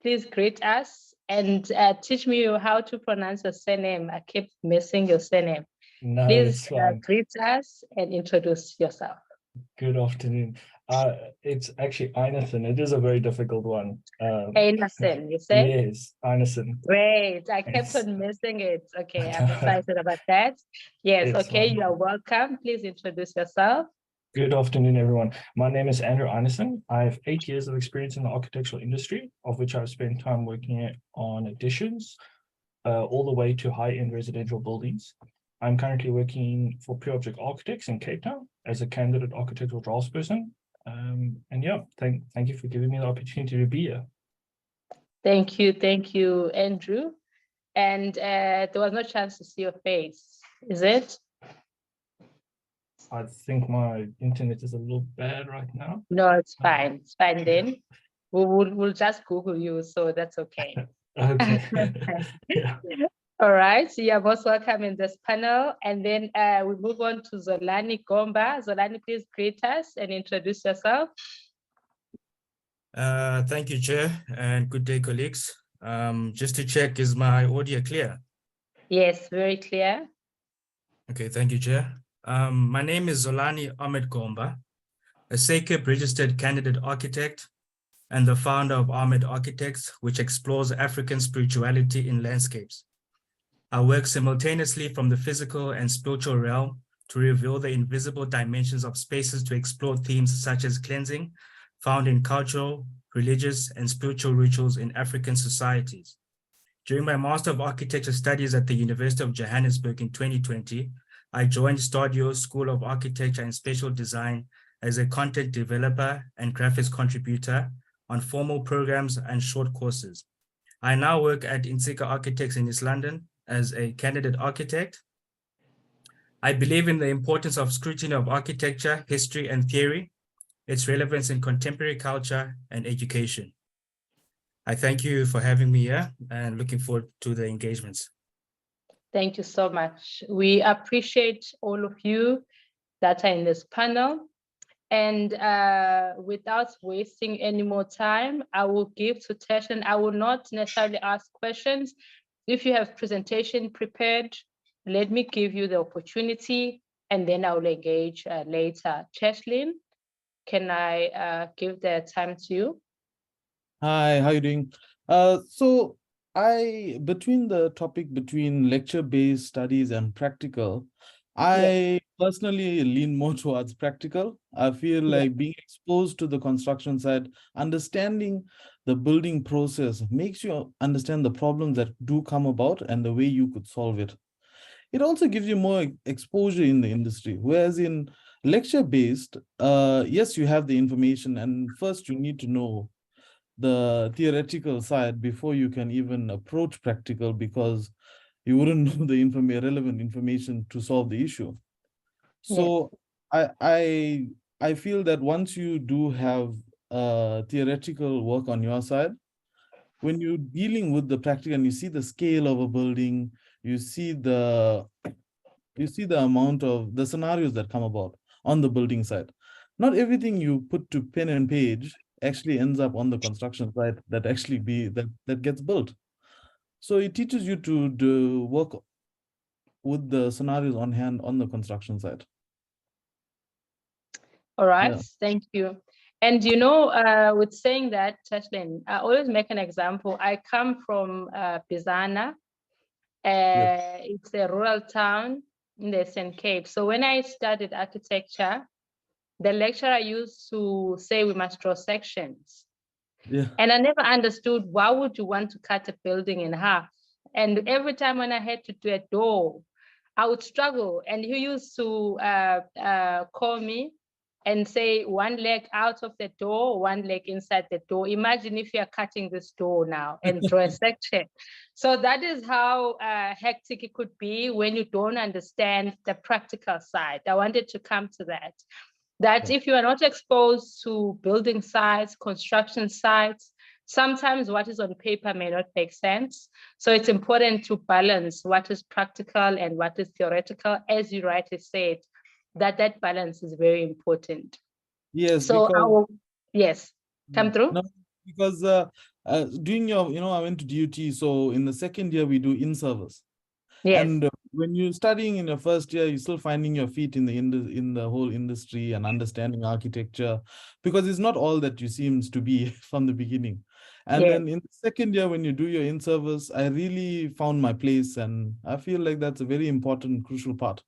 please greet us and teach me how to pronounce your surname. I keep missing your surname. No, Please it's fine. greet us and introduce yourself. Good afternoon. It's actually Einathan. It is a very difficult one. Einathan, you say? Yes, Einathan. Great. I kept Yes. on missing it. Okay, I'm excited about that. Yes, It's okay, fine. you are welcome. Please introduce yourself. Good afternoon, everyone. My name is Andrew Einathan. I have 8 years of experience in the architectural industry, of which I've spent time working on additions, all the way to high-end residential buildings. I'm currently working for Pure Object Architects in Cape Town as a candidate architectural draftsperson. And yeah, thank you for giving me the opportunity to be here. Thank you, Andrew. And there was no chance to see your face, is it? I think my internet is a little bad right now. No, it's fine. It's fine then. We'll just Google you, so that's okay. Okay. Yeah. All right, so you're most welcome in this panel. And then we move on to Zolani Gomba. Zolani, please greet us and introduce yourself. Thank you, Chair, and good day, colleagues. Just to check, is my audio clear? Yes, very clear. Okay, thank you, Chair. My name is Zolani Ahmed Gomba, a SACEP registered candidate architect and the founder of Ahmed Architects, which explores African spirituality in landscapes. I work simultaneously from the physical and spiritual realm to reveal the invisible dimensions of spaces to explore themes such as cleansing, found in cultural, religious, and spiritual rituals in African societies. During my Master of Architecture studies at the University of Johannesburg in 2020, I joined Stadio School of Architecture and Spatial Design as a content developer and graphics contributor on formal programs and short courses. I now work at Insika Architects in East London as a candidate architect. I believe in the importance of scrutiny of architecture, history, and theory, its relevance in contemporary culture and education. I thank you for having me here and looking forward to the engagements. Thank you so much. We appreciate all of you that are in this panel. And without wasting any more time, I will give to Teshlin. I will not necessarily ask questions. If you have presentation prepared, let me give you the opportunity and then I will engage later. Teshlin, can I give the time to you? Hi, how you doing? So between the topic between lecture-based studies and practical, I personally lean more towards practical. I feel like being exposed to the construction side, understanding the building process makes you understand the problems that do come about and the way you could solve it. It also gives you more exposure in the industry, whereas in lecture-based, yes, you have the information and first you need to know the theoretical side before you can even approach practical because you wouldn't know the relevant information to solve the issue. So I feel that once you do have theoretical work on your side, when you're dealing with the practical and you see the scale of a building, you see the amount of the scenarios that come about on the building side. Not everything you put to pen and page actually ends up on the construction side that actually that gets built. So it teaches you to do work with the scenarios on hand on the construction side. All right, thank you. And you know, with saying that, Teshlin, I always make an example. I come from Bizana. It's a rural town in the Eastern Cape. So when I studied architecture, the lecturer used to say we must draw sections. And I never understood why would you want to cut a building in half? And every time when I had to do a door, I would struggle. And he used to call me and say one leg out of the door, one leg inside the door. Imagine if you're cutting this door now and draw a section. So that is how hectic it could be when you don't understand the practical side. I wanted to come to that if you are not exposed to building sites, construction sites, sometimes what is on paper may not make sense. So it's important to balance what is practical and what is theoretical, as you rightly said, that balance is very important. Yes. So come through. No, because Doing your, I went to DUT, so in the second year we do in-service. Yes. And when you're studying in your first year, you're still finding your feet in the whole industry and understanding architecture, because it's not all that you seems to be from the beginning. And then in the second year, when you do your in-service, I really found my place, and I feel like that's a very important, crucial part.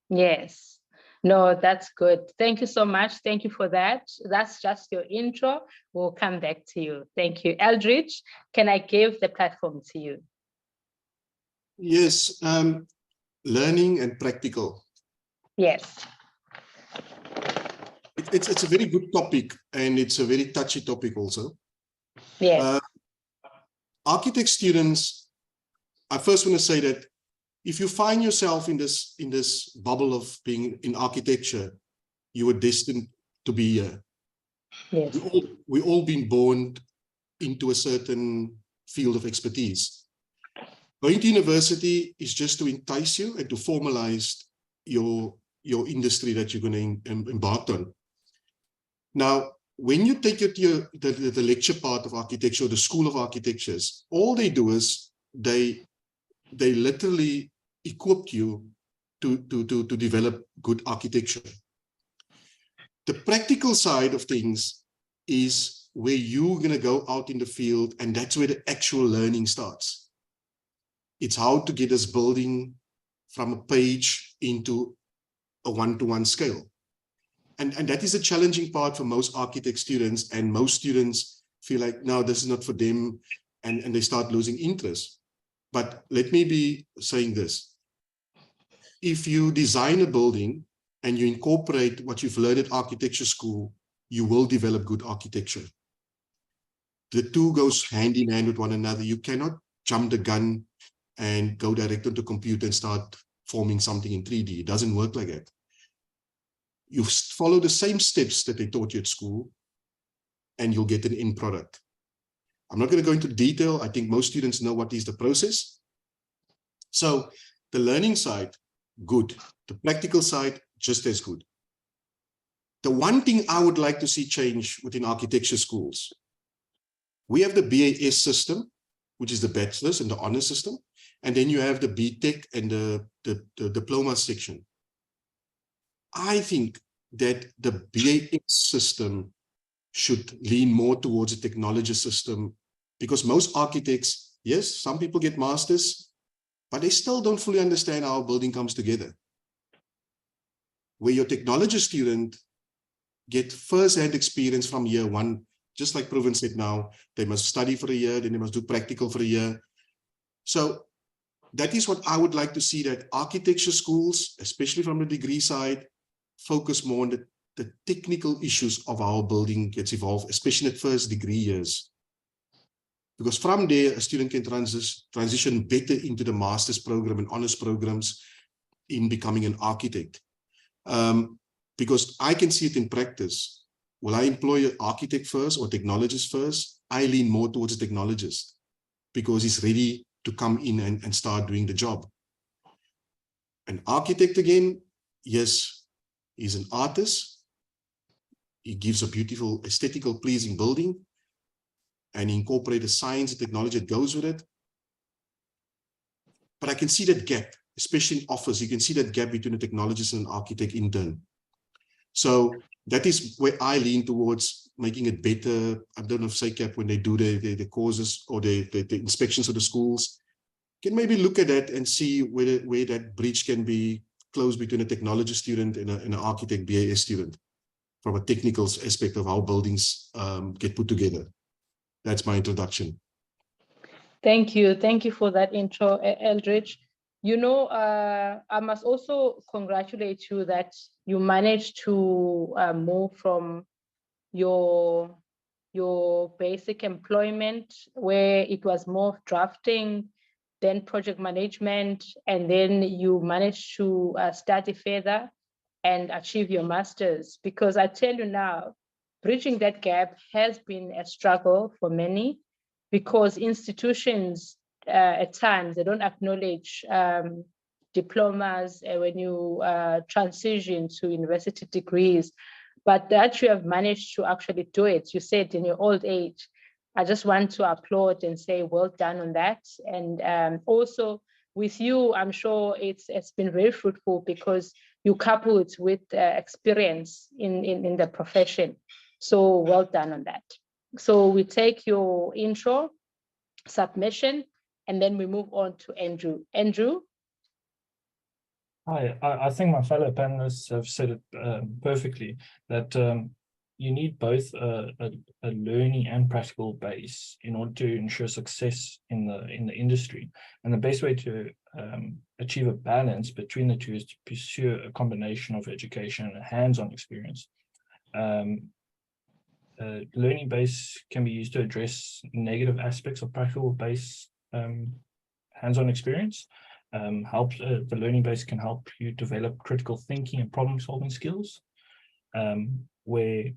Yes. No, that's good. Thank you so much. Thank you for that. That's just your intro. We'll come back to you. Thank you. Eldridge, can I give the platform to you? Yes, learning and practical. Yes. It's a very good topic, and it's a very touchy topic also. Yes. Architect students, I first want to say that if you find yourself in this bubble of being in architecture, you were destined to be here. Yes. We all been born into a certain field of expertise. Going to university is just to entice you and to formalize your industry that you're going to embark on. Now, when you take it to the lecture part of architecture, the School of Architectures, all they do is they literally equip you to develop good architecture. The practical side of things is where you're going to go out in the field, and that's where the actual learning starts. It's how to get this building from a page into a one-to-one scale. And that is a challenging part for most architect students, and most students feel like, no, this is not for them, and they start losing interest. But let me be saying this. If you design a building and you incorporate what you've learned at architecture school, you will develop good architecture. The two goes hand in hand with one another. You cannot jump the gun and go direct onto computer and start forming something in 3D. It doesn't work like that. You follow the same steps that they taught you at school, and you'll get an end product. I'm not going to go into detail. I think most students know what is the process. So the learning side, good. The practical side, just as good. The one thing I would like to see change within architecture schools, we have the BAS system, which is the bachelor's and the honor system. And then you have the BTech and the diploma section. I think that the BAS system should lean more towards a technology system, because most architects, yes, some people get masters, but they still don't fully understand how a building comes together. Where your technology student get first-hand experience from year one, just like Proven said now, they must study for a year, then they must do practical for a year. So that is what I would like to see, that architecture schools, especially from the degree side, focus more on the technical issues of how a building gets evolved, especially at first degree years. Because from there, a student can transition better into the master's program and honors programs in becoming an architect. Because I can see it in practice. Will I employ an architect first or technologist first? I lean more towards a technologist because he's ready to come in and start doing the job. An architect, again, yes, he's an artist. He gives a beautiful, aesthetical, pleasing building, and incorporate the science and technology that goes with it. But I can see that gap, especially in office. You can see that gap between a technologist and an architect intern. So that is where I lean towards making it better. I don't know if SACAP, when they do the courses or the inspections of the schools, can maybe look at that and see where that bridge can be closed between a technology student and an architect BAS student, from a technical aspect of how buildings get put together. That's my introduction. Thank you. Thank you for that intro, Eldridge. You know, I must also congratulate you that you managed to move from your basic employment, where it was more drafting, then project management, and then you managed to study further and achieve your master's. Because I tell you now, bridging that gap has been a struggle for many, because institutions at times, they don't acknowledge diplomas when you transition to university degrees, but that you have managed to actually do it. You said in your old age, I just want to applaud and say well done on that. And also with you, I'm sure it's been very fruitful because you couple it with experience in the profession. So well done on that. So we take your intro, submission, and then we move on to Andrew. Andrew? Hi, I think my fellow panelists have said it perfectly, that you need both a learning and practical base in order to ensure success in the industry. And the best way to achieve a balance between the two is to pursue a combination of education and hands-on experience. Learning base can be used to address negative aspects of practical base hands-on experience. The learning base can help you develop critical thinking and problem-solving skills, where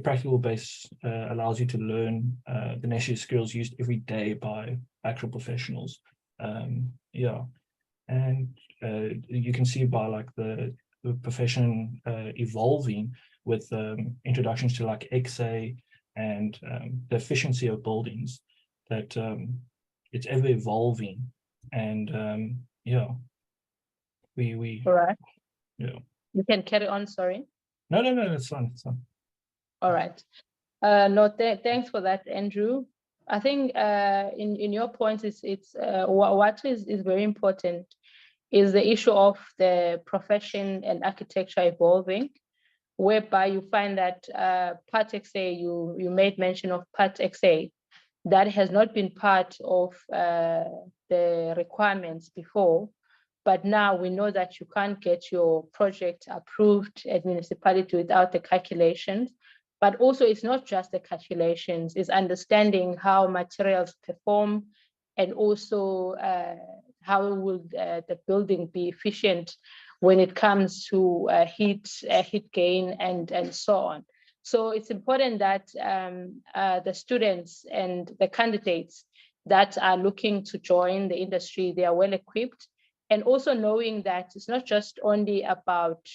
practical base allows you to learn the necessary skills used every day by actual professionals. Yeah, and you can see by like the profession evolving with introductions to like XA and the efficiency of buildings, that it's ever evolving. And yeah, we All right. Yeah. You can carry on, sorry. No, it's fine. It's fine. All right. Thanks for that, Andrew. I think in your points, what is very important is the issue of the profession and architecture evolving, whereby you find that Part XA, you made mention of Part XA, that has not been part of the requirements before, but now we know that you can't get your project approved at municipality without the calculations. But also it's not just the calculations, it's understanding how materials perform, and also how will the building be efficient when it comes to heat gain and so on. So it's important that the students and the candidates that are looking to join the industry, they are well equipped, and also knowing that it's not just only about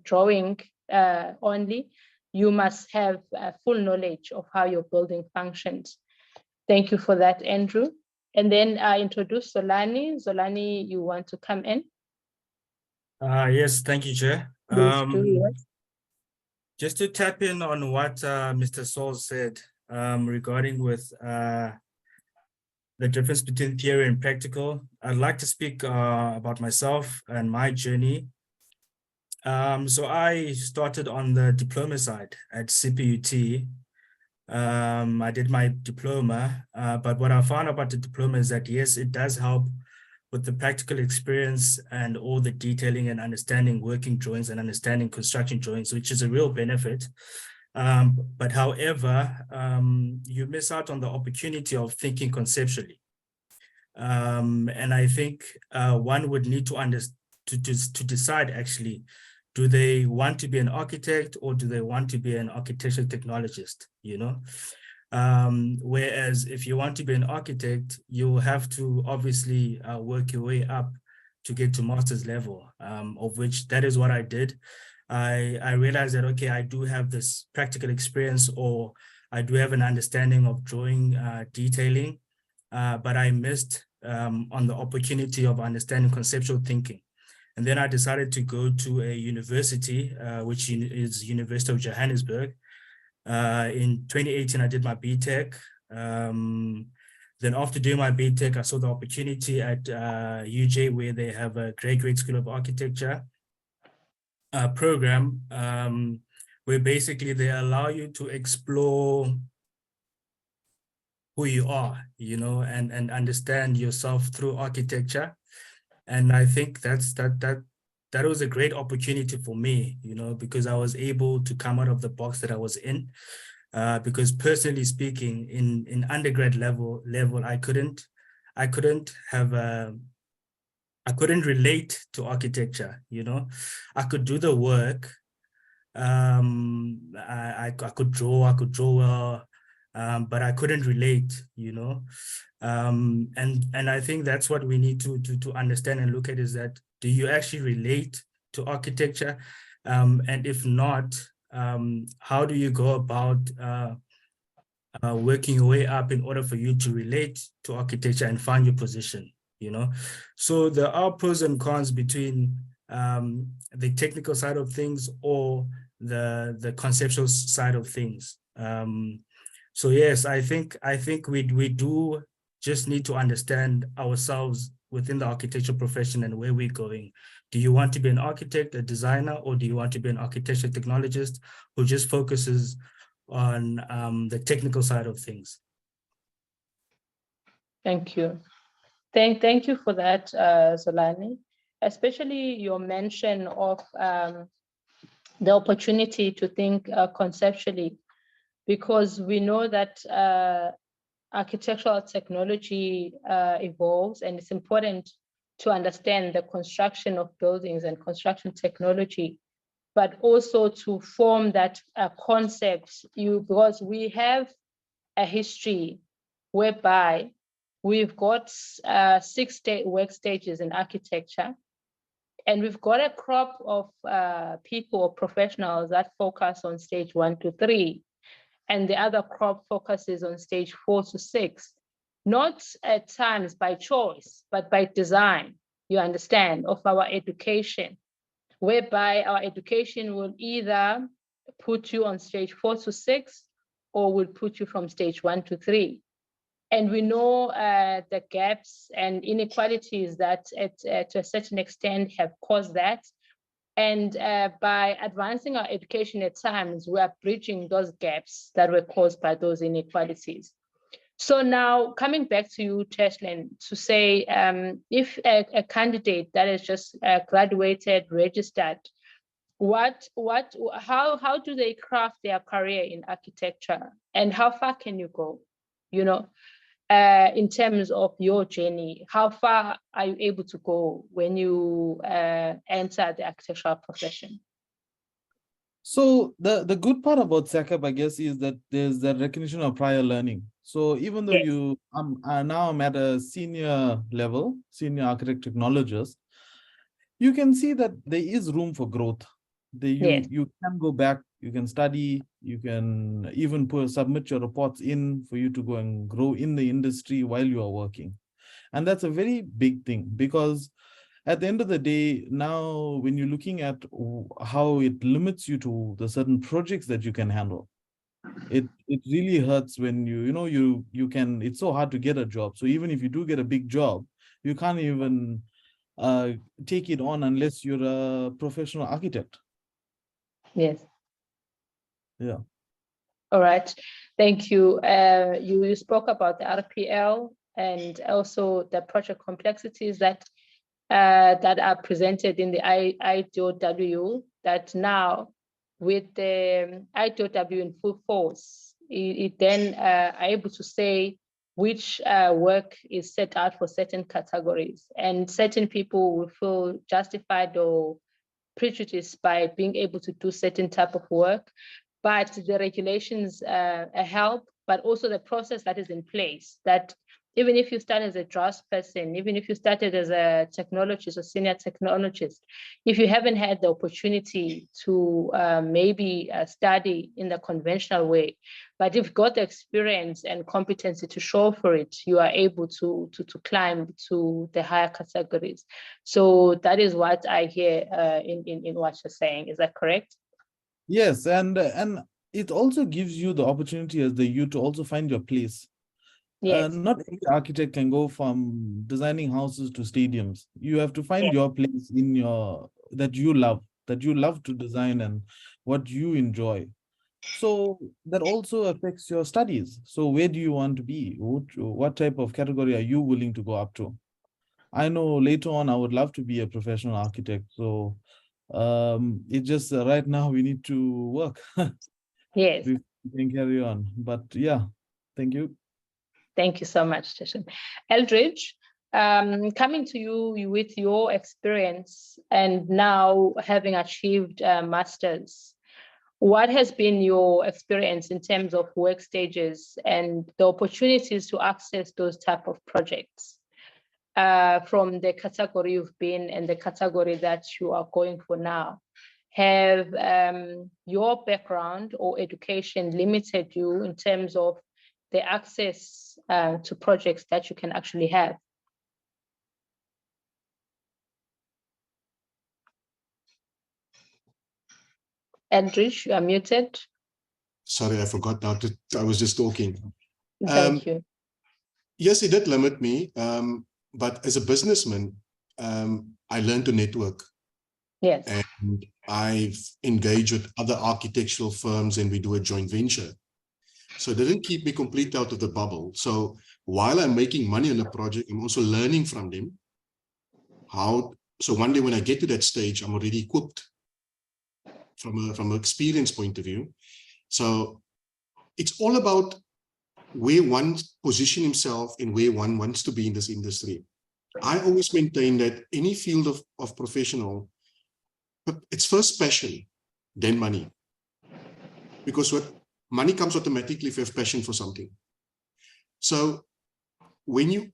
drawing only. You must have full knowledge of how your building functions. Thank you for that, Andrew. And then I introduce Zolani. Zolani, you want to come in? Yes, thank you, Chair. Please do, yes. Just to tap in on what Mr. Saul said regarding with the difference between theory and practical, I'd like to speak about myself and my journey. So I started on the diploma side at CPUT. I did my diploma, but what I found about the diploma is that, yes, it does help with the practical experience and all the detailing and understanding working drawings and understanding construction drawings, which is a real benefit. But however, you miss out on the opportunity of thinking conceptually. And I think one would need to decide actually, do they want to be an architect or do they want to be an architectural technologist, you know? Whereas if you want to be an architect, you have to obviously work your way up to get to master's level, of which that is what I did. I realized that, okay, I do have this practical experience, or I do have an understanding of drawing, detailing, but I missed on the opportunity of understanding conceptual thinking. And then I decided to go to a university, which is University of Johannesburg. In 2018, I did my BTech. Then after doing my BTech, I saw the opportunity at UJ, where they have a graduate school of architecture program, where basically they allow you to explore who you are, you know, and understand yourself through architecture. And I think that was a great opportunity for me, you know, because I was able to come out of the box that I was in. Because personally speaking, in undergrad level, I couldn't relate to architecture, you know. I could do the work. I could draw well, but I couldn't relate, you know. And I think that's what we need to understand and look at, is that, do you actually relate to architecture? And if not, how do you go about working your way up in order for you to relate to architecture and find your position, you know. So there are pros and cons between the technical side of things or the conceptual side of things. So yes, I think we do just need to understand ourselves within the architecture profession and where we're going. Do you want to be an architect, a designer, or do you want to be an architecture technologist who just focuses on the technical side of things? Thank you. Thank you for that, Zolani, especially your mention of the opportunity to think conceptually, because we know that architectural technology evolves, and it's important to understand the construction of buildings and construction technology, but also to form that concept, because we have a history whereby we've got 6 work stages in architecture, and we've got a crop of people or professionals that focus on stage 1 to 3, and the other crop focuses on stage 4 to 6, not at times by choice, but by design, you understand, of our education, whereby our education will either put you on stage 4 to 6 or will put you from stage 1 to 3. And we know the gaps and inequalities that to a certain extent have caused that. And by advancing our education at times, we are bridging those gaps that were caused by those inequalities. So now coming back to you, Teshlin, to say if a candidate that is just graduated, registered, how do they craft their career in architecture, and how far can you go? You know, in terms of your journey, how far are you able to go when you enter the architectural profession? So the good part about SACAP, I guess, is that there's that recognition of prior learning. So even though yes. I'm at a senior level, senior architect technologist, you can see that there is room for growth. You can go back, you can study, you can even submit your reports in for you to go and grow in the industry while you are working. And that's a very big thing, because at the end of the day, now when you're looking at how it limits you to the certain projects that you can handle, it really hurts when you can, it's so hard to get a job. So even if you do get a big job, you can't even take it on unless you're a professional architect. Yes. Yeah. All right. Thank you. You spoke about the RPL and also the project complexities that are presented in the IDOW, that now with the IDOW in full force, it then are able to say which work is set out for certain categories, and certain people will feel justified or prejudiced by being able to do certain type of work. But the regulations help, but also the process that is in place, that even if you start as a drafts person, even if you started as a technologist or senior technologist, if you haven't had the opportunity to maybe study in the conventional way, but you've got the experience and competency to show for it, you are able to climb to the higher categories. So that is what I hear in what you're saying. Is that correct? Yes, and it also gives you the opportunity as the youth to also find your place. Yes. Not every architect can go from designing houses to stadiums. You have to find your place in that you love to design and what you enjoy. So that also affects your studies. So where do you want to be? What type of category are you willing to go up to? I know later on I would love to be a professional architect. So it just right now we need to work. Yes. We can carry on. But yeah, thank you. Thank you so much, Tishan. Eldridge, coming to you with your experience and now having achieved a master's, what has been your experience in terms of work stages and the opportunities to access those type of projects from the category you've been and the category that you are going for now? Have your background or education limited you in terms of the access to projects that you can actually have. Andridge, you are muted. Sorry, I forgot now. I was just talking. Thank you. Yes, it did limit me. But as a businessman, I learned to network. Yes. And I've engaged with other architectural firms and we do a joint venture. So it didn't keep me completely out of the bubble. So while I'm making money on a project, I'm also learning from them. So one day when I get to that stage, I'm already equipped from an experience point of view. So it's all about where one position himself and where one wants to be in this industry. I always maintain that any field of professional, it's first passion, then money. Because what money comes automatically if you have passion for something. So when you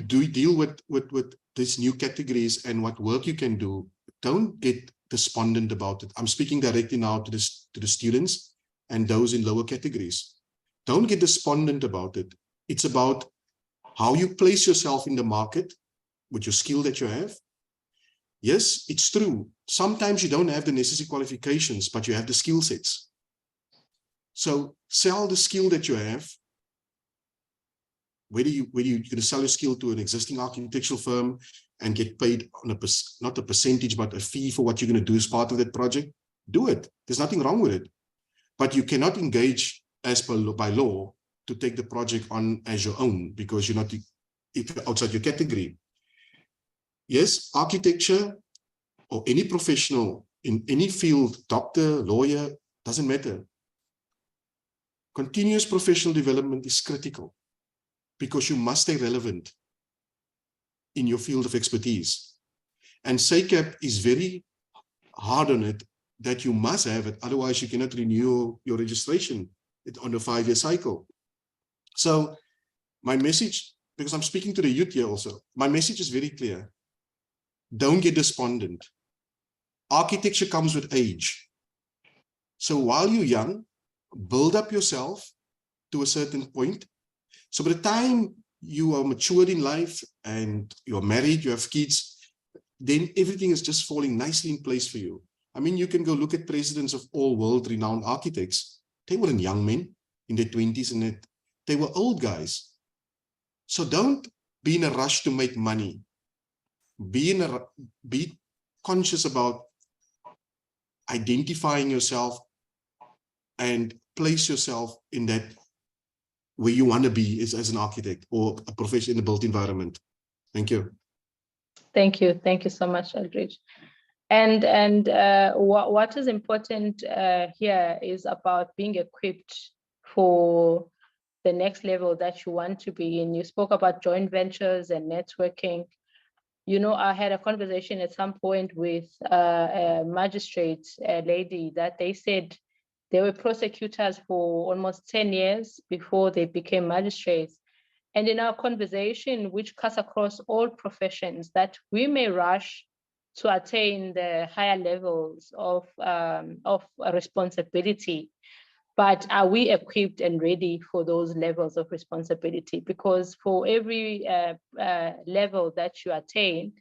deal with these new categories and what work you can do, don't get despondent about it. I'm speaking directly now to the students and those in lower categories. Don't get despondent about it. It's about how you place yourself in the market with your skill that you have. Yes, it's true. Sometimes you don't have the necessary qualifications, but you have the skill sets. So sell the skill that you have. Whether you're going to sell your skill to an existing architectural firm and get paid on not a percentage, but a fee for what you're going to do as part of that project, do it. There's nothing wrong with it. But you cannot engage by law to take the project on as your own because you're outside your category. Yes, architecture or any professional in any field, doctor, lawyer, doesn't matter. Continuous professional development is critical because you must stay relevant in your field of expertise. And SACAP is very hard on it that you must have it, otherwise you cannot renew your registration on a 5-year cycle. So my message, because I'm speaking to the youth here also, my message is very clear. Don't get despondent. Architecture comes with age. So while you're young, build up yourself to a certain point. So by the time you are matured in life and you're married, you have kids, then everything is just falling nicely in place for you. I mean, you can go look at presidents of all world-renowned architects. They weren't young men in their 20s and they were old guys. So don't be in a rush to make money. Be conscious about identifying yourself and place yourself in that where you want to be as an architect or a professional in the built environment. Thank you. Thank you. Thank you so much, Aldridge. And what is important here is about being equipped for the next level that you want to be in. You spoke about joint ventures and networking. You know, I had a conversation at some point with a magistrate, a lady, that they said they were prosecutors for almost 10 years before they became magistrates. And in our conversation, which cuts across all professions, that we may rush to attain the higher levels of responsibility, but are we equipped and ready for those levels of responsibility? Because for every level that you attain,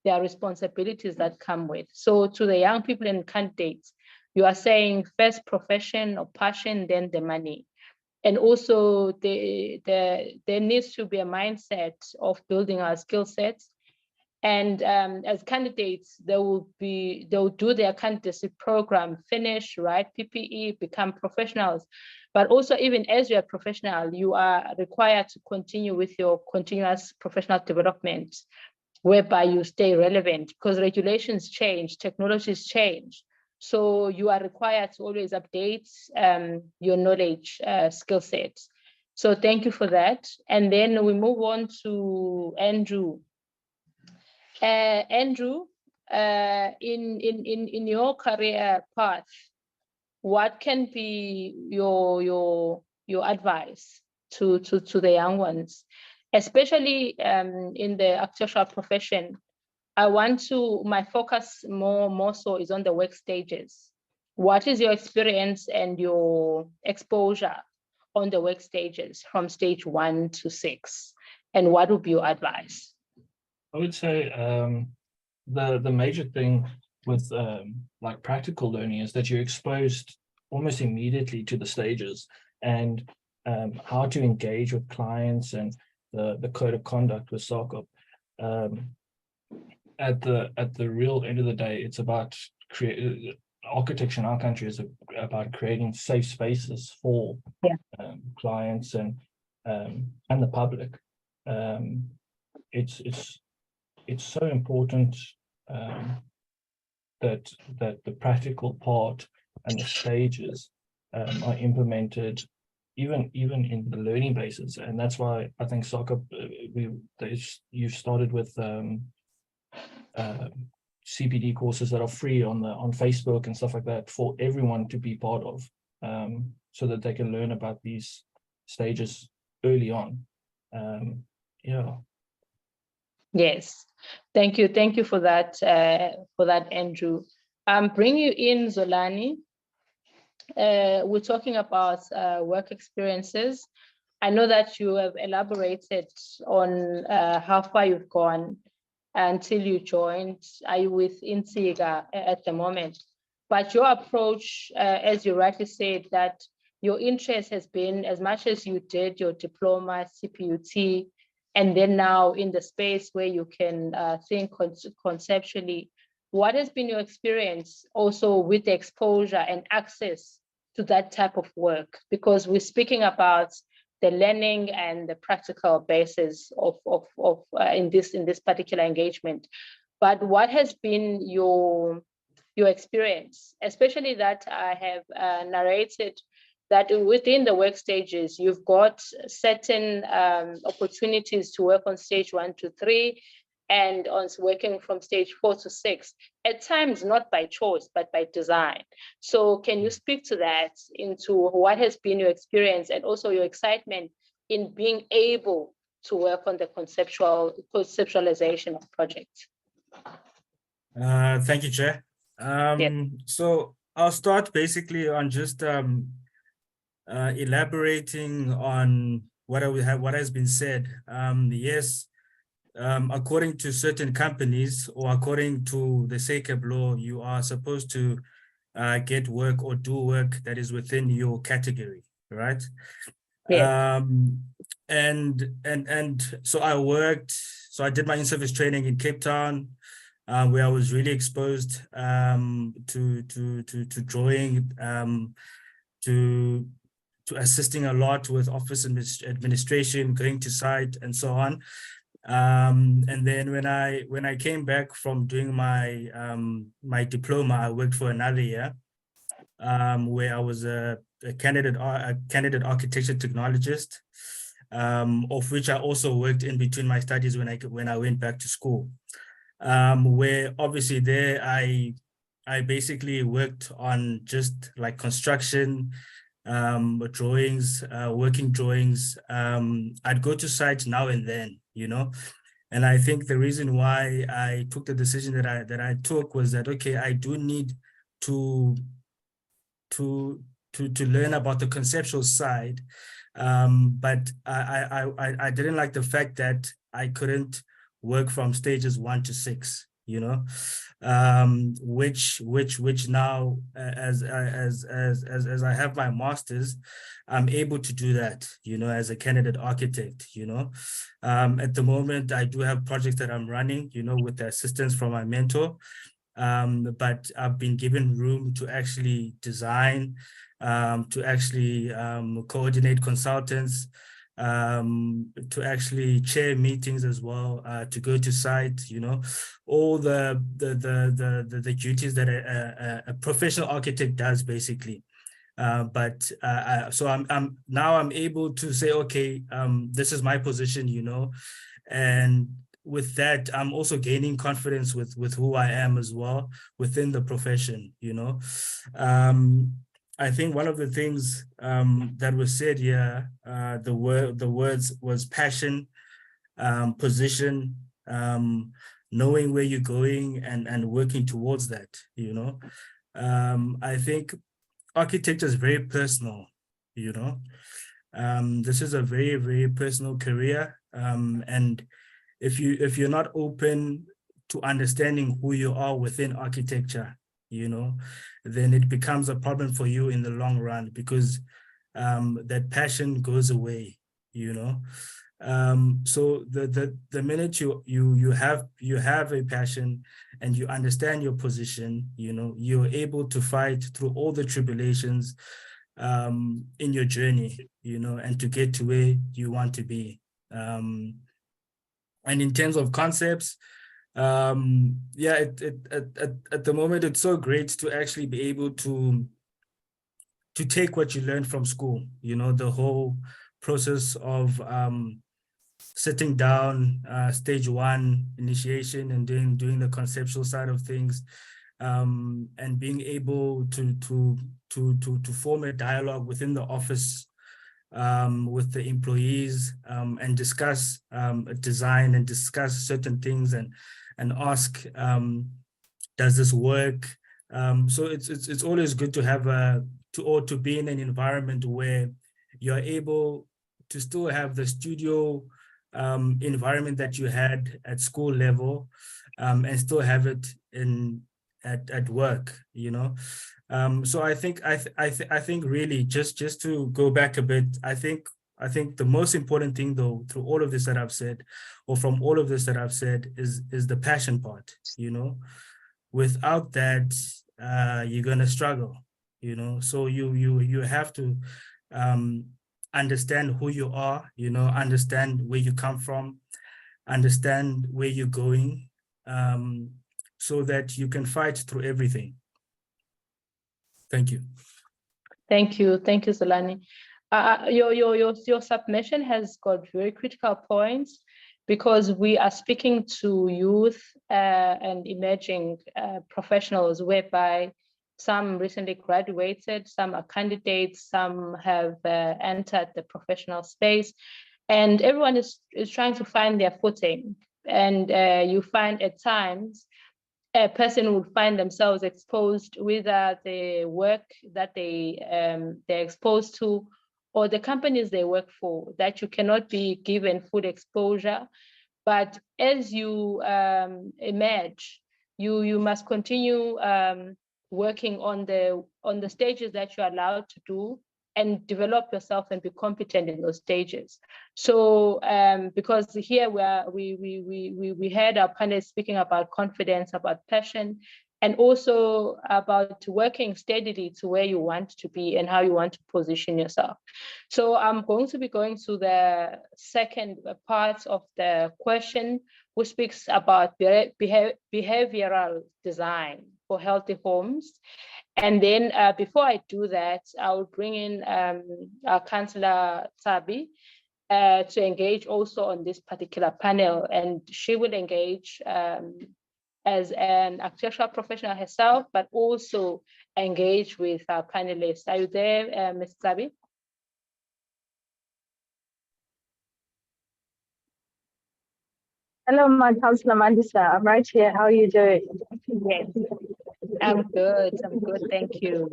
there are responsibilities that come with. So to the young people and candidates, you are saying first profession or passion, then the money. And also there needs to be a mindset of building our skill sets. And as candidates, they'll do their candidacy program, finish, write PPE, become professionals. But also even as you're a professional, you are required to continue with your continuous professional development, whereby you stay relevant because regulations change, technologies change. So you are required to always update your knowledge, skill sets. So thank you for that. And then we move on to Andrew. Andrew, in your career path, what can be your advice to the young ones, especially in the architectural profession? My focus more so is on the work stages. What is your experience and your exposure on the work stages from stage 1 to 6? And what would be your advice? I would say the major thing with like practical learning is that you're exposed almost immediately to the stages and how to engage with clients and the code of conduct with SACOP. At the real end of the day, it's about architecture in our country is about creating safe spaces for clients and the public. It's so important that the practical part and the stages are implemented even in the learning basis, and that's why I think SACOP you've started with CPD courses that are free on Facebook and stuff like that for everyone to be part of, so that they can learn about these stages early on. Yes, thank you for that, Andrew. Bring you in, Zolani. We're talking about work experiences. I know that you have elaborated on how far you've gone until you joined. Are you with Insiga at the moment? But your approach, as you rightly said, that your interest has been, as much as you did your diploma, CPUT, and then now in the space where you can think conceptually, what has been your experience also with the exposure and access to that type of work? Because we're speaking about the learning and the practical basis of in this particular engagement. But what has been your experience, especially that I have narrated that within the work stages, you've got certain opportunities to work on stage 1 to 3 and on working from stage 4 to 6, at times not by choice, but by design. So can you speak to that, into what has been your experience and also your excitement in being able to work on the conceptualization of projects? Thank you, Chair. So I'll start basically on just elaborating on what has been said. Yes, according to certain companies or according to the SACEP law, you are supposed to get work or do work that is within your category, right? Yes. And so I did my in-service training in Cape Town, where I was really exposed to drawing, to assisting a lot with office administration, going to site and so on. And then when I came back from doing my my diploma, I worked for another year, where I was a candidate architecture technologist, of which I also worked in between my studies when I went back to school, where obviously there I basically worked on just like construction, drawings, working drawings. I'd go to sites now and then, you know. And I think the reason why I took the decision that I took was that, okay, I do need to learn about the conceptual side, but I didn't like the fact that I couldn't work from stages 1 to 6, you know, which now as I have my master's, I'm able to do that, you know, as a candidate architect, you know. At the moment, I do have projects that I'm running, you know, with the assistance from my mentor, but I've been given room to actually design, to actually coordinate consultants, to actually chair meetings as well, to go to site, you know, all the duties that a professional architect does basically. So I'm able to say, okay, this is my position, you know, and with that, I'm also gaining confidence with who I am as well within the profession, you know. I think one of the things that was said here, the words was passion, position, knowing where you're going and working towards that, you know. I think architecture is very personal, you know. This is a very, very personal career. And if you're not open to understanding who you are within architecture, then it becomes a problem for you in the long run, because that passion goes away, So the minute you have a passion and you understand your position, you're able to fight through all the tribulations in your journey, and to get to where you want to be. And in terms of concepts, at the moment, it's so great to actually be able to take what you learned from school, the whole process of sitting down, stage one initiation, and then doing the conceptual side of things, and being able to form a dialogue within the office with the employees, and discuss design and discuss certain things, and ask, does this work? So it's always good to have to be in an environment where you're able to still have the studio environment that you had at school level, and still have it at work, So I think really just to go back a bit, I think the most important thing, though, through all of this that I've said, or from all of this that I've said, is the passion part. Without that, you're gonna struggle. So you have to understand who you are. Understand where you come from, understand where you're going, so that you can fight through everything. Thank you. Thank you, Zolani. Your submission has got very critical points, because we are speaking to youth and emerging professionals, whereby some recently graduated, some are candidates, some have entered the professional space, and everyone is trying to find their footing. And you find at times a person would find themselves exposed, whether the work that they're exposed to, or the companies they work for, that you cannot be given full exposure. But as you emerge, you must continue working on the stages that you're allowed to do, and develop yourself and be competent in those stages. So because here we heard our panelists speaking about confidence, about passion, and also about working steadily to where you want to be and how you want to position yourself. So I'm going to be going to the second part of the question, which speaks about behavioral design for healthy homes. And then before I do that, I will bring in our Councillor Sabi to engage also on this particular panel. And she will engage as an architectural professional herself, but also engage with our panelists. Are you there, Ms. Sabi? Hello, my Councillor Mandisa. I'm right here. How are you doing? Yes, I'm good. Thank you.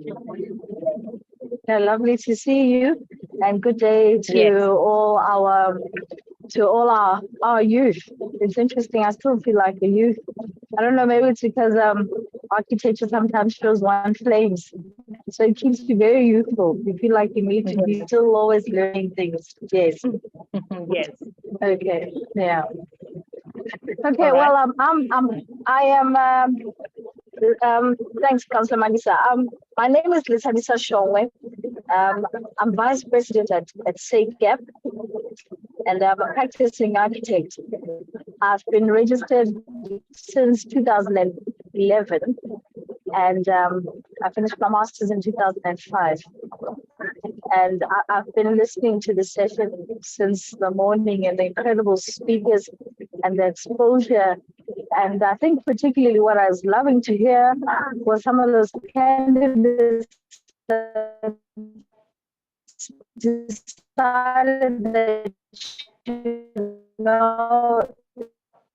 Yeah, lovely to see you, and good day to all our youth. It's interesting. I still feel like a youth. I don't know. Maybe it's because architecture sometimes shows one flames, so it keeps you very youthful. You feel like you need to be still always learning things. Yes. Yes. Okay. Yeah. Okay. Well, thanks, Councillor Mandisa. My name is Lisadisa Shongwe. I'm Vice President at SACEP, and I'm a practicing architect. I've been registered since 2011, and I finished my master's in 2005. And I've been listening to the session since the morning, and the incredible speakers and the exposure. And I think particularly what I was loving to hear was some of those candidates that decided that,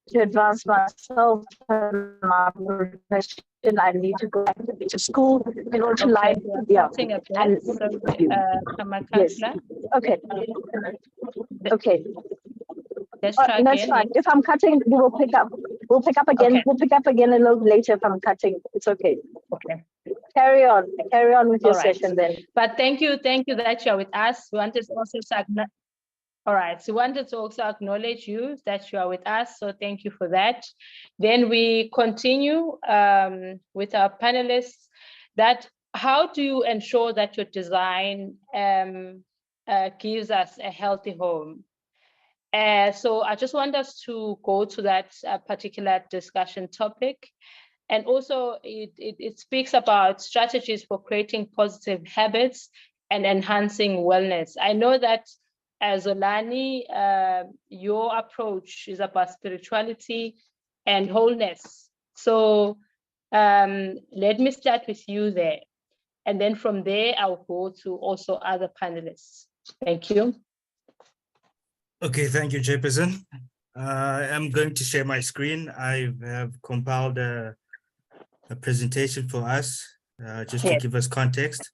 to advance myself and my profession. I need to go to school in order to Okay, line. we are Yeah. cutting a bit. And yes. Kamakatla, Okay. Okay. let's try That's again. fine. If I'm cutting, we will pick up. We'll pick up again. Okay. We'll pick up again a little later if I'm cutting. It's okay. Okay. Carry on. Carry on with your All right. session then. But thank you that you're with us. We wanted to also all right, so we wanted to also acknowledge you that you are with us, so thank you for that. Then we continue with our panelists. That how do you ensure that your design gives us a healthy home? So I just want us to go to that particular discussion topic. And also it speaks about strategies for creating positive habits and enhancing wellness. I know that as Zolani, your approach is about spirituality and wholeness. So let me start with you there. And then from there, I'll go to also other panelists. Thank you. Okay, thank you, Chairperson. I'm going to share my screen. I have compiled a presentation for us, just to give us context.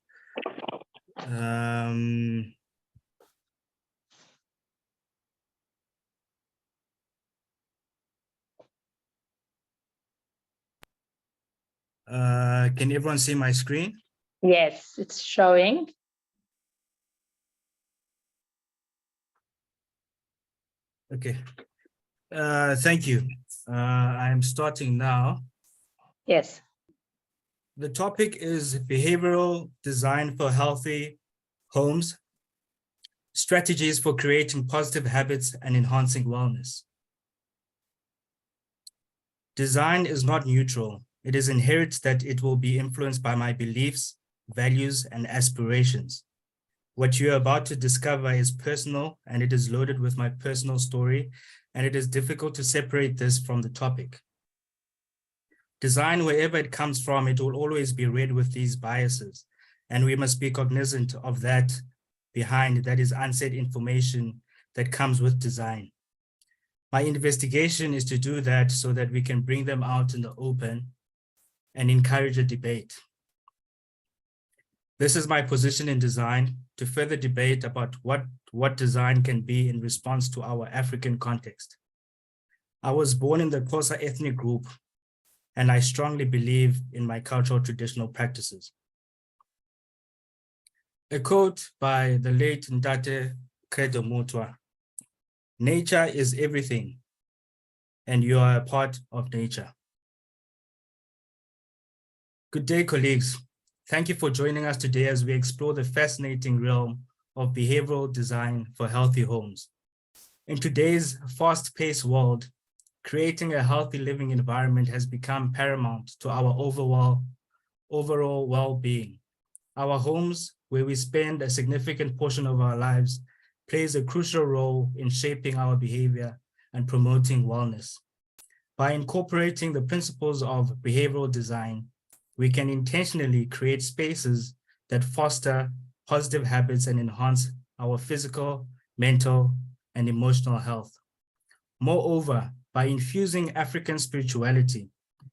Can everyone see my screen? Yes, it's showing. Okay. Thank you. I'm starting now. Yes. The topic is behavioral design for healthy homes, strategies for creating positive habits and enhancing wellness. Design is not neutral. It is inherent that it will be influenced by my beliefs, values, and aspirations. What you're about to discover is personal, and it is loaded with my personal story, and it is difficult to separate this from the topic. Design, wherever it comes from, it will always be read with these biases, and we must be cognizant of that behind that is unsaid information that comes with design. My investigation is to do that so that we can bring them out in the open and encourage a debate. This is my position in design, to further debate about what design can be in response to our African context. I was born in the Xhosa ethnic group, and I strongly believe in my cultural traditional practices. A quote by the late Ntate Credo Mutwa: "Nature is everything, and you are a part of nature." Good day, colleagues. Thank you for joining us today as we explore the fascinating realm of behavioral design for healthy homes. In today's fast-paced world, creating a healthy living environment has become paramount to our overall well-being. Our homes, where we spend a significant portion of our lives, plays a crucial role in shaping our behavior and promoting wellness. By incorporating the principles of behavioral design, we can intentionally create spaces that foster positive habits and enhance our physical, mental, and emotional health. Moreover, by infusing African spirituality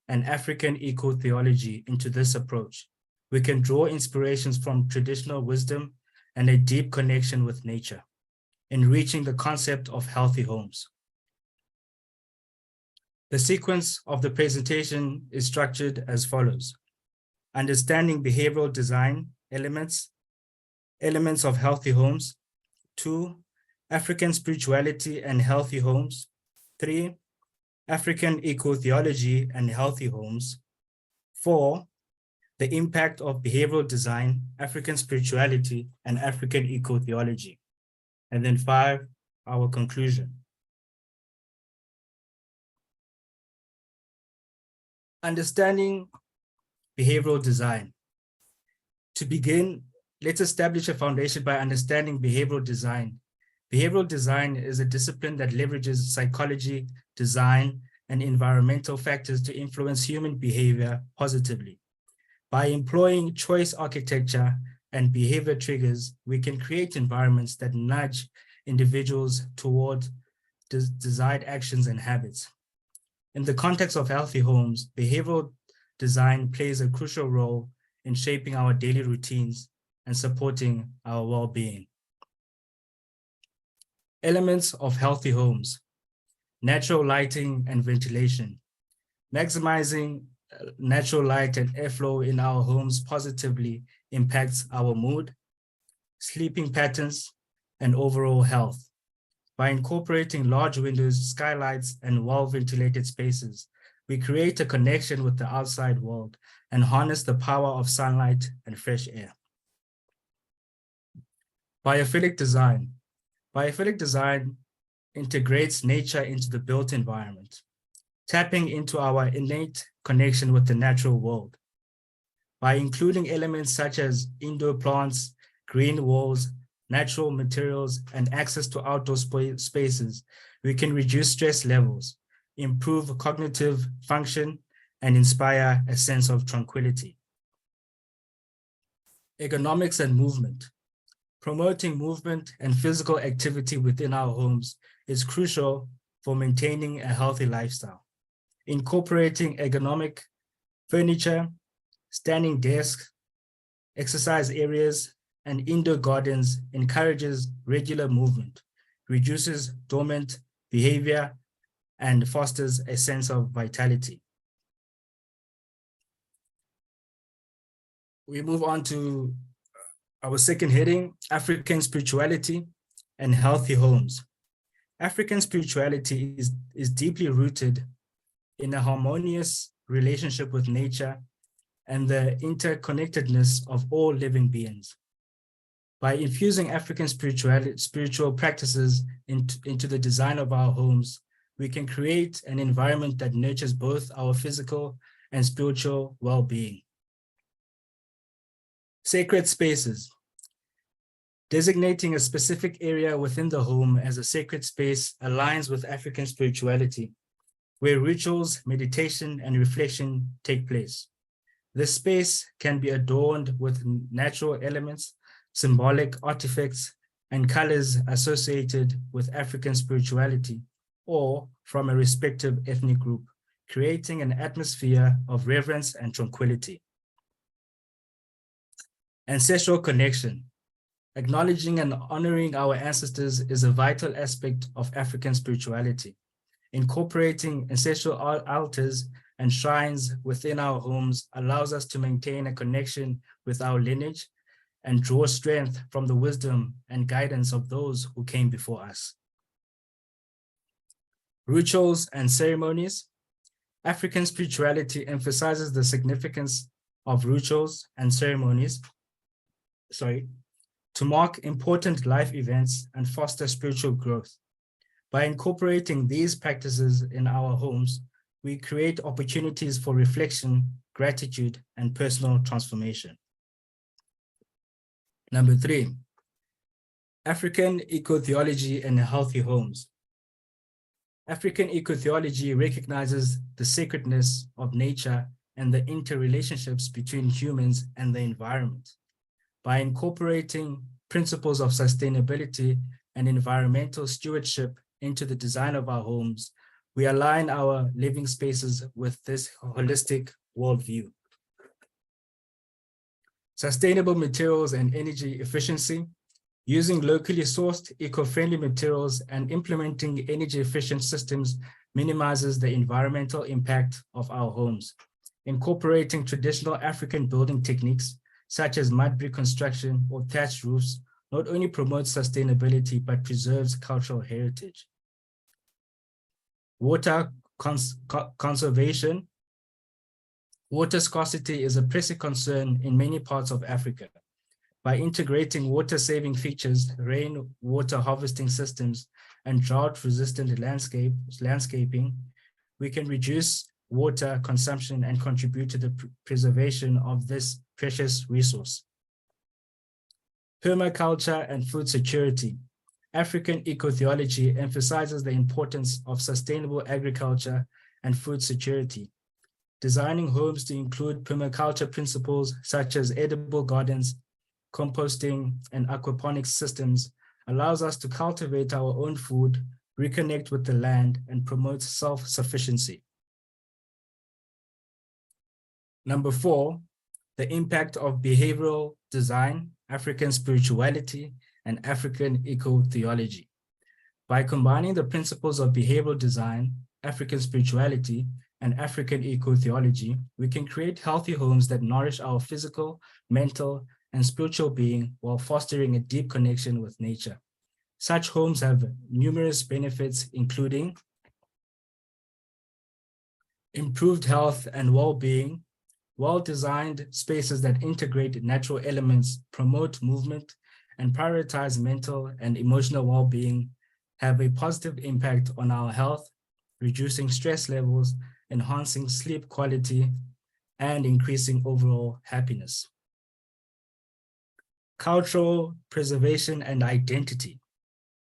and African eco-theology into this approach, we can draw inspirations from traditional wisdom and a deep connection with nature, enriching the concept of healthy homes. The sequence of the presentation is structured as follows: understanding behavioral design elements of healthy homes. 2, African spirituality and healthy homes. 3, African eco-theology and healthy homes. 4, the impact of behavioral design, African spirituality, and African eco-theology. And then 5, our conclusion. Understanding behavioral design. To begin, let's establish a foundation by understanding behavioral design. Behavioral design is a discipline that leverages psychology, design, and environmental factors to influence human behavior positively. By employing choice architecture and behavior triggers, we can create environments that nudge individuals toward desired actions and habits. In the context of healthy homes, behavioral design plays a crucial role in shaping our daily routines and supporting our well-being. Elements of healthy homes: natural lighting and ventilation. Maximizing natural light and airflow in our homes positively impacts our mood, sleeping patterns, and overall health. By incorporating large windows, skylights, and well-ventilated spaces, we create a connection with the outside world and harness the power of sunlight and fresh air. Biophilic design. Biophilic design integrates nature into the built environment, tapping into our innate connection with the natural world. By including elements such as indoor plants, green walls, natural materials, and access to outdoor spaces, we can reduce stress levels, improve cognitive function, and inspire a sense of tranquility. Ergonomics and movement. Promoting movement and physical activity within our homes is crucial for maintaining a healthy lifestyle. Incorporating ergonomic furniture, standing desks, exercise areas, and indoor gardens encourages regular movement, reduces dormant behavior, and fosters a sense of vitality. We move on to our second heading, African spirituality and healthy homes. African spirituality is deeply rooted in a harmonious relationship with nature and the interconnectedness of all living beings. By infusing African spiritual practices into the design of our homes, we can create an environment that nurtures both our physical and spiritual well-being. Sacred spaces. Designating a specific area within the home as a sacred space aligns with African spirituality, where rituals, meditation, and reflection take place. This space can be adorned with natural elements, symbolic artifacts, and colors associated with African spirituality, or from a respective ethnic group, creating an atmosphere of reverence and tranquility. Ancestral connection. Acknowledging and honoring our ancestors is a vital aspect of African spirituality. Incorporating ancestral altars and shrines within our homes allows us to maintain a connection with our lineage and draw strength from the wisdom and guidance of those who came before us. Rituals and ceremonies. African spirituality emphasizes the significance of rituals and ceremonies, to mark important life events and foster spiritual growth. By incorporating these practices in our homes, we create opportunities for reflection, gratitude, and personal transformation. Number 3, African eco-theology and healthy homes. African eco-theology recognizes the sacredness of nature and the interrelationships between humans and the environment. By incorporating principles of sustainability and environmental stewardship into the design of our homes, we align our living spaces with this holistic worldview. Sustainable materials and energy efficiency. Using locally sourced eco-friendly materials and implementing energy-efficient systems minimizes the environmental impact of our homes. Incorporating traditional African building techniques, such as mud brick construction or thatched roofs, not only promotes sustainability, but preserves cultural heritage. Water conservation. Water scarcity is a pressing concern in many parts of Africa. By integrating water-saving features, rainwater harvesting systems, and drought-resistant landscaping, we can reduce water consumption and contribute to the preservation of this precious resource. Permaculture and food security. African eco-theology emphasizes the importance of sustainable agriculture and food security. Designing homes to include permaculture principles such as edible gardens, composting, and aquaponics systems allows us to cultivate our own food, reconnect with the land, and promote self-sufficiency. Number 4, the impact of behavioral design, African spirituality, and African eco-theology. By combining the principles of behavioral design, African spirituality, and African eco-theology, we can create healthy homes that nourish our physical, mental, and spiritual being while fostering a deep connection with nature. Such homes have numerous benefits, including improved health and well-being, well-designed spaces that integrate natural elements, promote movement, and prioritize mental and emotional well-being have a positive impact on our health, reducing stress levels, enhancing sleep quality, and increasing overall happiness. Cultural preservation and identity.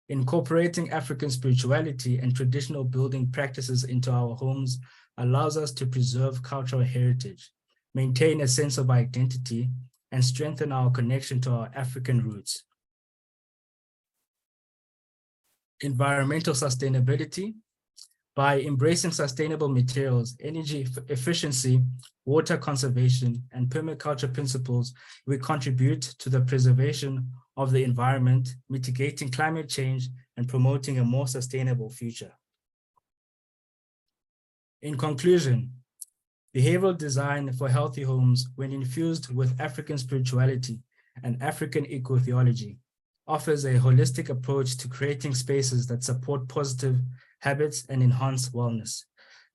Incorporating African spirituality and traditional building practices into our homes allows us to preserve cultural heritage, maintain a sense of identity, and strengthen our connection to our African roots. Environmental sustainability. By embracing sustainable materials, energy efficiency, water conservation, and permaculture principles, we contribute to the preservation of the environment, mitigating climate change, and promoting a more sustainable future. In conclusion, behavioral design for healthy homes, when infused with African spirituality and African eco-theology, offers a holistic approach to creating spaces that support positive habits and enhance wellness.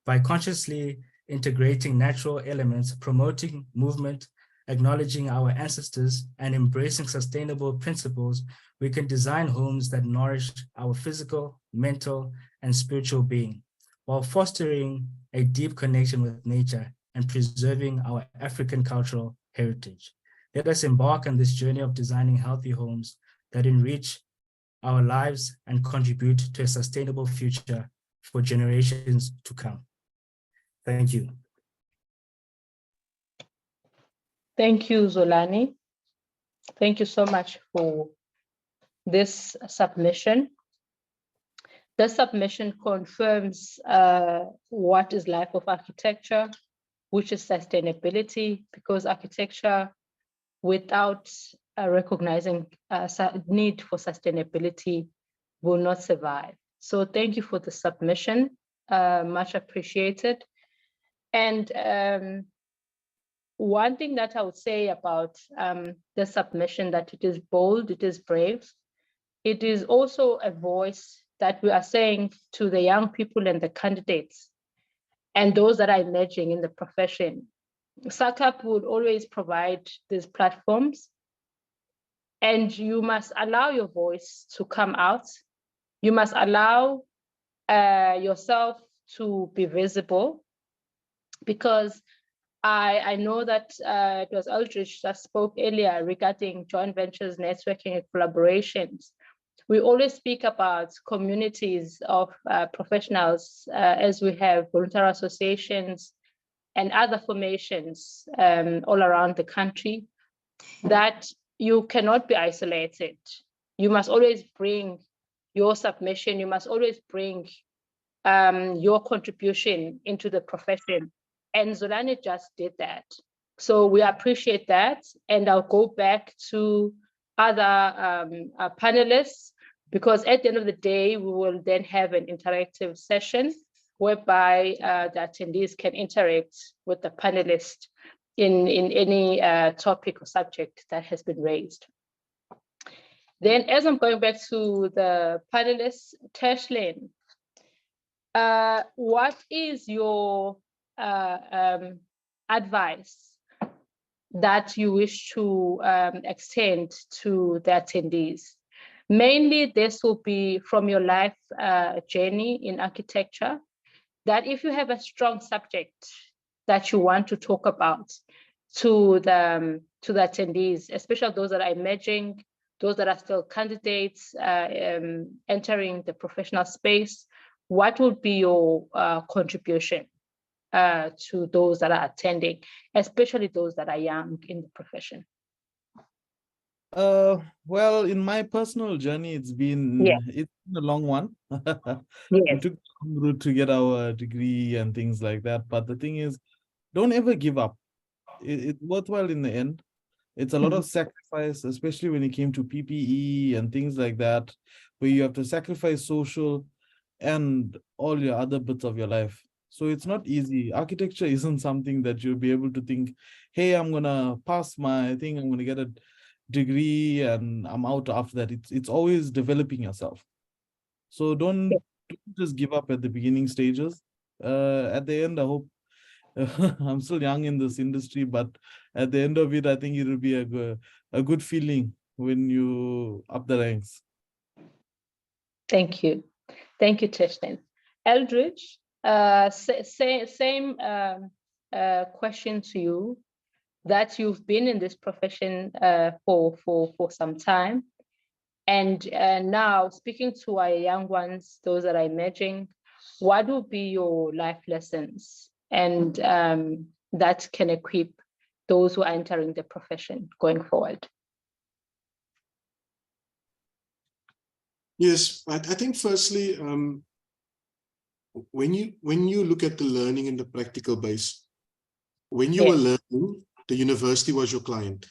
By consciously integrating natural elements, promoting movement, acknowledging our ancestors, and embracing sustainable principles, we can design homes that nourish our physical, mental, and spiritual being, while fostering a deep connection with nature and preserving our African cultural heritage. Let us embark on this journey of designing healthy homes that enrich our lives and contribute to a sustainable future for generations to come. Thank you. Thank you, Zolani. Thank you so much for this submission. This submission confirms what is life of architecture, which is sustainability, because architecture without recognizing need for sustainability will not survive. So thank you for the submission, much appreciated. And one thing that I would say about the submission, that it is bold, it is brave. It is also a voice that we are saying to the young people and the candidates and those that are emerging in the profession. SACAP would always provide these platforms, and you must allow your voice to come out. You must allow yourself to be visible, because I know that it was Aldrich that spoke earlier regarding joint ventures, networking, and collaborations. We always speak about communities of professionals as we have voluntary associations and other formations all around the country, that you cannot be isolated. You must always bring your submission. You must always bring your contribution into the profession. And Zolani just did that. So we appreciate that. And I'll go back to other panelists, because at the end of the day, we will then have an interactive session whereby the attendees can interact with the panelists in any topic or subject that has been raised. Then, as I'm going back to the panelists, Tashlin, what is your advice that you wish to extend to the attendees? Mainly, this will be from your life journey in architecture, that if you have a strong subject that you want to talk about to the attendees, especially those that are emerging, those that are still candidates entering the professional space, what would be your contribution to those that are attending, especially those that are young in the profession? Well, in my personal journey, it's been a long one. We took a long route to get our degree and things like that. But the thing is, don't ever give up. it's worthwhile in the end. It's a lot of sacrifice, especially when it came to PPE and things like that, where you have to sacrifice social and all your other bits of your life. So it's not easy. Architecture isn't something that you'll be able to think, hey, I'm gonna pass my thing, I'm gonna get a degree and I'm out after that. It's always developing yourself. So don't just give up at the beginning stages. At the end, I hope I'm still young in this industry, but at the end of it, I think it will be a good feeling when you up the ranks. Thank you. Thank you, Tristan. Eldridge, same question to you, that you've been in this profession for some time. And now speaking to our young ones, those that are emerging, what will be your life lessons and that can equip those who are entering the profession going forward? Yes, I think firstly, when you look at the learning in the practical base, when you were learning, the university was your client.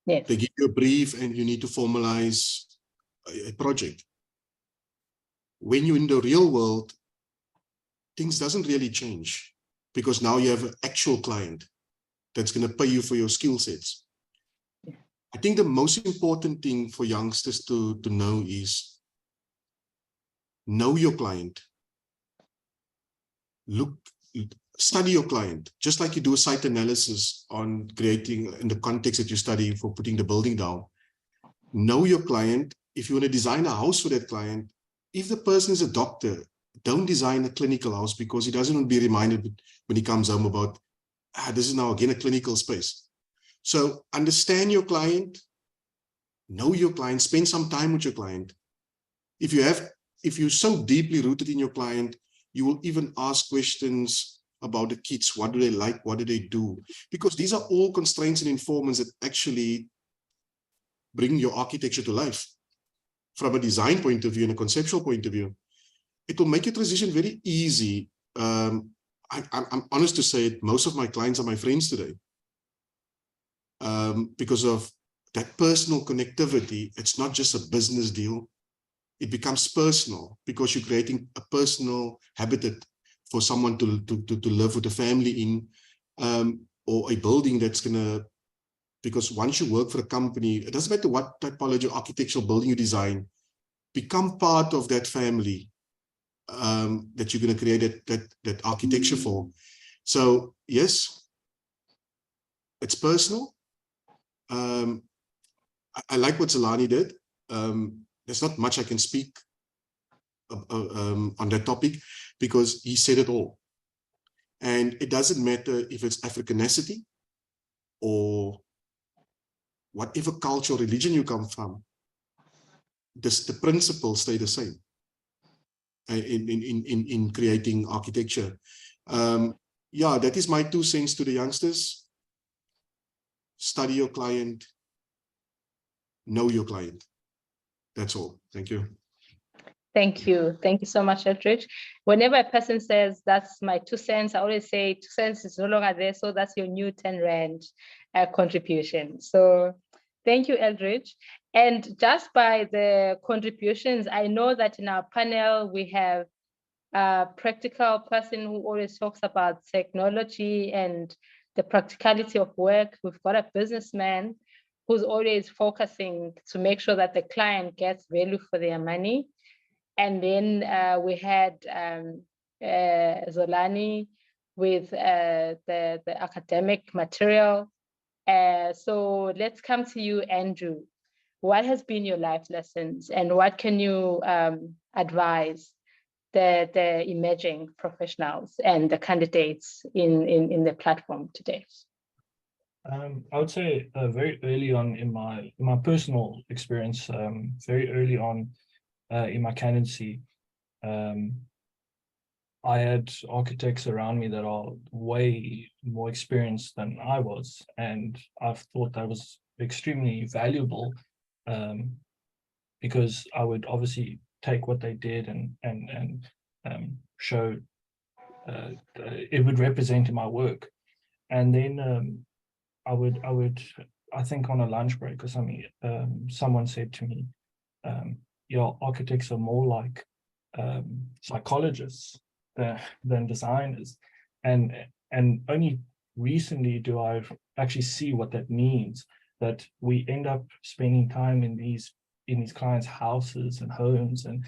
Yes. They give you a brief and you need to formalize a project. When you're in the real world, things doesn't really change because now you have an actual client that's going to pay you for your skill sets. I think the most important thing for youngsters to know is know your client. Study your client, just like you do a site analysis on creating in the context that you study for putting the building down. Know your client. If you want to design a house for that client, if the person is a doctor, don't design a clinical house because he doesn't want to be reminded when he comes home about, this is now again a clinical space. So understand your client, know your client, spend some time with your client. If you're so deeply rooted in your client, you will even ask questions about the kids. What do they like? What do they do? Because these are all constraints and informants that actually bring your architecture to life. From a design point of view and a conceptual point of view, it will make your transition very easy. I'm honest to say it, most of my clients are my friends today. Because of that personal connectivity, it's not just a business deal. It becomes personal because you're creating a personal habitat for someone to live with a family in, or a building that's gonna, because once you work for a company, it doesn't matter what typology or architectural building you design, become part of that family that you're gonna create that architecture for. So yes, it's personal. I like what Zolani did. There's not much I can speak on that topic because he said it all. And it doesn't matter if it's Africanity or whatever culture or religion you come from, the principles stay the same in creating architecture. Yeah, that is my 2 cents to the youngsters. Study your client, know your client. That's all. Thank you. Thank you. Thank you so much, Eldridge. Whenever a person says, that's my 2 cents, I always say 2 cents is no longer there. So that's your new 10 Rand contribution. So thank you, Eldridge. And just by the contributions, I know that in our panel, we have a practical person who always talks about technology and the practicality of work. We've got a businessman who's always focusing to make sure that the client gets value for their money. And then we had Zolani with the academic material. So let's come to you, Andrew. What has been your life lessons and what can you advise the emerging professionals and the candidates in the platform today? I would say very early on in my personal experience, very early on in my candidacy, I had architects around me that are way more experienced than I was, and I've thought that was extremely valuable because I would obviously take what they did and show it would represent in my work. And then I think on a lunch break or something, someone said to me, your architects are more like psychologists than designers, and only recently do I actually see what that means, that we end up spending time in these clients' houses and homes, and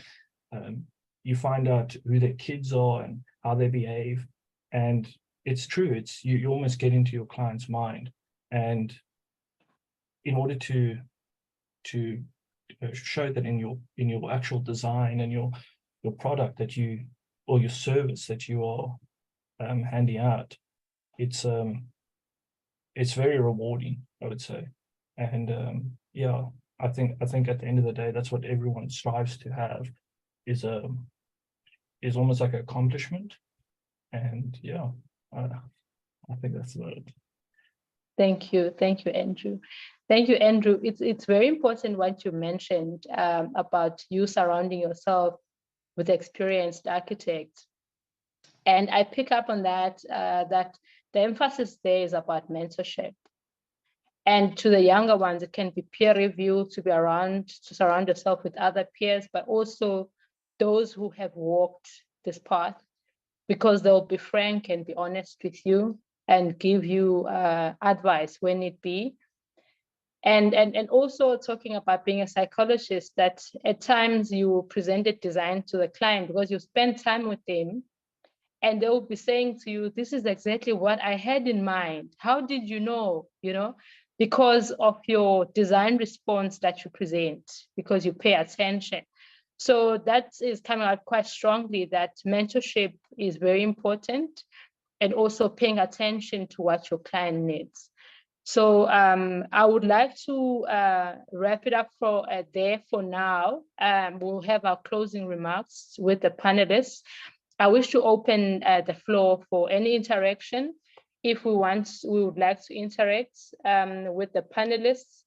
you find out who their kids are and how they behave. And it's true, it's you almost get into your client's mind, and in order to show that in your actual design and your product that you, or your service that you are handing out, it's very rewarding, I would say. And yeah, I think at the end of the day, that's what everyone strives to have, is almost like an accomplishment. And yeah, I think that's it. Thank you, Andrew. Thank you, Andrew. It's very important what you mentioned about you surrounding yourself with experienced architects. And I pick up on that, that the emphasis there is about mentorship. And to the younger ones, it can be peer review, to be around, to surround yourself with other peers, but also those who have walked this path, because they'll be frank and be honest with you and give you advice when need be. And also talking about being a psychologist, that at times you presented design to the client because you spend time with them, and they will be saying to you, this is exactly what I had in mind. How did you know? Because of your design response that you present, because you pay attention. So that is coming out quite strongly, that mentorship is very important, and also paying attention to what your client needs. So I would like to wrap it up there for now. We'll have our closing remarks with the panelists. I wish to open the floor for any interaction. If we would like to interact with the panelists,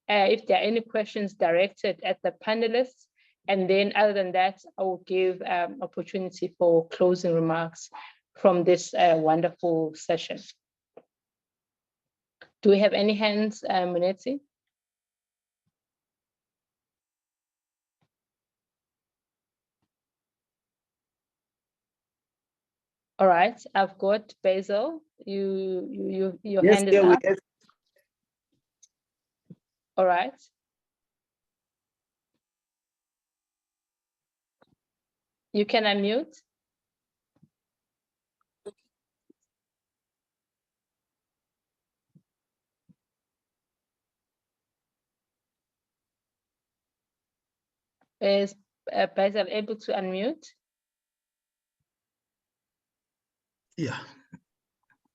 if there are any questions directed at the panelists. And then other than that, I will give opportunity for closing remarks from this wonderful session. Do we have any hands, Munetsi? All right, I've got Basil. Your Yes, hand is up. yes. All right. You can unmute. Is Basil able to unmute? Yeah.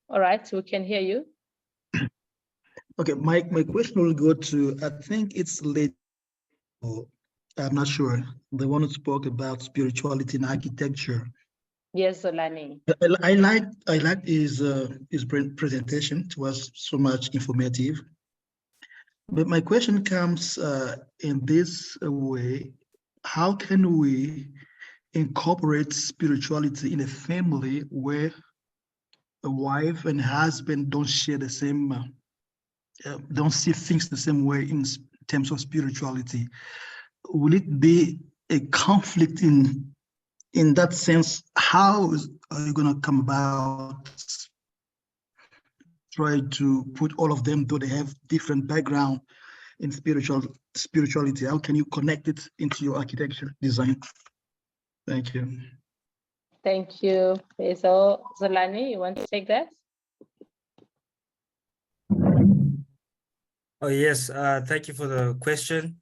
All right, we can hear you. Okay, my question will go to, I think it's late, I'm not sure, the one who spoke about spirituality and architecture. Yes, Zolani. I liked his presentation. It was so much informative. But my question comes in this way: how can we incorporate spirituality in a family where a wife and husband don't share the same, don't see things the same way in terms of spirituality? Will it be a conflict in that sense? How are you going to come about try to put all of them, though they have different background in spirituality? How can you connect it into your architecture design? Thank you. Thank you, Basil. Zolani, you want to take that? Oh, yes. Thank you for the question.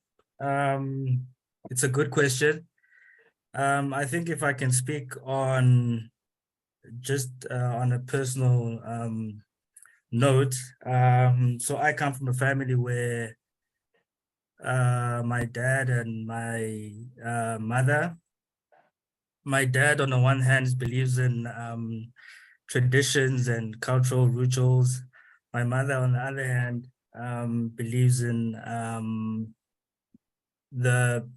It's a good question. I think if I can speak on just on a personal note, so I come from a family where my dad and my mother, my dad on the one hand believes in traditions and cultural rituals. My mother on the other hand believes in the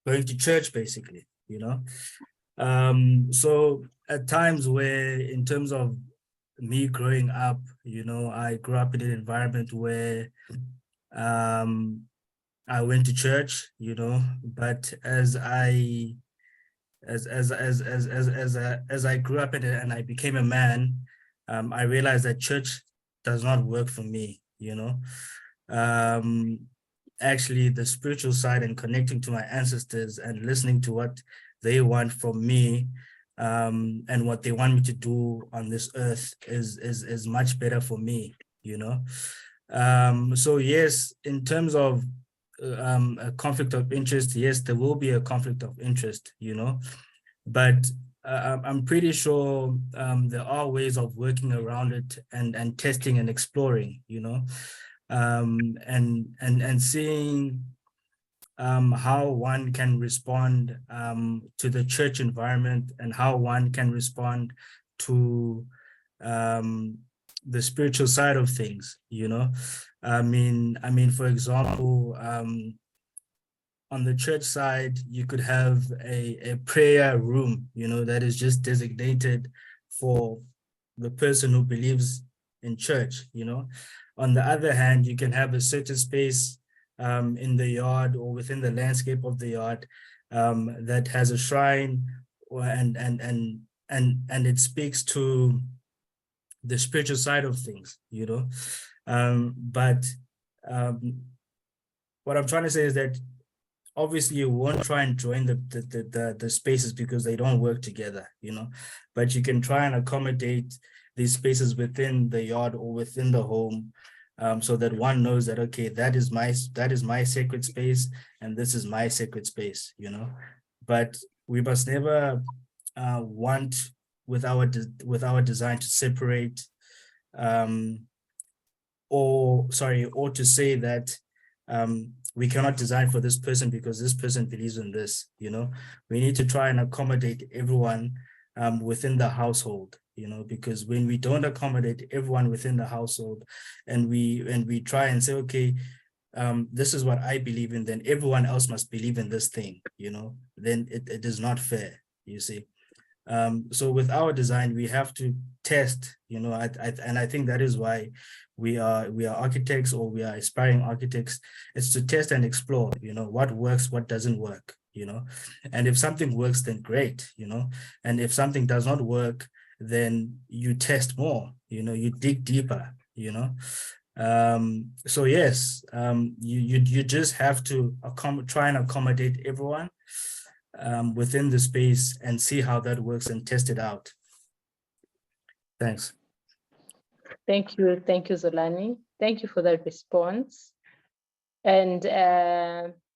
going to church, basically, So at times where in terms of me growing up, you know, I grew up in an environment where I went to church, you know, but as I grew up in it and I became a man, I realized that church does not work for me, you know. Actually, the spiritual side and connecting to my ancestors and listening to what they want from me, and what they want me to do on this earth is much better for me, you know. So yes, in terms of a conflict of interest, yes, there will be a conflict of interest, you know, but I'm pretty sure there are ways of working around it and testing and exploring, you know, and seeing how one can respond to the church environment and how one can respond to the spiritual side of things, you know. I mean, for example, on the church side, you could have a prayer room, you know, that is just designated for the person who believes in church, you know. On the other hand, you can have a certain space in the yard or within the landscape of the yard that has a shrine, and it speaks to the spiritual side of things, you know. But what I'm trying to say is that obviously you won't try and join the spaces because they don't work together, you know, but you can try and accommodate these spaces within the yard or within the home, so that one knows that, okay, that is my sacred space and this is my sacred space, you know. But we must never want with our design to separate, or to say that we cannot design for this person because this person believes in this, you know. We need to try and accommodate everyone within the household, you know, because when we don't accommodate everyone within the household and we try and say, okay, this is what I believe in, then everyone else must believe in this thing, you know, then it is not fair, you see. So with our design, we have to test, you know, and I think that is why we are architects, or we are aspiring architects. It's to test and explore, you know, what works, what doesn't work, you know. And if something works, then great, you know. And if something does not work, then you test more, you know, you dig deeper, you know. So yes, you just have to try and accommodate everyone within the space and see how that works and test it out. Thanks. Thank you, Zolani. Thank you for that response. And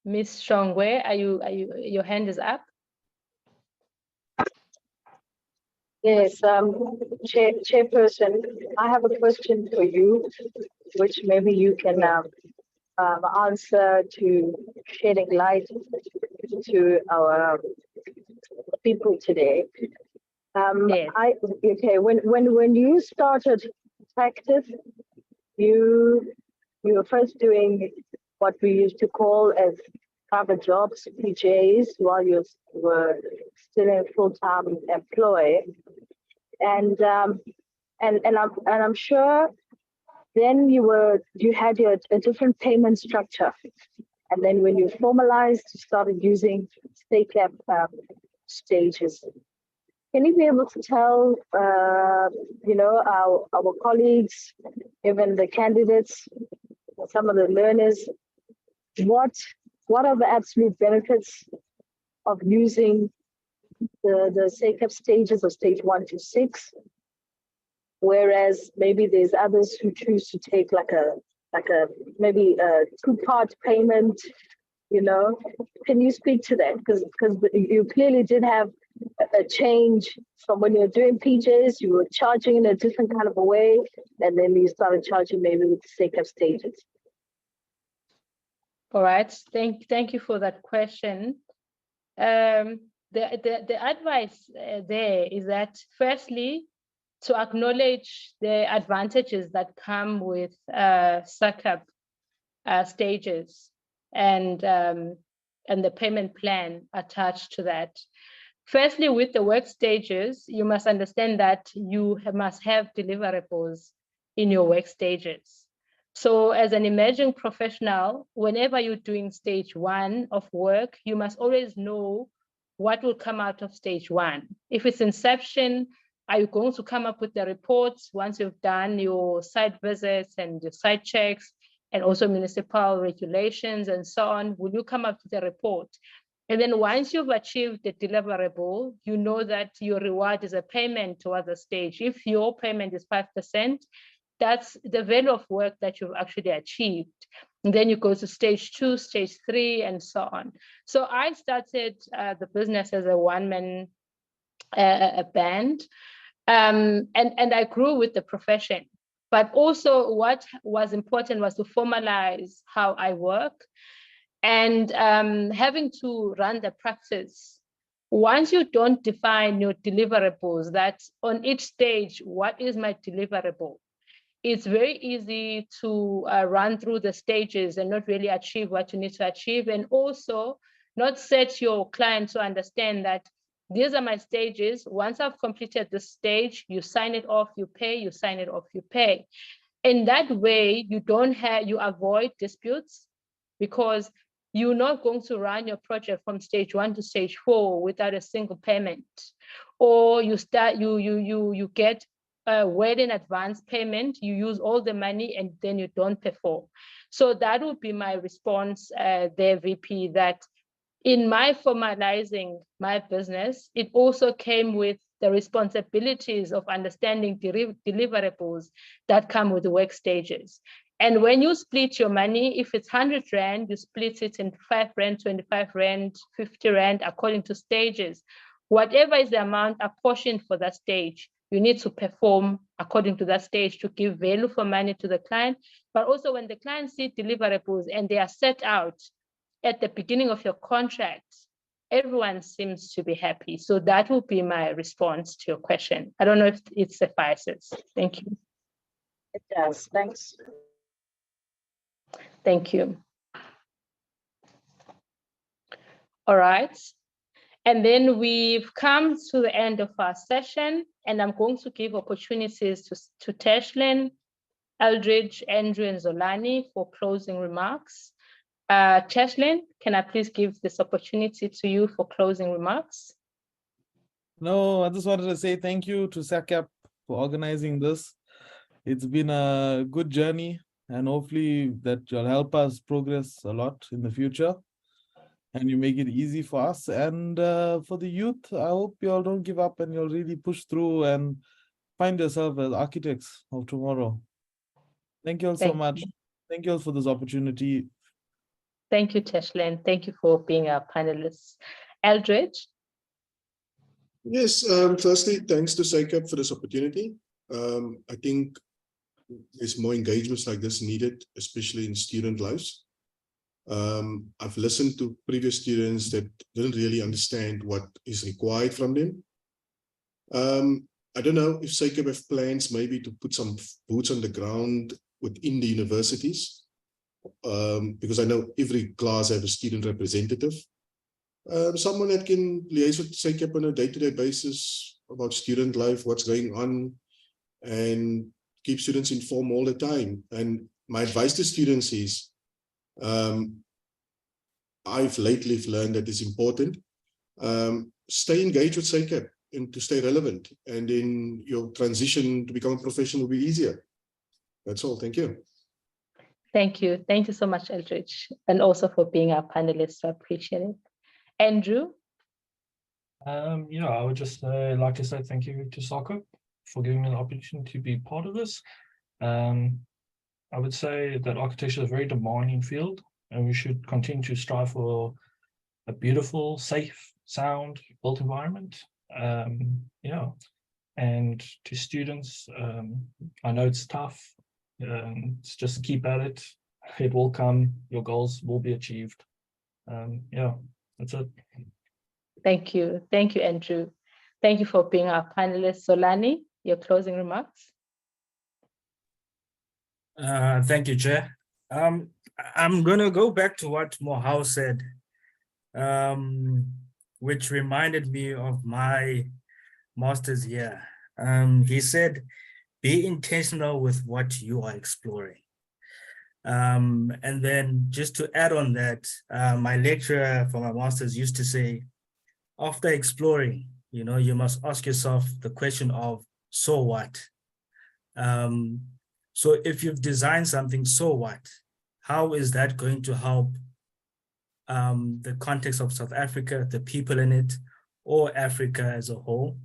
Ms. Shongwe, your hand is up? Yes, Chairperson, I have a question for you, which maybe you can answer to shedding light to our people today. Yes. When you started practice, you were first doing what we used to call as private jobs, PJs, while you were still in full-time employ, and I'm sure then you had a different payment structure, and then when you formalized, you started using state cap stages. Can you be able to tell, you know, our colleagues, even the candidates, some of the learners, what are the absolute benefits of using the SACAP stages of stage 1 to 6, whereas maybe there's others who choose to take like a maybe a 2-part payment, you know? Can you speak to that? Because you clearly did have a change from when you were doing PJs, you were charging in a different kind of a way, and then you started charging maybe with the SACAP stages. All right, thank you for that question. The advice there is that, firstly, to acknowledge the advantages that come with SACAP stages and the payment plan attached to that. Firstly, with the work stages, you must understand that you must have deliverables in your work stages. So as an emerging professional, whenever you're doing stage 1 of work, you must always know what will come out of stage 1. If it's inception, are you going to come up with the reports once you've done your site visits and your site checks and also municipal regulations and so on? Will you come up with a report? And then once you've achieved the deliverable, you know that your reward is a payment towards the stage. If your payment is 5%, that's the value of work that you've actually achieved. And then you go to stage 2, stage 3, and so on. So I started the business as a one-man band, and I grew with the profession. But also what was important was to formalize how I work. And having to run the practice, once you don't define your deliverables, that on each stage, what is my deliverable? It's very easy to run through the stages and not really achieve what you need to achieve, and also not set your client to understand that these are my stages. Once I've completed this stage, you sign it off, you pay, you sign it off, you pay. In that way, you avoid disputes, because you're not going to run your project from stage 1 to stage 4 without a single payment, or you get a well in advance payment, you use all the money and then you don't perform. So that would be my response there, VP, that in my formalizing my business, it also came with the responsibilities of understanding deliverables that come with the work stages. And when you split your money, if it's 100 Rand, you split it in 5 Rand, 25 Rand, 50 Rand, according to stages. Whatever is the amount apportioned for that stage, you need to perform according to that stage to give value for money to the client. But also when the client sees deliverables and they are set out at the beginning of your contract, everyone seems to be happy. So that will be my response to your question. I don't know if it suffices. Thank you. It does. Thanks. Thank you. All right. And then we've come to the end of our session, and I'm going to give opportunities to Teshlin, Eldridge, Andrew, and Zolani for closing remarks. Teshlin, can I please give this opportunity to you for closing remarks? No, I just wanted to say thank you to SACAP for organizing this. It's been a good journey, and hopefully that you'll help us progress a lot in the future, and you make it easy for us. And for the youth, I hope you all don't give up and you'll really push through and find yourself as architects of tomorrow. Thank you all so much. Thank you all for this opportunity. Thank you, Teshlin. Thank you for being our panelists. Eldridge? Yes, firstly, thanks to SACAP for this opportunity. I think there's more engagements like this needed, especially in student lives. I've listened to previous students that didn't really understand what is required from them. I don't know if SACAP have plans maybe to put some boots on the ground within the universities, because I know every class have a student representative. Someone that can liaise with SACAP on a day-to-day basis about student life, what's going on, and keep students informed all the time. And my advice to students is, I've lately learned that it's important. Stay engaged with SACAP and to stay relevant, and then your transition to become a professional will be easier. That's all. Thank you. Thank you. Thank you so much, Eldridge, and also for being our panelist. I appreciate it. Andrew? I would just like to say thank you to SACAP for giving me the opportunity to be part of this. I would say that architecture is a very demanding field, and we should continue to strive for a beautiful, safe, sound, built environment. And to students, I know it's tough. It's just keep at it. It will come. Your goals will be achieved. That's it. Thank you. Thank you, Andrew. Thank you for being our panelist. Zolani, your closing remarks? Thank you, Chair. I'm going to go back to what Mohau said. which reminded me of my master's year. He said, be intentional with what you are exploring. And then just to add on that, my lecturer for my master's used to say, after exploring, you must ask yourself the question of, so what? So if you've designed something, so what? How is that going to help the context of South Africa, the people in it, or Africa as a whole?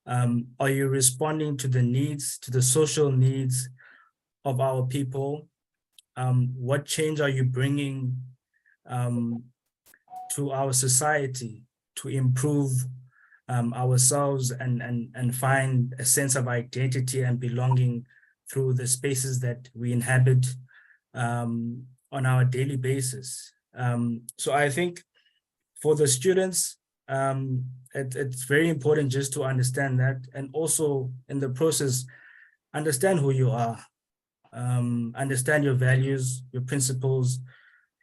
Are you responding to the needs, to the social needs of our people? What change are you bringing to our society to improve ourselves and find a sense of identity and belonging through the spaces that we inhabit on our daily basis? So I think for the students, it's very important just to understand that, and also in the process, understand who you are, understand your values, your principles,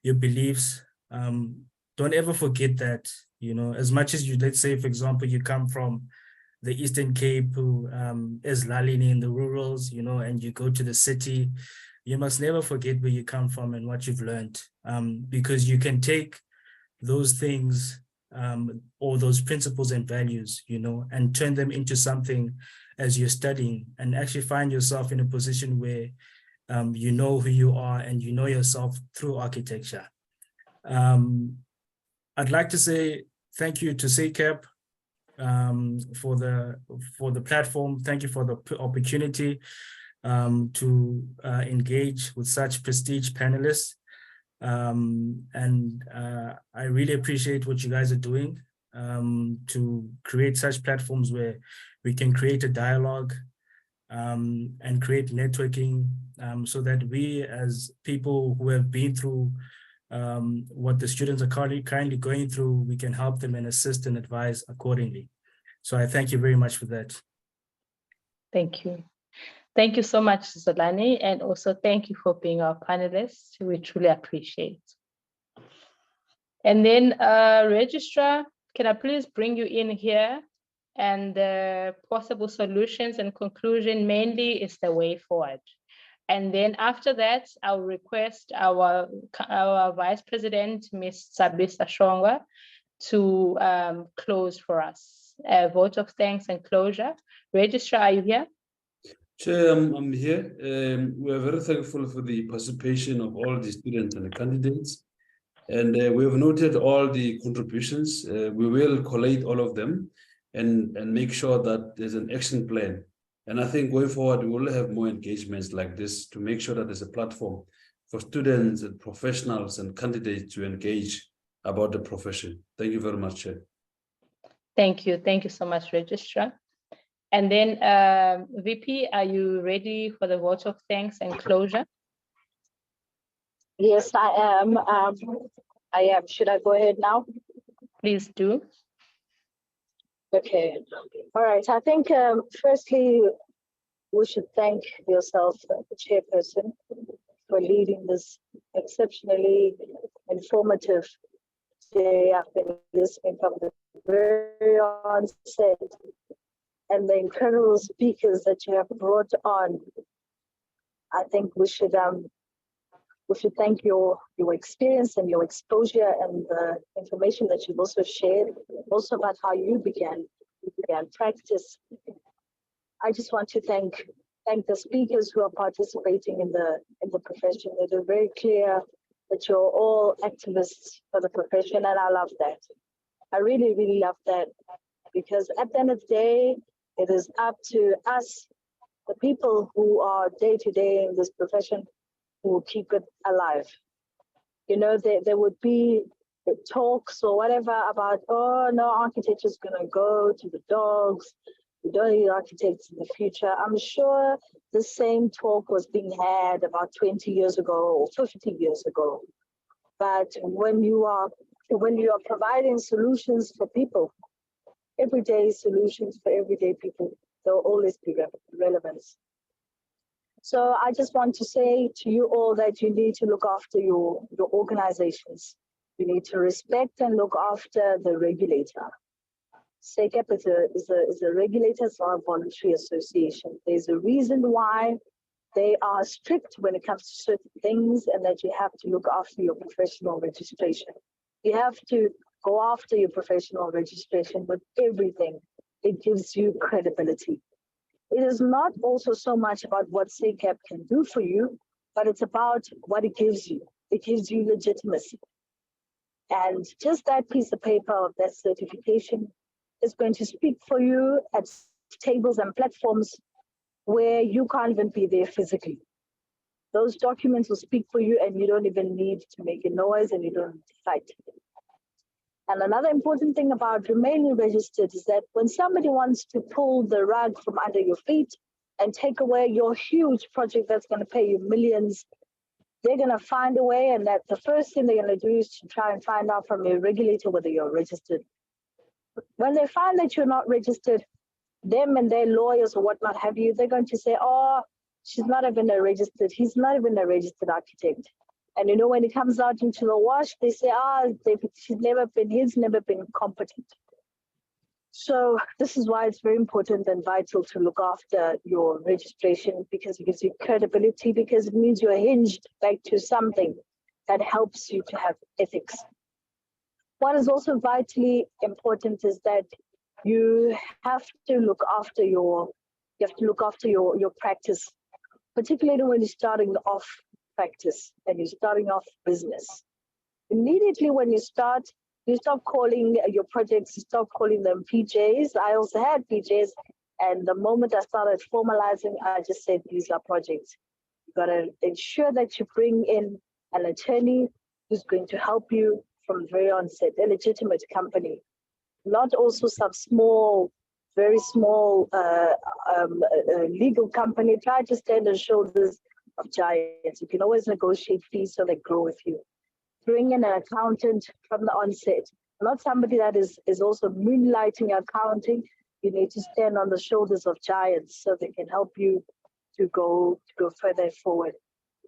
your beliefs. Don't ever forget that, as much as you, let's say, for example, you come from the Eastern Cape, who is Lalini in the rurals, and you go to the city, you must never forget where you come from and what you've learned, because you can take those things or those principles and values, and turn them into something as you're studying, and actually find yourself in a position where you know who you are and you know yourself through architecture. I'd like to say thank you to SACEP for the platform. Thank you for the opportunity to engage with such prestige panelists. And I really appreciate what you guys are doing to create such platforms where we can create a dialogue and create networking so that we, as people who have been through what the students are currently going through, we can help them and assist and advise accordingly. So I thank you very much for that. Thank you. Thank you so much, Zolani, and also thank you for being our panelists. We truly appreciate. And then Registrar, can I please bring you in here? And possible solutions and conclusion mainly is the way forward. And then after that, I'll request our Vice President, Ms. Sabisa Shongwa, to close for us. A vote of thanks and closure. Registrar, are you here? Chair, I'm here. We are very thankful for the participation of all the students and the candidates. And we have noted all the contributions. We will collate all of them and make sure that there's an action plan. And I think going forward, we will have more engagements like this to make sure that there's a platform for students and professionals and candidates to engage about the profession. Thank you very much, Chair. Thank you. Thank you so much, Registrar. And then VP, are you ready for the vote of thanks and closure? Yes, I am. I am. Should I go ahead now? Please do. Okay. All right. I think firstly, we should thank yourself, the chairperson, for leading this exceptionally informative day. I've been listening from the very onset, and the incredible speakers that you have brought on. I think we should thank your experience and your exposure and the information that you've also shared, also about how you began practice. I just want to thank the speakers who are participating in the profession. It is very clear that you're all activists for the profession, and I love that. I really, really love that, because at the end of the day, it is up to us, the people who are day to day in this profession, who will keep it alive. There would be talks or whatever about, oh no, architecture is going to go to the dogs. We don't need architects in the future. I'm sure the same talk was being had about 20 years ago or 50 years ago. But when you are providing solutions for people, everyday solutions for everyday people, there will always be relevance. So I just want to say to you all that you need to look after your organizations. You need to respect and look after the regulator. SACEP is a regulator, it's not a voluntary association. There's a reason why they are strict when it comes to certain things, and that you have to look after your professional registration. You have to go after your professional registration with everything. It gives you credibility. It is not also so much about what SACEP can do for you, but it's about what it gives you. It gives you legitimacy. And just that piece of paper of that certification is going to speak for you at tables and platforms where you can't even be there physically. Those documents will speak for you, and you don't even need to make a noise, and you don't need to fight. And another important thing about remaining registered is that when somebody wants to pull the rug from under your feet and take away your huge project that's going to pay you millions, they're going to find a way, and that the first thing they're going to do is to try and find out from your regulator whether you're registered. When they find that you're not registered, them and their lawyers or whatnot have you, they're going to say, oh, she's not even a registered, he's not even a registered architect. And you know, when it comes out into the wash, they say, he's never been competent. So this is why it's very important and vital to look after your registration, because it gives you credibility, because it means you're hinged back to something that helps you to have ethics. What is also vitally important is that you have to look after your practice, particularly when you're starting off practice and you're starting off business. Immediately when you stop calling your projects, you stop calling them PJs. I also had PJs, and the moment I started formalizing, I just said these are projects. You've got to ensure that you bring in an attorney who's going to help you from the very onset, a legitimate company, not also some small, very small legal company. Try to stand on the shoulders of giants. You can always negotiate fees so they grow with you. Bring in an accountant from the onset, not somebody that is also moonlighting accounting. You need to stand on the shoulders of giants so they can help you to go further forward.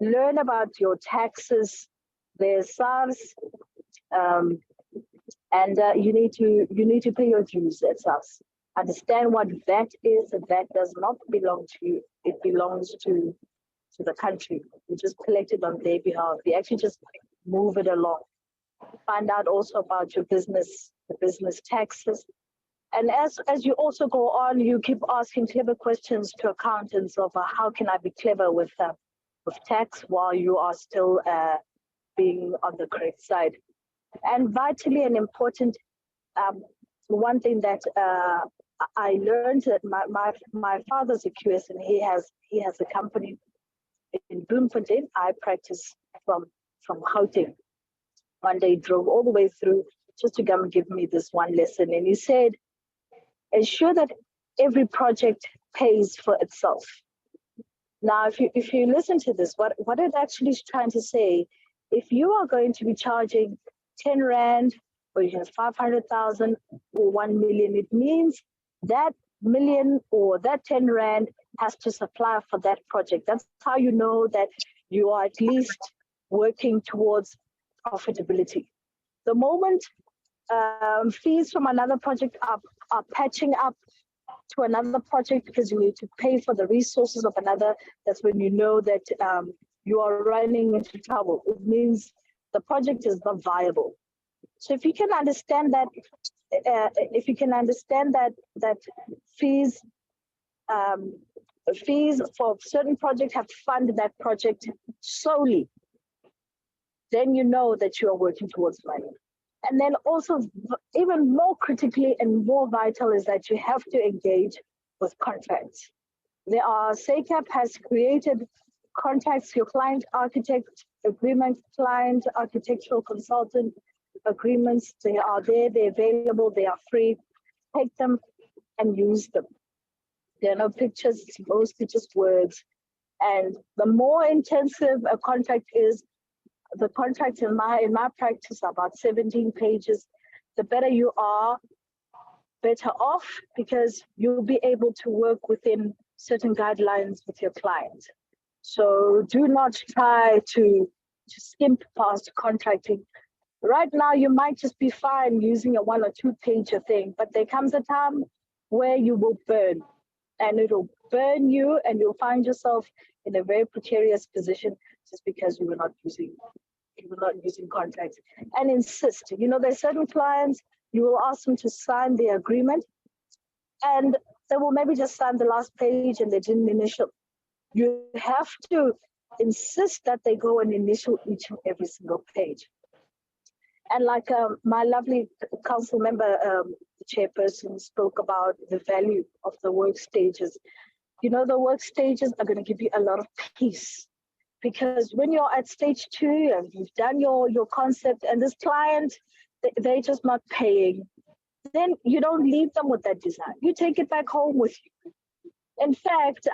Learn about your taxes. There's SARS, and you need to pay your dues at SARS. Understand what VAT is. And VAT does not belong to you. It belongs to the country. We just collect it on their behalf. We actually just move it along. Find out also about your business, the business taxes. And as you also go on, you keep asking clever questions to accountants of how can I be clever with tax while you are still being on the correct side. And vitally and important, one thing that I learned that my father's a QS, and he has a company in Bloemfontein. I practice from Gauteng. One day he drove all the way through just to come and give me this one lesson. And he said, ensure that every project pays for itself. Now, if you listen to this, what it actually is trying to say, if you are going to be charging 10 Rand, or you have 500,000 or 1 million, it means that million or that 10 Rand has to supply for that project. That's how you know that you are at least working towards profitability. The moment fees from another project are patching up to another project because you need to pay for the resources of another, that's when you know that you are running into trouble. It means the project is not viable. So if you can understand that, that fees for certain projects have to fund that project solely, then you know that you are working towards money. And then also, even more critically and more vital is that you have to engage with contracts. SACEP has created contracts, your client architect agreement, client architectural consultant agreements. They are there, they're available, they are free. Take them and use them. There are no pictures, it's mostly just words. And the more intensive a contract is, the contracts in my practice are about 17 pages. The better you are, better off, because you'll be able to work within certain guidelines with your client. So do not try to skimp past contracting. Right now, you might just be fine using a 1 or 2 pager thing, but there comes a time where you will burn, and it'll burn you, and you'll find yourself in a very precarious position just because you were not using contracts. And insist. You know, there's certain clients, you will ask them to sign the agreement, and they will maybe just sign the last page and they didn't initial. You have to insist that they go and initial each and every single page. And like my lovely council member, the chairperson, spoke about the value of the work stages. You know, the work stages are going to give you a lot of peace, because when you're at stage 2 and you've done your concept and this client, they're just not paying, then you don't leave them with that design. You take it back home with you. In fact,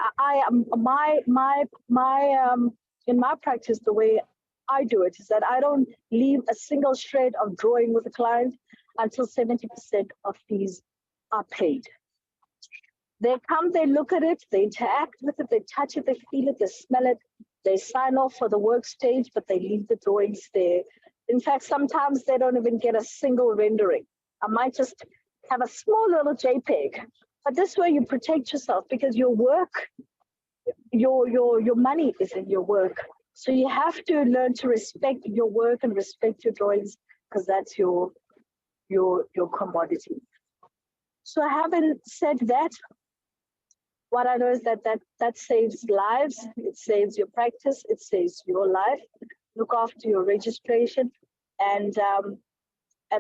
in my practice, the way I do it is that I don't leave a single shred of drawing with the client until 70% of fees are paid. They come, they look at it, they interact with it, they touch it, they feel it, they smell it, they sign off for the work stage, but they leave the drawings there. In fact, sometimes they don't even get a single rendering. I might just have a small little JPEG, but this way you protect yourself, because your work, your money is in your work. So you have to learn to respect your work and respect your drawings, because that's your commodity. So having said that, what I know is that saves lives, it saves your practice, it saves your life. Look after your registration, and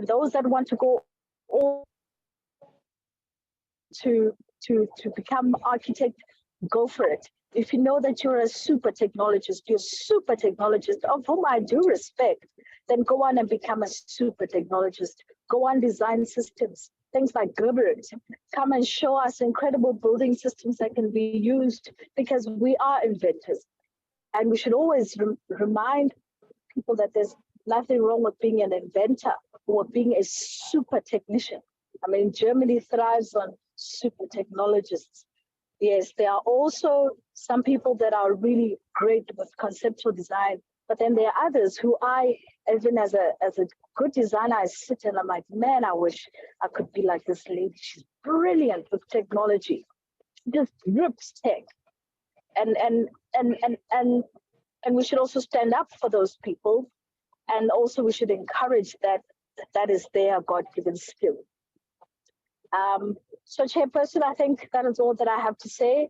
those that want to go all to become architect, go for it. If you know that you're a super technologist, of whom I do respect, then go on and become a super technologist. Go on, design systems, things like Gerbert. Come and show us incredible building systems that can be used, because we are inventors. And we should always remind people that there's nothing wrong with being an inventor or being a super technician. I mean, Germany thrives on super technologists. Yes, there are also some people that are really great with conceptual design, but then there are others who even as a good designer, I sit and I'm like, man, I wish I could be like this lady. She's brilliant with technology. She just rips tech. And we should also stand up for those people. And also we should encourage that is their God-given skill. So Chairperson, I think that is all that I have to say.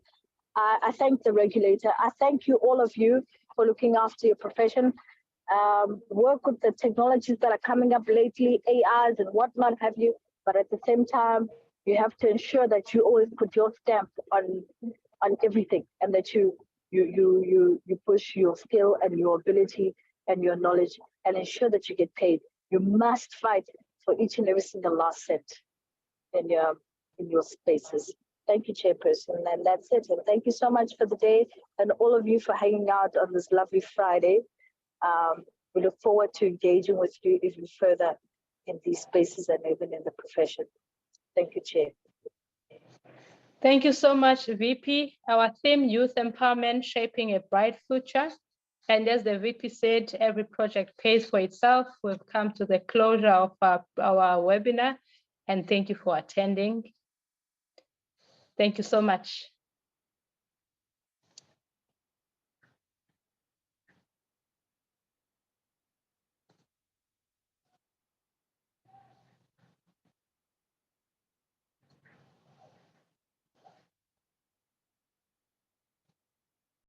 I thank the regulator. I thank you, all of you, for looking after your profession. Work with the technologies that are coming up lately, AIs and whatnot have you, but at the same time, you have to ensure that you always put your stamp on everything, and that you push your skill and your ability and your knowledge, and ensure that you get paid. You must fight for each and every single last cent in your spaces. Thank you, Chairperson, and that's it. And thank you so much for the day, and all of you for hanging out on this lovely Friday. We look forward to engaging with you even further in these spaces and even in the profession. Thank you, Chair. Thank you so much, VP. Our theme, Youth Empowerment, Shaping a Bright Future. And as the VP said, every project pays for itself. We've come to the closure of our webinar, and thank you for attending. Thank you so much.